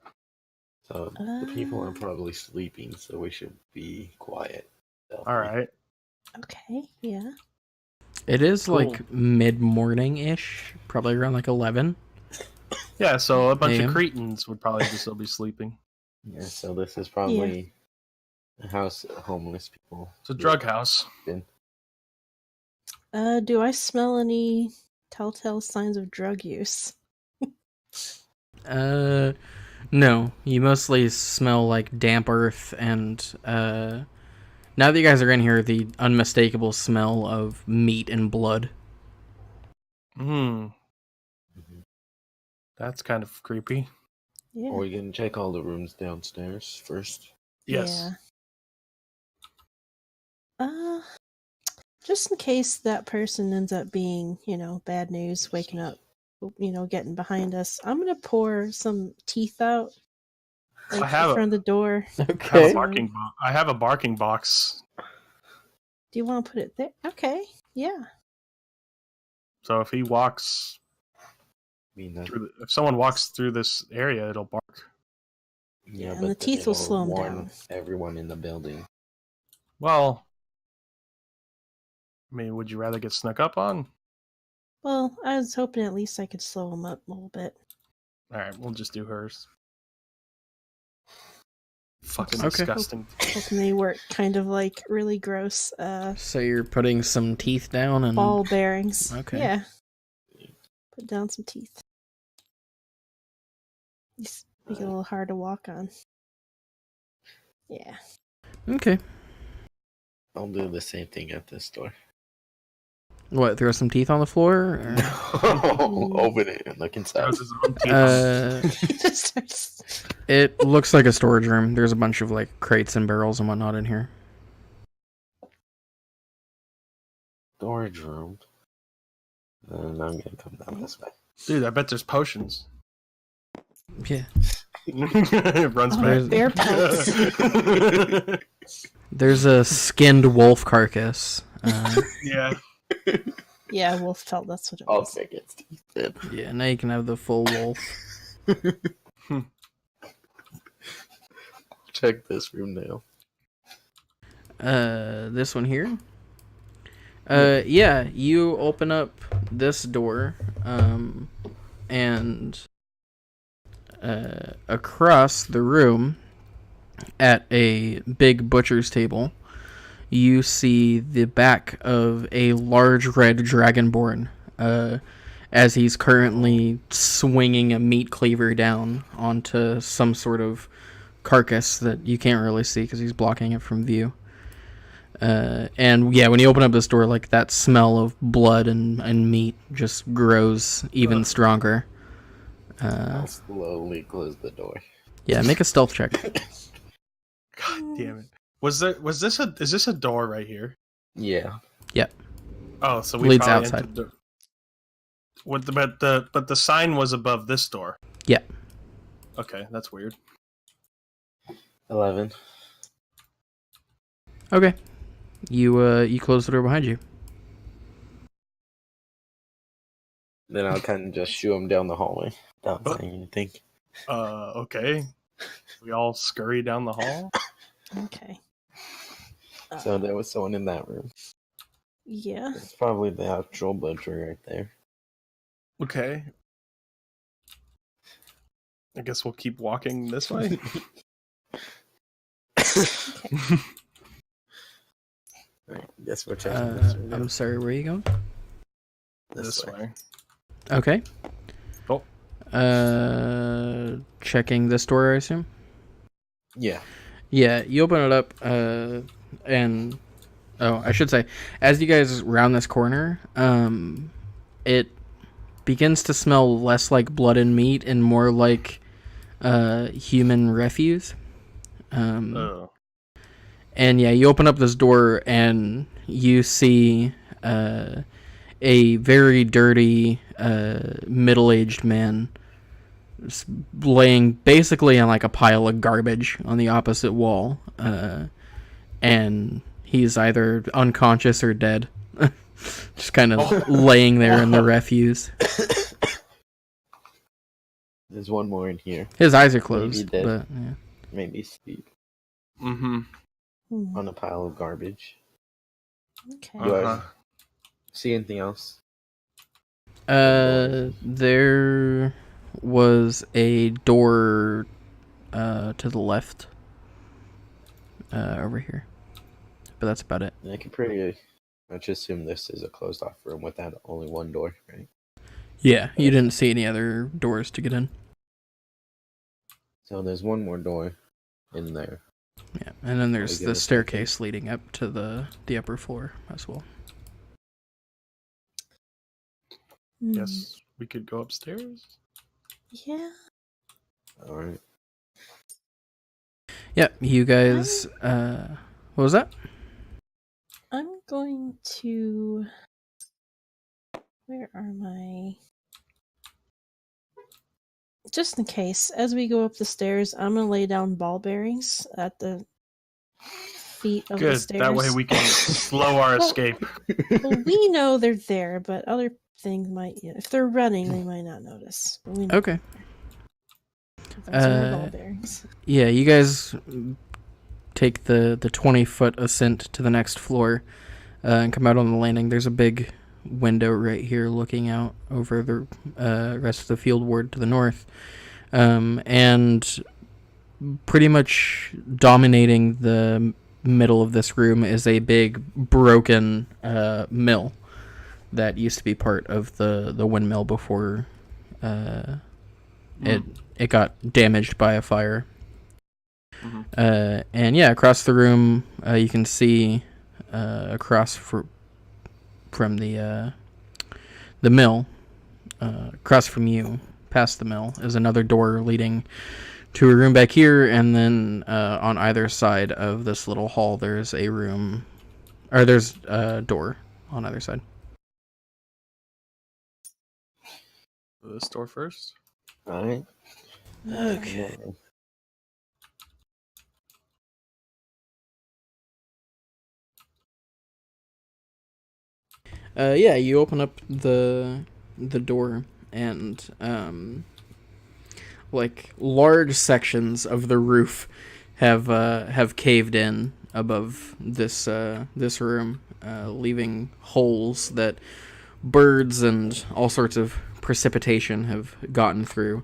So the people are probably sleeping, so we should be quiet. All right. Okay. Yeah. It is Cool. like mid-morning-ish, probably around like 11. Yeah. So a bunch AM. of Cretans would probably just still be sleeping. Yeah, so this is probably a house of homeless people. It's a drug house. Do I smell any telltale signs of drug use? No. You mostly smell like damp earth and, now that you guys are in here, the unmistakable smell of meat and blood. Hmm. Mhm. That's kind of creepy. Yeah. Are we gonna check all the rooms downstairs first? Yes. Yeah. Just in case that person ends up being, bad news, waking up, getting behind us, I'm gonna pour some teeth out, like I have in front of the door. I have Okay. a barking. I have a barking box. Do you want to put it there? Okay. Yeah. So if he walks I mean, that, if someone walks through this area, it'll bark. yeah, and but the then teeth will it'll slow 'em warn down. everyone in the building. Well, I mean, would you rather get snuck up on? Well, I was hoping at least I could slow him up a little bit. All right, we'll just do hers. Fucking Okay. disgusting. Hoping they work kind of like really gross So you're putting some teeth down and... ball bearings. Okay. Yeah. Put down some teeth. Just make it a little hard to walk on. Yeah. Okay. I'll do the same thing at this door. What, throw some teeth on the floor? Or... Open it and look inside. Throws his own teeth on. Just starts- It looks like a storage room. There's a bunch of like crates and barrels and whatnot in here. Storage room. And I'm gonna come down this way. Dude, I bet there's potions. Yeah. Runs Oh, back. bear pelts. There's a skinned wolf carcass. Yeah. Yeah, wolf felt that's what it I'll was. take its teeth then. Yeah, now you can have the full wolf. Check this room now. This one here. Yeah, you open up this door, and across the room, at a big butcher's table, you see the back of a large red dragonborn, as he's currently swinging a meat cleaver down onto some sort of carcass that you can't really see because he's blocking it from view. And yeah, when you open up this door, like that smell of blood and meat just grows even stronger. I'll slowly close the door. Yeah, make a stealth check. God damn it. Is this a door right here? Yeah. Oh, so we Leads probably outside. entered the, but the sign was above this door. Yeah. Okay, that's weird. 11. Okay. You close the door behind you. Then I'll kind of just shoo him down the hallway without saying anything. Okay. We all scurry down the hall. Okay. So there was someone in that room. Yeah. It's probably the actual butcher right there. Okay. I guess we'll keep walking this way. Right, guess we're checking this way. I'm now. sorry, where are you going? This way. Okay. Oh. Checking this door, I assume? Yeah. Yeah, you open it up, and... Oh, I should say, as you guys round this corner, it begins to smell less like blood and meat and more like human refuse. And yeah, you open up this door and you see a very dirty, middle-aged man laying basically on like a pile of garbage on the opposite wall, and he's either unconscious or dead, just kind of laying there in the refuse. There's one more in here. His eyes are closed, dead. but yeah. Maybe sleep Mm-hmm. on a pile of garbage. Okay. Do I see anything else? There was a door to the left over here, but that's about it. I can pretty much assume this is a closed off room with that only one door, right? Yeah, you didn't see any other doors to get in. So there's one more door in there. Yeah, and then there's We the get a staircase leading up to the upper floor as well. Yes, we could go upstairs. Yeah. All right. Yeah, you guys. What was that? I'm going to. Where are my. Just in case, as we go up the stairs, I'm going to lay down ball bearings at the feet of the Good. stairs. That way we can slow our escape. Well, we know they're there, but other things might. If they're running, they might not notice. But we know Okay. those are ball bearings. Yeah, you guys take the 20-foot ascent to the next floor and come out on the landing. There's a big window right here looking out over the rest of the field ward to the north. And pretty much dominating the middle of this room is a big broken mill that used to be part of the windmill before it got damaged by a fire. Mm-hmm. And yeah, across the room you can see across from the mill, across from you, past the mill, is another door leading to a room back here, and then on either side of this little hall there's a room, or there's a door on either side. This door first. All right. Okay. Yeah, you open up the door, and like large sections of the roof have caved in above this room, leaving holes that birds and all sorts of precipitation have gotten through.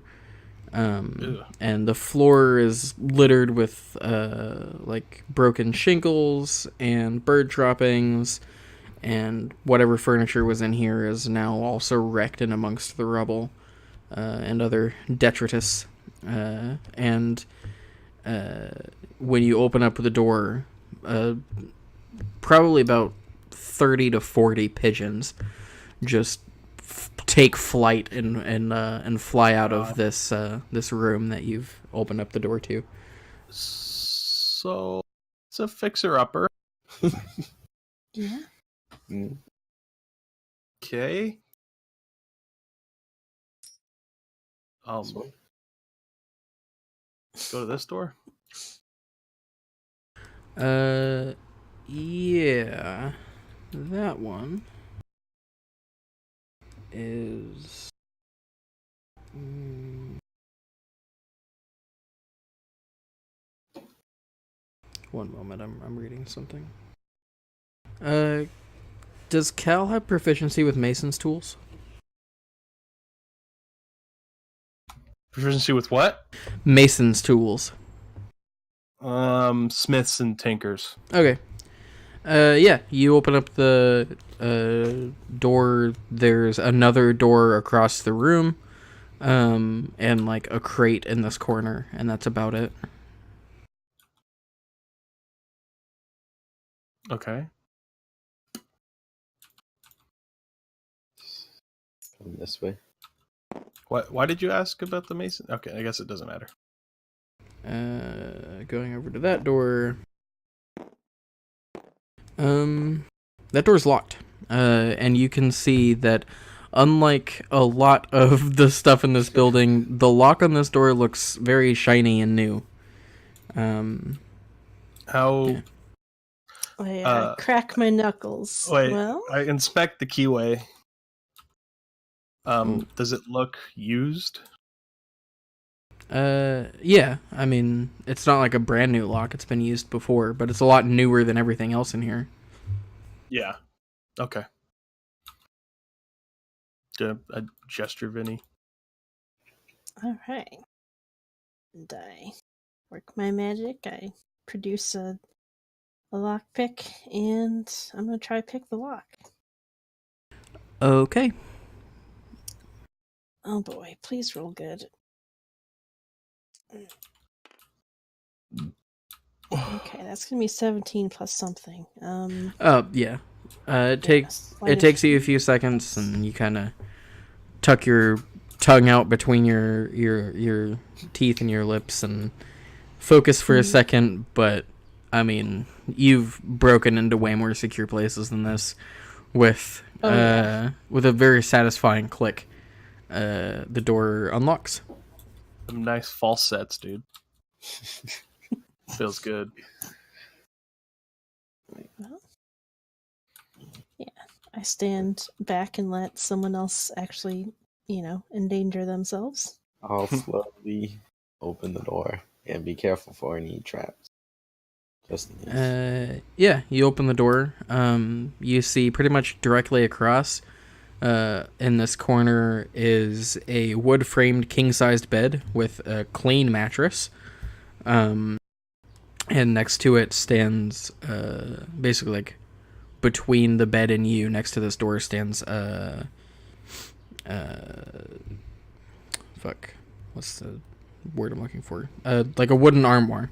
And the floor is littered with like broken shingles and bird droppings, and whatever furniture was in here is now also wrecked in amongst the rubble and other detritus. And when you open up the door, probably about 30 to 40 pigeons just take flight and fly out of this room that you've opened up the door to. So it's a fixer-upper. Yeah. Okay. Go to this door. Yeah, that one is. One moment, I'm reading something. Does Cal have proficiency with Mason's tools? Proficiency with what? Mason's tools. Smiths and tinkers. Okay. Yeah, you open up the door. There's another door across the room, and like a crate in this corner, and that's about it. Okay. Come this way. Why did you ask about the mason? Okay, I guess it doesn't matter. Going over to that door. That door's locked. And you can see that unlike a lot of the stuff in this building, the lock on this door looks very shiny and new. How? Yeah. I crack my knuckles. Wait, Well, I inspect the keyway. Does it look used? Yeah. I mean, it's not like a brand new lock. It's been used before, but it's a lot newer than everything else in here. Yeah. Okay. A gesture, Vinny. all right. And I work my magic. I produce a lockpick, and I'm gonna try to pick the lock. Okay. Oh boy, please roll good. Okay, that's gonna be 17 plus something. Yeah. It sleight of takes you a hand. few seconds, and you kind of tuck your tongue out between your teeth and your lips and focus for a second. But I mean, you've broken into way more secure places than this, with with a very satisfying click. The door unlocks. Some nice false sets, dude. Feels good. Well, yeah, I stand back and let someone else actually, endanger themselves. I'll slowly open the door and be careful for any traps. Just in case. Yeah, you open the door. You see pretty much directly across. In this corner is a wood-framed king-sized bed with a clean mattress. And next to it stands, basically like between the bed and you, next to this door stands, what's the word I'm looking for? Like a wooden armoire.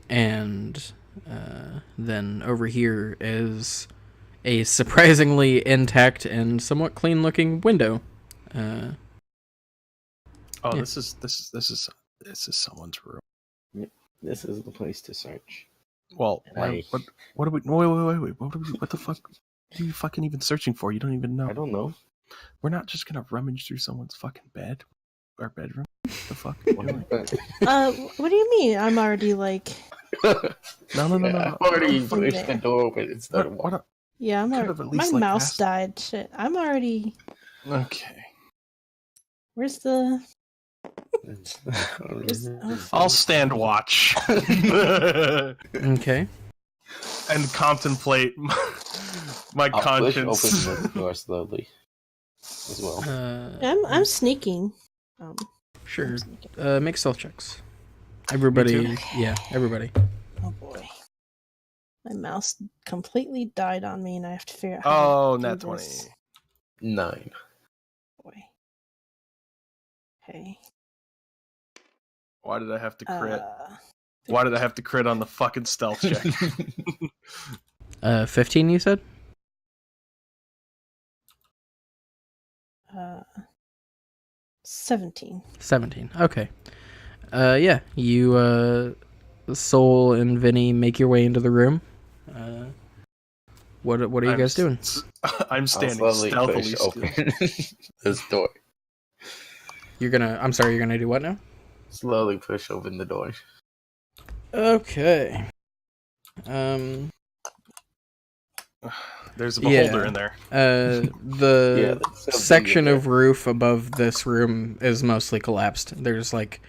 And then over here is a surprisingly intact and somewhat clean-looking window. Oh, Yeah. this is someone's room. This is the place to search. Well, I- what are we? Wait. What the fuck? What are you fucking even searching for? You don't even know. I don't know. We're not just gonna rummage through someone's fucking bed, our bedroom. What the fuck? What do you mean? I'm already like, No. I've already From pushed the there. door open instead of What? yeah, I'm Could've already. at My least, like, mouse asked. died. Shit, I'm already. Okay. Where's the? I'll stand watch Okay. and contemplate my I'll push conscience. open the door slowly as well. I'm sneaking. Sure. I'm sneaking. Make stealth checks. Everybody. Me Yeah, everybody. Oh boy, my mouse completely died on me, and I have to figure out how Oh, to nat do 20. this. 9. Boy. Okay. Why did I have to crit? Uh, Why did I have to crit on the fucking stealth check? 15, you said? 17. 17. Okay. Yeah, you, Soul and Vinny make your way into the room. What are you guys doing? I'm I'll standing slowly stealthily push still. open this door. I'm sorry, you're gonna do what now? slowly push open the door. Okay. There's a Yeah. beholder in there. The that's so big in section there. of roof above this room is mostly collapsed. There's like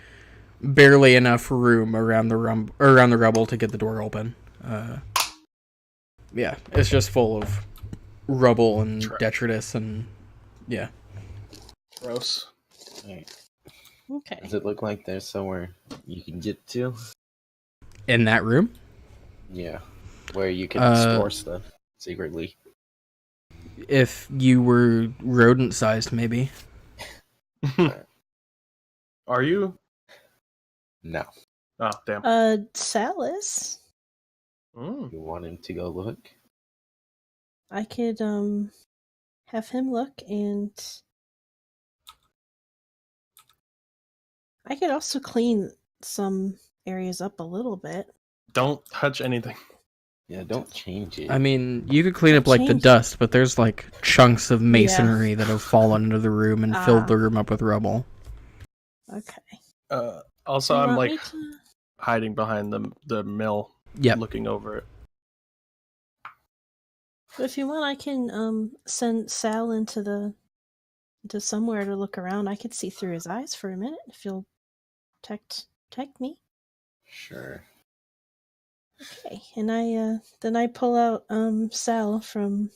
barely enough room around the rubble to get the door open. Yeah, it's just full of rubble and detritus and yeah. Gross. Alright. Okay. Does it look like there's somewhere you can get to? In that room? Yeah. Where you can store stuff secretly. If you were rodent-sized, maybe. Are you? No. Oh, damn. Salis, Mm. You want him to go look? I could have him look, and I could also clean some areas up a little bit. Don't touch anything. Yeah, don't change it. I mean, you could clean up like the Change- dust, but there's like chunks of masonry that have fallen into the room and filled the room up with rubble. Okay. Also, You I'm want like me to- hiding behind the mill, Yep. looking over it. If you want, I can send Sal into somewhere to look around. I could see through his eyes for a minute if you'll protect me. Sure. Okay, and I pull out Sal from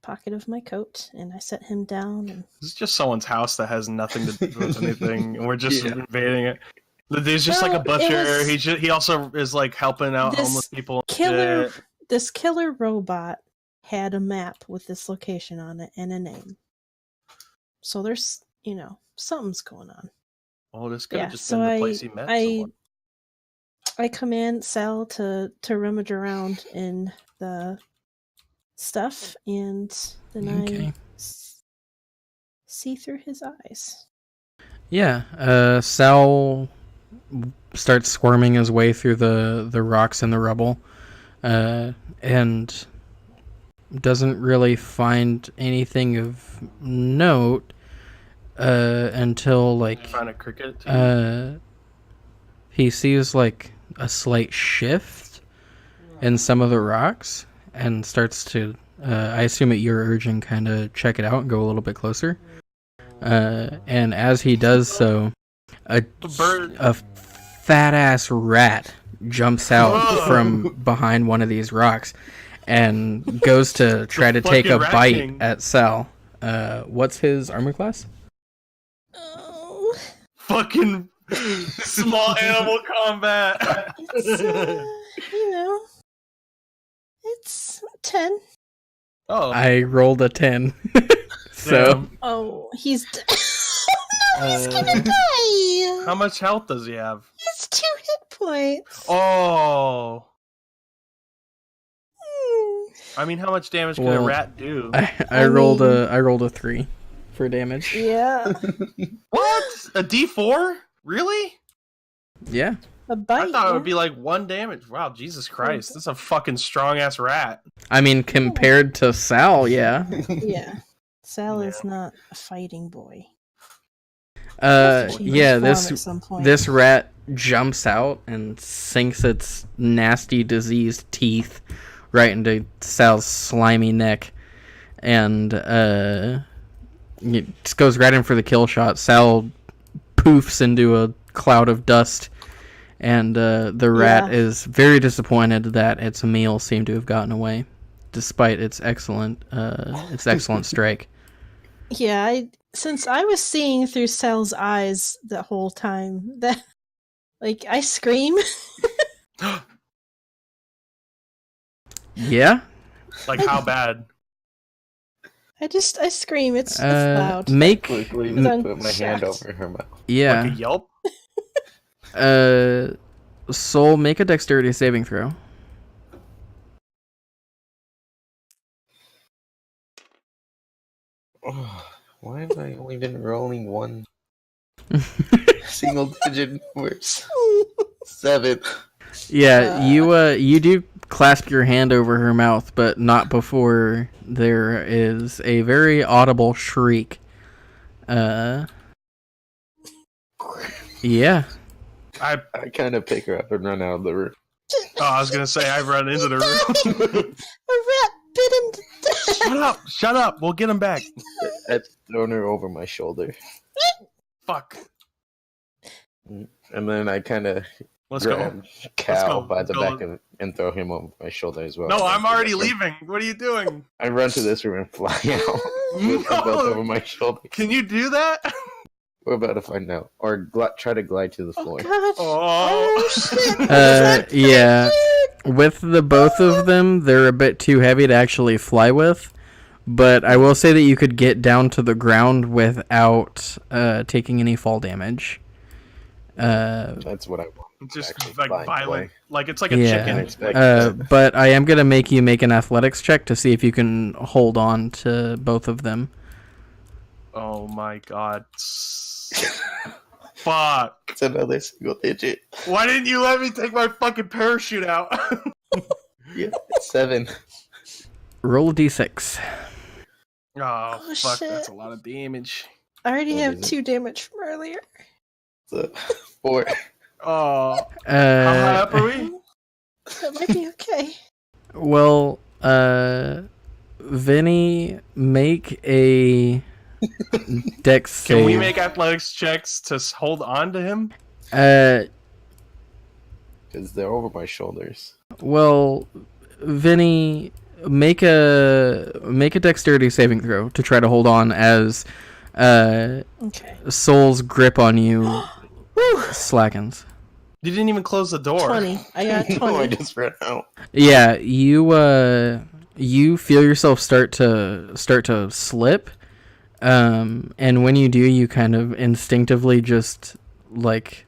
pocket of my coat, and I set him down. And This is just someone's house that has nothing to do with anything, and we're just Yeah. invading it. There's just like a Well, it butcher. was- He also is like helping out This homeless people. and killer, shit. this killer robot had a map with this location on it and a name. So there's, something's going on. Oh, this could have Yeah, just so been the place he met someone. I command Sal to rummage around in the stuff, and then Okay. I see through his eyes. Yeah, Sal starts squirming his way through the rocks and the rubble, and doesn't really find anything of note until like Find a cricket. Too? he sees like a slight shift in some of the rocks and starts to I assume at your urging kind of check it out and go a little bit closer. And as he does so, a fat ass rat jumps out from behind one of these rocks and goes to try to take a fucking rat bite king. at Sal. What's his armor class? Oh, Fucking small animal combat. it's it's 10. Oh, I rolled a 10. So damn. Oh, he's he's Uh, gonna die. How much health does he have? It's 2 hit points. Oh, Hmm. I mean, how much damage can a Well, rat do? I rolled a 3 for damage. Yeah, What? A D4? Really? Yeah. a bite. I thought it would yeah. be like 1 damage. Wow, Jesus Christ, that's a fucking strong ass rat. I mean, compared to Sal, yeah. Yeah, Sal is not a fighting boy. Change Yeah, his form this at some point. this rat jumps out and sinks its nasty, diseased teeth right into Sal's slimy neck, and it just goes right in for the kill shot. Sal poofs into a cloud of dust, and the rat Yeah. is very disappointed that its meal seemed to have gotten away, despite its excellent strike. Yeah, since I was seeing through Sal's eyes the whole time, that I scream. Yeah. Like, how bad? I scream. It's loud. Make Quickly I'm put my hand shocked. over her mouth. yeah. Like a yelp? Soul, make a dexterity saving throw. Why have I only been rolling one single digit numbers? 7. Yeah, you do clasp your hand over her mouth, but not before there is a very audible shriek. Yeah. I kind of pick her up and run out of the room. I was gonna say I run into the room. A rat bit him to death. Shut up! We'll get him back. I've thrown her over my shoulder. Fuck. And then I kind of Let's go. grab Cal go. by the Go. back and throw him over my shoulder as well. No, I'm already leaving. What are you doing? I run to this room and fly out with them both over my shoulder. Can you do that? We're about to find out. Or try to glide to the Oh floor. god. Oh. Shit. Yeah. With the both of them, they're a bit too heavy to actually fly with. But I will say that you could get down to the ground without taking any fall damage. That's what I want. Just Actually like flying violent. away. Like it's like a Yeah. chicken. Expect But I am going to make you make an athletics check to see if you can hold on to both of them. Oh my god. Fuck. It's another single digit. Why didn't you let me take my fucking parachute out? Yeah, it's 7. Roll a d6. Oh, fuck, shit. that's a lot of damage. I already What have is it? 2 damage from earlier. So, 4. Oh, how high up are we? That might be okay. Well, Vinny, make a dex save. Can we make athletics checks to hold on to him? Because they're over my shoulders. Well, Vinny, make a dexterity saving throw to try to hold on as Okay. Soul's grip on you slackens. You didn't even close the door. 20. I got 20. No, I just ran out. Yeah, you feel yourself start to slip, and when you do, you kind of instinctively just like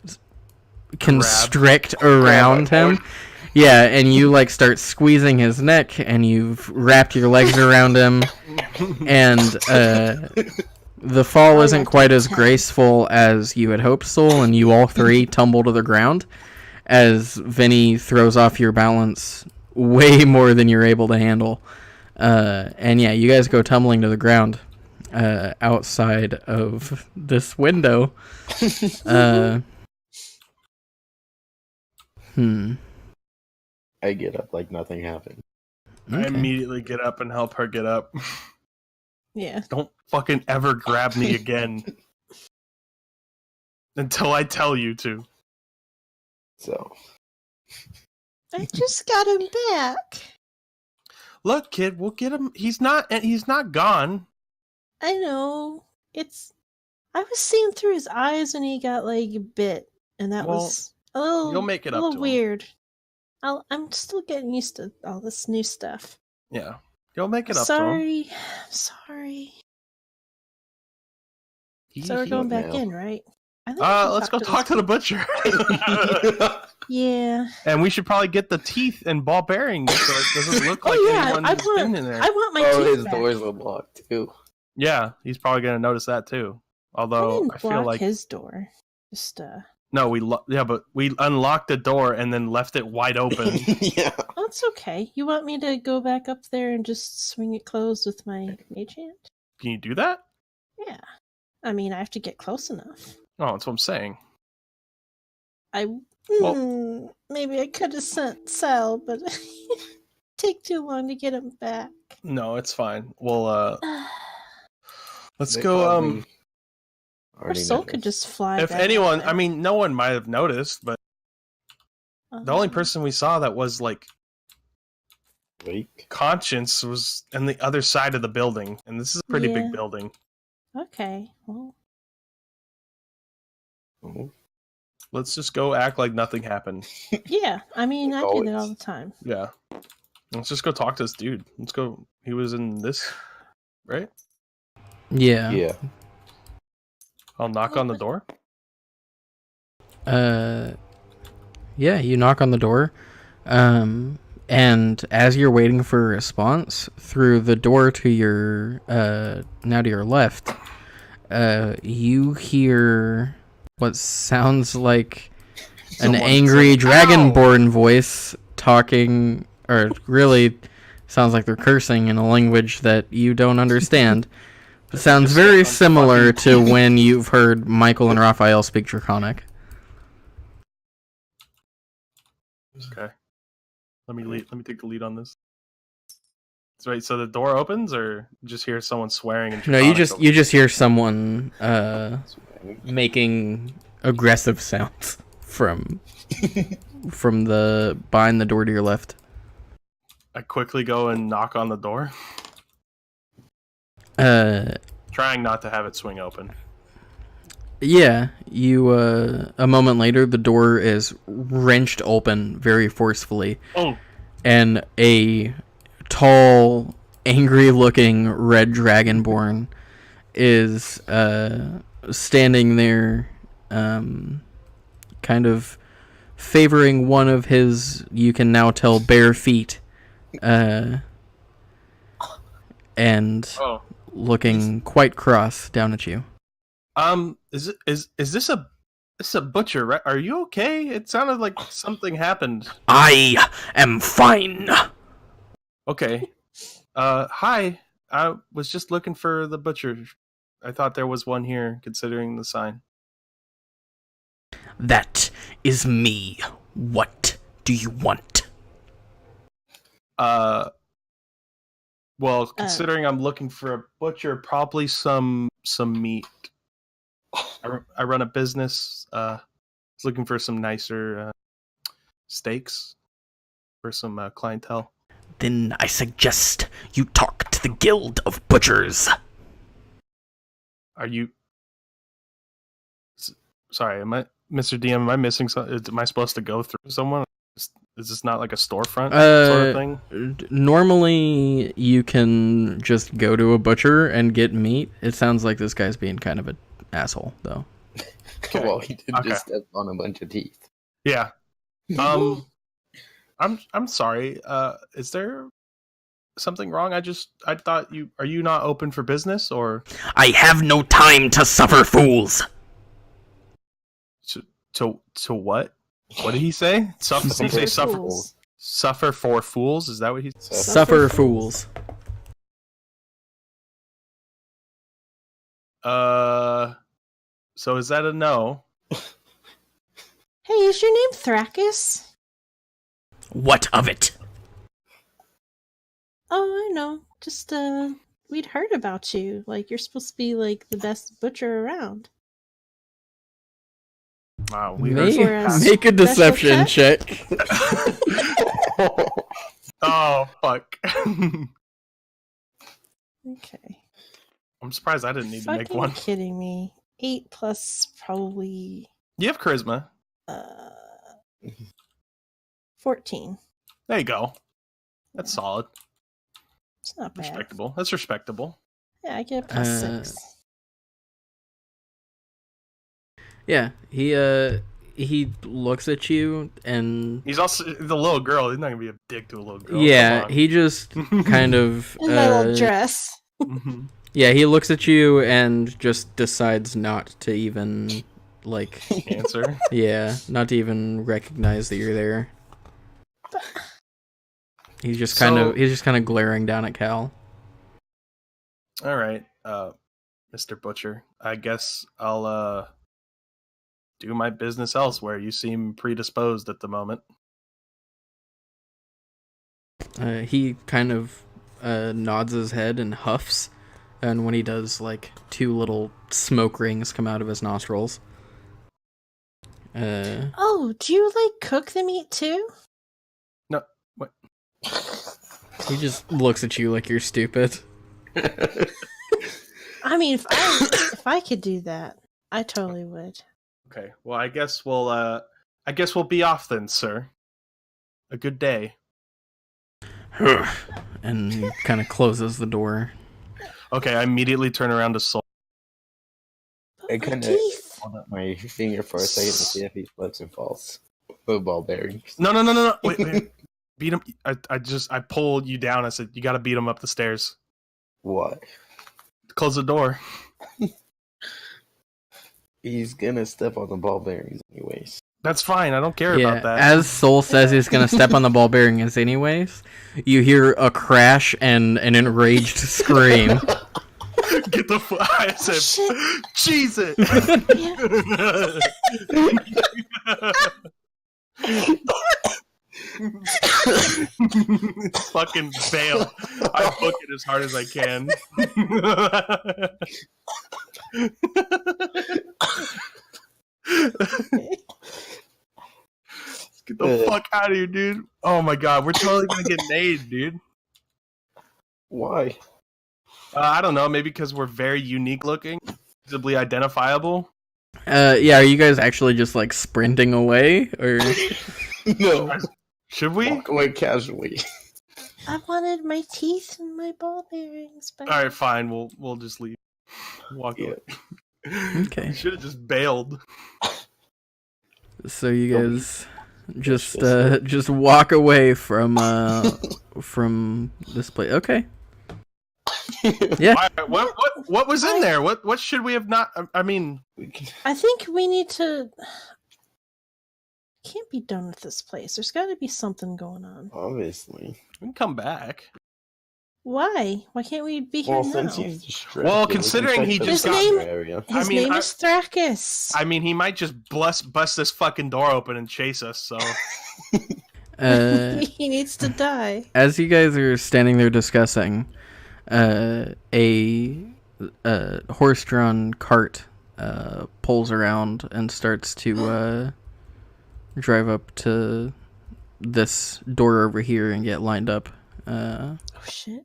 constrict around him. Yeah, and you like start squeezing his neck, and you've wrapped your legs around him, and the fall isn't quite as graceful as you had hoped, Soul, and you all three tumble to the ground as Vinny throws off your balance way more than you're able to handle. And yeah, you guys go tumbling to the ground outside of this window. I get up like nothing happened. I Okay. immediately get up and help her get up. Yeah. Don't fucking ever grab me again. Until I tell you to. So, I just got him back. Look, kid, we'll get him. He's not gone. I know. I was seeing through his eyes when he got like bit, and that Well, was a little. you'll make it a up little to him. weird. I'm still getting used to all this new stuff. Yeah. You'll make it up Sorry. to him. So we're going back now. in, right? I think we can Let's go to talk to the butcher. Yeah. And we should probably get the teeth and ball bearings so it doesn't look like anyone's been in there. I want my oh, teeth his back. doors are locked too. Yeah, he's probably gonna notice that too. I Although didn't I feel block like his door. Just no, but we unlocked the door and then left it wide open. Yeah. that's okay. You want me to go back up there and just swing it closed with my mage hand? Can you do that? Yeah. I mean, I have to get close enough. Oh, that's what I'm saying. Maybe I could have sent Sal, but take too long to get him back. No, it's fine. Well, let's They go. probably Or already Soul noticed. could just fly. If back anyone, up I mean, no one might have noticed, but there. the only person we saw that was like Wake. conscious was on the other side of the building, and this is a pretty Yeah. big building. Okay. Well, Oh, Let's just go act like nothing happened. yeah. I mean, I do that all Always. the time. Yeah. Let's just go talk to this dude. Let's go. He was in this, right? Yeah. yeah. I'll knock on the door. Yeah, you knock on the door. And as you're waiting for a response, through the door to your now to your left, you hear what sounds like an Someone angry say, dragonborn voice talking, or really sounds like they're cursing in a language that you don't understand. It sounds very similar to when you've heard Michael and Raphael speak Draconic. Okay. Let me take the lead on this. That's right. So the door opens, or you just hear someone swearing? And No, you just hear someone making aggressive sounds from the behind the door to your left. I quickly go and knock on the door, trying not to have it swing open. Yeah, you a moment later the door is wrenched open very forcefully. Oh. And a tall, angry-looking red dragonborn is standing there, kind of favoring one of his, you can now tell, bare feet, and looking quite cross down at you. Is this a butcher, right? Are you okay? It sounded like something happened. I am fine. Okay. Hi. I was just looking for the butcher. I thought there was one here, considering the sign. That is me. What do you want? Well, considering I'm looking for a butcher, probably some meat. I run a business. Was looking for some nicer steaks for some clientele. Then I suggest you talk to the Guild of Butchers. Are you? Sorry, Mr. DM? Am I missing something? Am I supposed to go through someone? Is this not like a storefront sort of thing? Normally, you can just go to a butcher and get meat. It sounds like this guy's being kind of an asshole, though. Okay. Well, he did just step on a bunch of teeth. Yeah. I'm sorry. Is there something wrong? I thought are you not open for business, or? I have no time to suffer fools. To what? What did he say? Did he say suffer fools? Suffer for fools? Is that what he said? Suffer fools. So is that a no? Hey, is your name Thrakis? What of it? Oh, I know. Just, we'd heard about you. Like, you're supposed to be, like, the best butcher around. Wow, make a deception check. Oh, fuck. Okay. I'm surprised I didn't need to make one. Kidding me. 8 plus probably... You have charisma. 14. There you go. That's solid. It's not bad. Respectable. That's respectable. Yeah, I get a plus 6. Yeah, he looks at you and he's also the little girl. He's not gonna be a dick to a little girl. Yeah, he just kind of in my little dress. Mm-hmm. Yeah, he looks at you and just decides not to even like answer. Yeah, not to even recognize that you're there. He's just kind of glaring down at Cal. All right, Mr. Butcher. I guess I'll do my business elsewhere. You seem predisposed at the moment. He kind of nods his head and huffs, and when he does, like, 2 little smoke rings come out of his nostrils. Oh, do you, like, cook the meat too? No, what? He just looks at you like you're stupid. I mean, if I could do that, I totally would. Okay, well, I guess we'll be off then, sir. A good day. And he kind of closes the door. Okay, I immediately turn around to Soul. I kind of hold up my finger for a second to see if he slips and falls. Football bearings. No. Wait. Beat him. I pulled you down. I said, you gotta beat him up the stairs. What? Close the door. He's gonna step on the ball bearings anyways. That's fine. I don't care about that. As Soul says he's gonna step on the ball bearings anyways, you hear a crash and an enraged scream. Get the I said, Jesus. Fucking bail. I book it as hard as I can. Get the fuck out of here, dude. Oh my god, we're totally gonna get made, dude. Why? I don't know, maybe because we're very unique looking, visibly identifiable. Yeah, are you guys actually just like sprinting away, or? No. Should we? Walk away casually. I wanted my teeth and my ball bearings back. All right, fine. We'll just leave. Walk away. Okay. Should have just bailed. So you guys just walk away from this place. Okay. Yeah. What was in there? What should we have not? I mean, I think we need to. Can't be done with this place. There's got to be something going on. Obviously. we can come back. Why? Why can't we be here Well, now? since he's distracted, Well, we can considering check he the just got- center area. His I mean, name is Thrakus. I mean, he might just bust this fucking door open and chase us. So He needs to die. As you guys are standing there discussing, a horse-drawn cart pulls around and starts to drive up to this door over here and get lined up. Oh shit!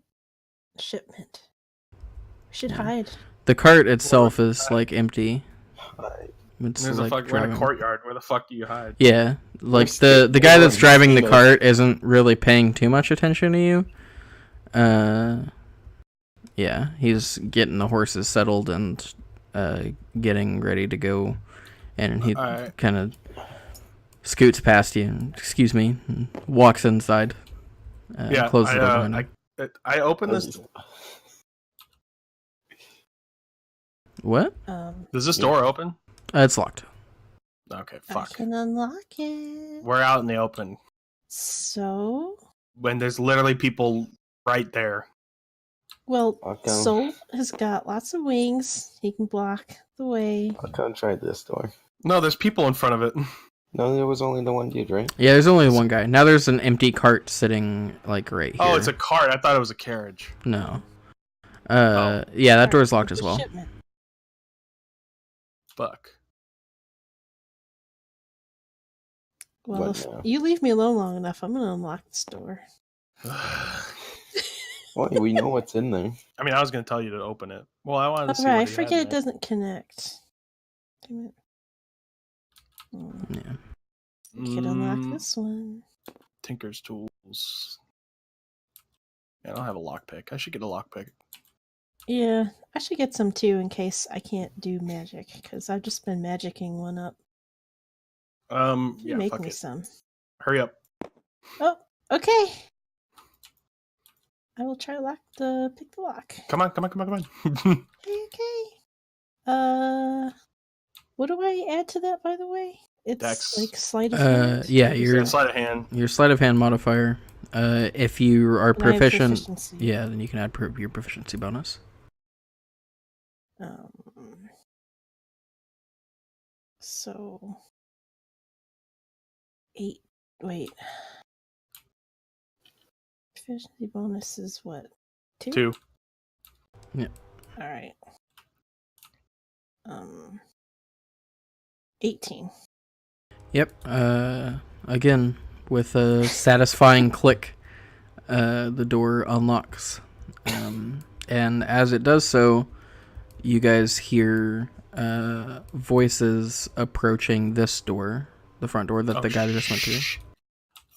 Shipment. We should hide. The cart itself is like empty. Hi. It's there's like we're in a driving- courtyard. Where the fuck do you hide? Yeah, like We're the guy still- that's driving the we're cart isn't really paying too much attention to you. Yeah, he's getting the horses settled and getting ready to go, and he Alright. kind of scoots past you and, excuse me, and walks inside. Yeah, closes the door behind him. I open this. What? Does this door open? It's locked. Okay, I fuck. can unlock it. We're out in the open So, when there's literally people right there. well, Okay. Soul has got lots of wings. He can block the way. I can't try this door. No, there's people in front of it. No, there was only the one dude, right? Yeah, there's only one guy. Now there's an empty cart sitting like right here. Oh, it's a cart. I thought it was a carriage. No. Oh. Yeah, that door's locked as well. Shipment. Fuck. Well, What if now? you leave me alone long enough, I'm gonna unlock this door. Why? We know what's in there. I mean, I was gonna tell you to open it. Well, I wanted to see. Alright, I what he had forget in it there. doesn't connect. Damn it. Yeah. We could unlock Mm, this one. Tinker's tools. Yeah, I don't have a lockpick. I should get a lockpick. Yeah, I should get some too in case I can't do magic, because I've just been magicking one up. You Yeah, make fuck me it. some. Hurry up. Oh, okay. I will try to pick the lock. Come on. Okay. What do I add to that, by the way? It's Dex. like sleight of hand. Yeah, You're your sleight of hand. sleight of hand modifier. If you are And I have proficient, proficiency. yeah, then you can add your proficiency bonus. So 8. Wait. Proficiency bonus is what? 2? 2. All right. 18. Yep. Again, with a satisfying click, the door unlocks. And as it does so, you guys hear voices approaching this door, the front door that the guy just went through.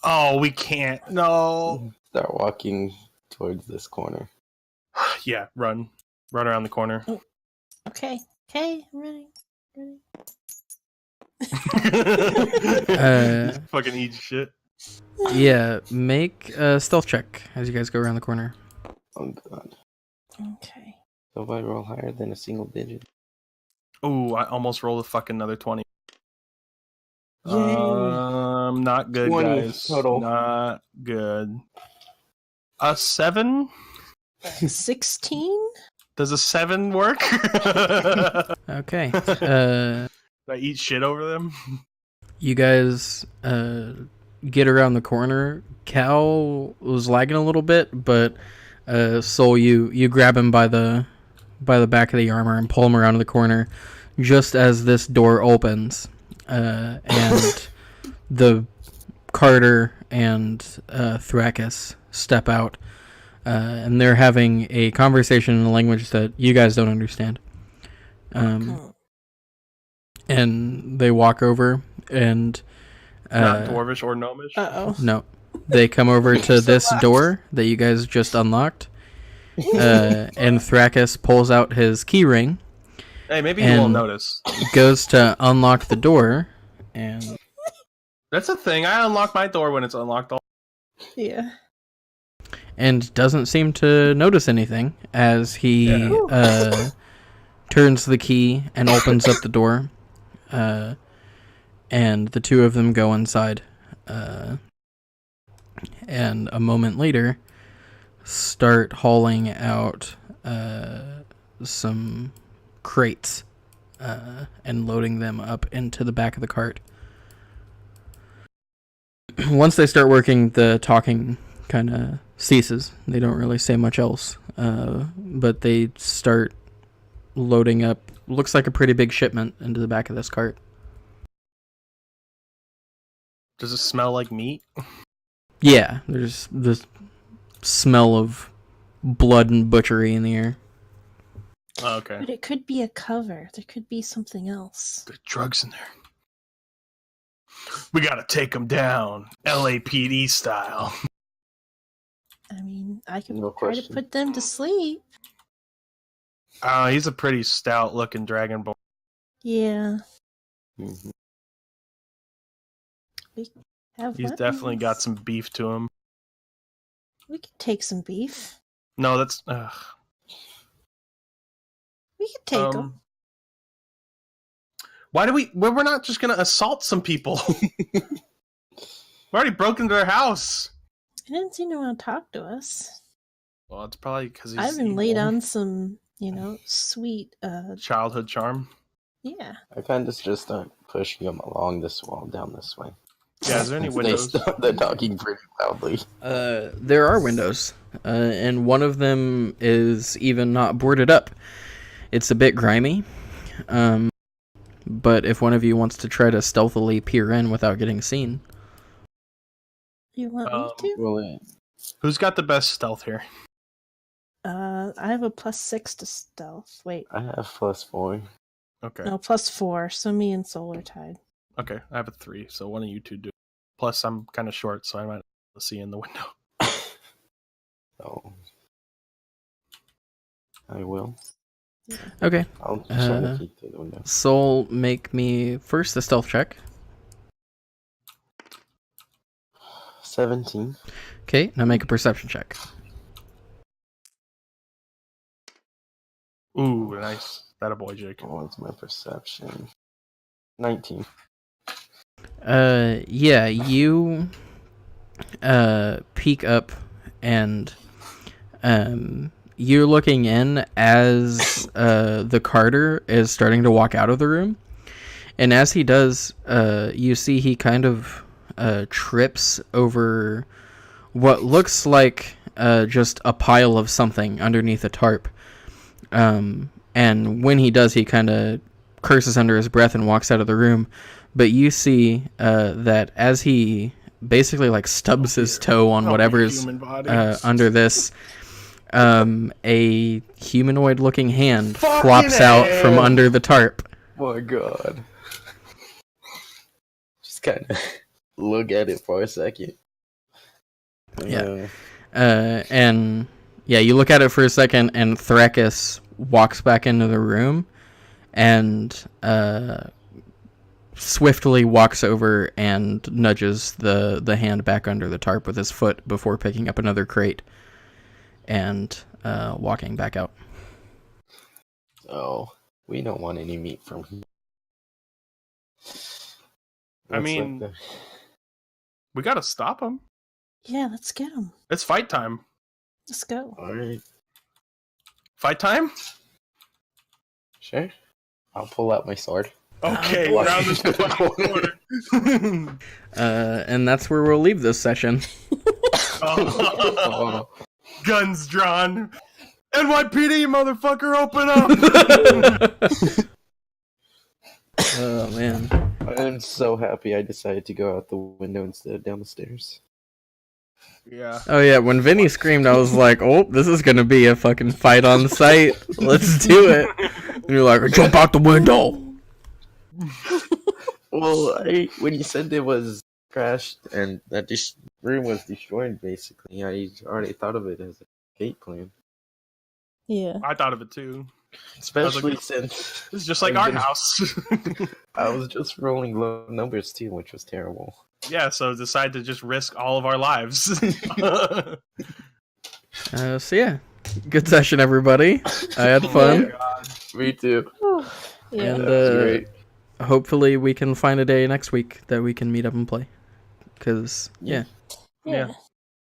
Oh, we can't. No. Start walking towards this corner. Yeah, run. Run around the corner. Okay. Okay, I'm ready. Ready. Fucking eat shit. Yeah, make a stealth check as you guys go around the corner. Oh god. Okay. So if I roll higher than a single digit. Ooh, I almost rolled a fucking another 20. Yay. Not good, 20 guys. total. Not good. A 7? 16? Does a 7 work? Okay. I eat shit over them. You guys get around the corner, Cal was lagging a little bit, but Soul, you grab him by the back of the armor and pull him around to the corner, just as this door opens, and the Carter and Thrakis step out, and they're having a conversation in a language that you guys don't understand. And they walk over and Not dwarvish or gnomish. no, they come over to this door that you guys just unlocked, and Thrakis pulls out his key ring. Hey, maybe you won't notice. Goes to unlock the door, and that's a thing. I unlock my door when it's unlocked. Yeah. And doesn't seem to notice anything as he turns the key and opens up the door. And the two of them go inside. And a moment later, start hauling out some crates and loading them up into the back of the cart. Once they start working, the talking kind of ceases. They don't really say much else. But they start loading up, looks like a pretty big shipment, into the back of this cart. Does it smell like meat? Yeah, there's the smell of blood and butchery in the air. Oh, okay. But it could be a cover. There could be something else. There's drugs in there. We gotta take them down, LAPD style. I mean, I could No try to question. put them to sleep. He's a pretty stout-looking dragonborn. Yeah. Mhm. Have He's definitely weapons. got some beef to him. We could take some beef. No, that's... We could take them. Why do we... We're not just gonna assault some people. We already broke into their house. He didn't seem to want to talk to us. Well, it's probably because he's I've been laid evil. on some, sweet, Childhood charm. yeah. I kind of just start pushing them along this wall down this way. Yeah, is there any They windows? they're talking pretty loudly. There are windows, and one of them is even not boarded up. It's a bit grimy, but if one of you wants to try to stealthily peer in without getting seen. You want me to? Well, Who's got the best stealth here? I have a +6 to stealth. Wait, I have +4. Okay. no, +4. So me and Soul are tied. Okay, I have a 3, so one of you two do it. Plus, I'm kind of short, so I might be able to see in the window. So I will. Okay, I'll try to keep through the window. Soul, make me first a stealth check. 17. Okay, now make a perception check. Ooh, nice. That a boy, Jake. What's my perception? 19. Yeah, you peek up and you're looking in as the Carter is starting to walk out of the room. And as he does, you see he kind of trips over what looks like just a pile of something underneath a tarp. And when he does, he kind of curses under his breath and walks out of the room. But you see that as he basically like stubs his toe on whatever's human body. under this, a humanoid-looking hand Fucking flops out from hell. under the tarp. My god. Just kind of look at it for a second. Yeah. And yeah, you look at it for a second, and Thrakis walks back into the room and swiftly walks over and nudges the hand back under the tarp with his foot before picking up another crate and walking back out. So, we don't want any meat from him. I mean- We gotta stop him. Yeah, let's get them. It's fight time. Let's go. Alright, Fight time? sure. I'll pull out my sword. Okay, Walking round this to the corner. And that's where we'll leave this session. Oh, Guns drawn. NYPD, motherfucker, open up! Oh man. I'm so happy I decided to go out the window instead of down the stairs. Yeah. Oh yeah, when Vinny screamed, I was like, "Oh, this is gonna be a fucking fight on site. Let's do it." And you're like, "Jump out the window." Well, when you said it was crashed and that this room was destroyed, basically, I already thought of it as a escape plan. Yeah. I thought of it too. Especially like, since It's just like I've our been- house. I was just rolling low numbers too, which was terrible. Yeah, so decide to just risk all of our lives. So yeah, good session, everybody. I had fun, Me too. Yeah. and That was great. hopefully we can find a day next week that we can meet up and play. Cause yeah, Yeah.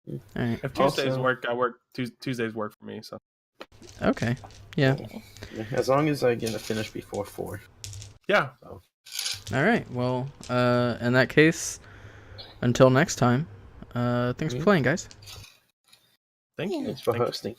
all right, If Tuesdays Also- work, I work. Tuesdays work for me. So okay, yeah, As long as I get to finish before 4. yeah, all right. Well, in that case, until next time, thanks for playing, guys. thank you. Thanks for Thank you. hosting.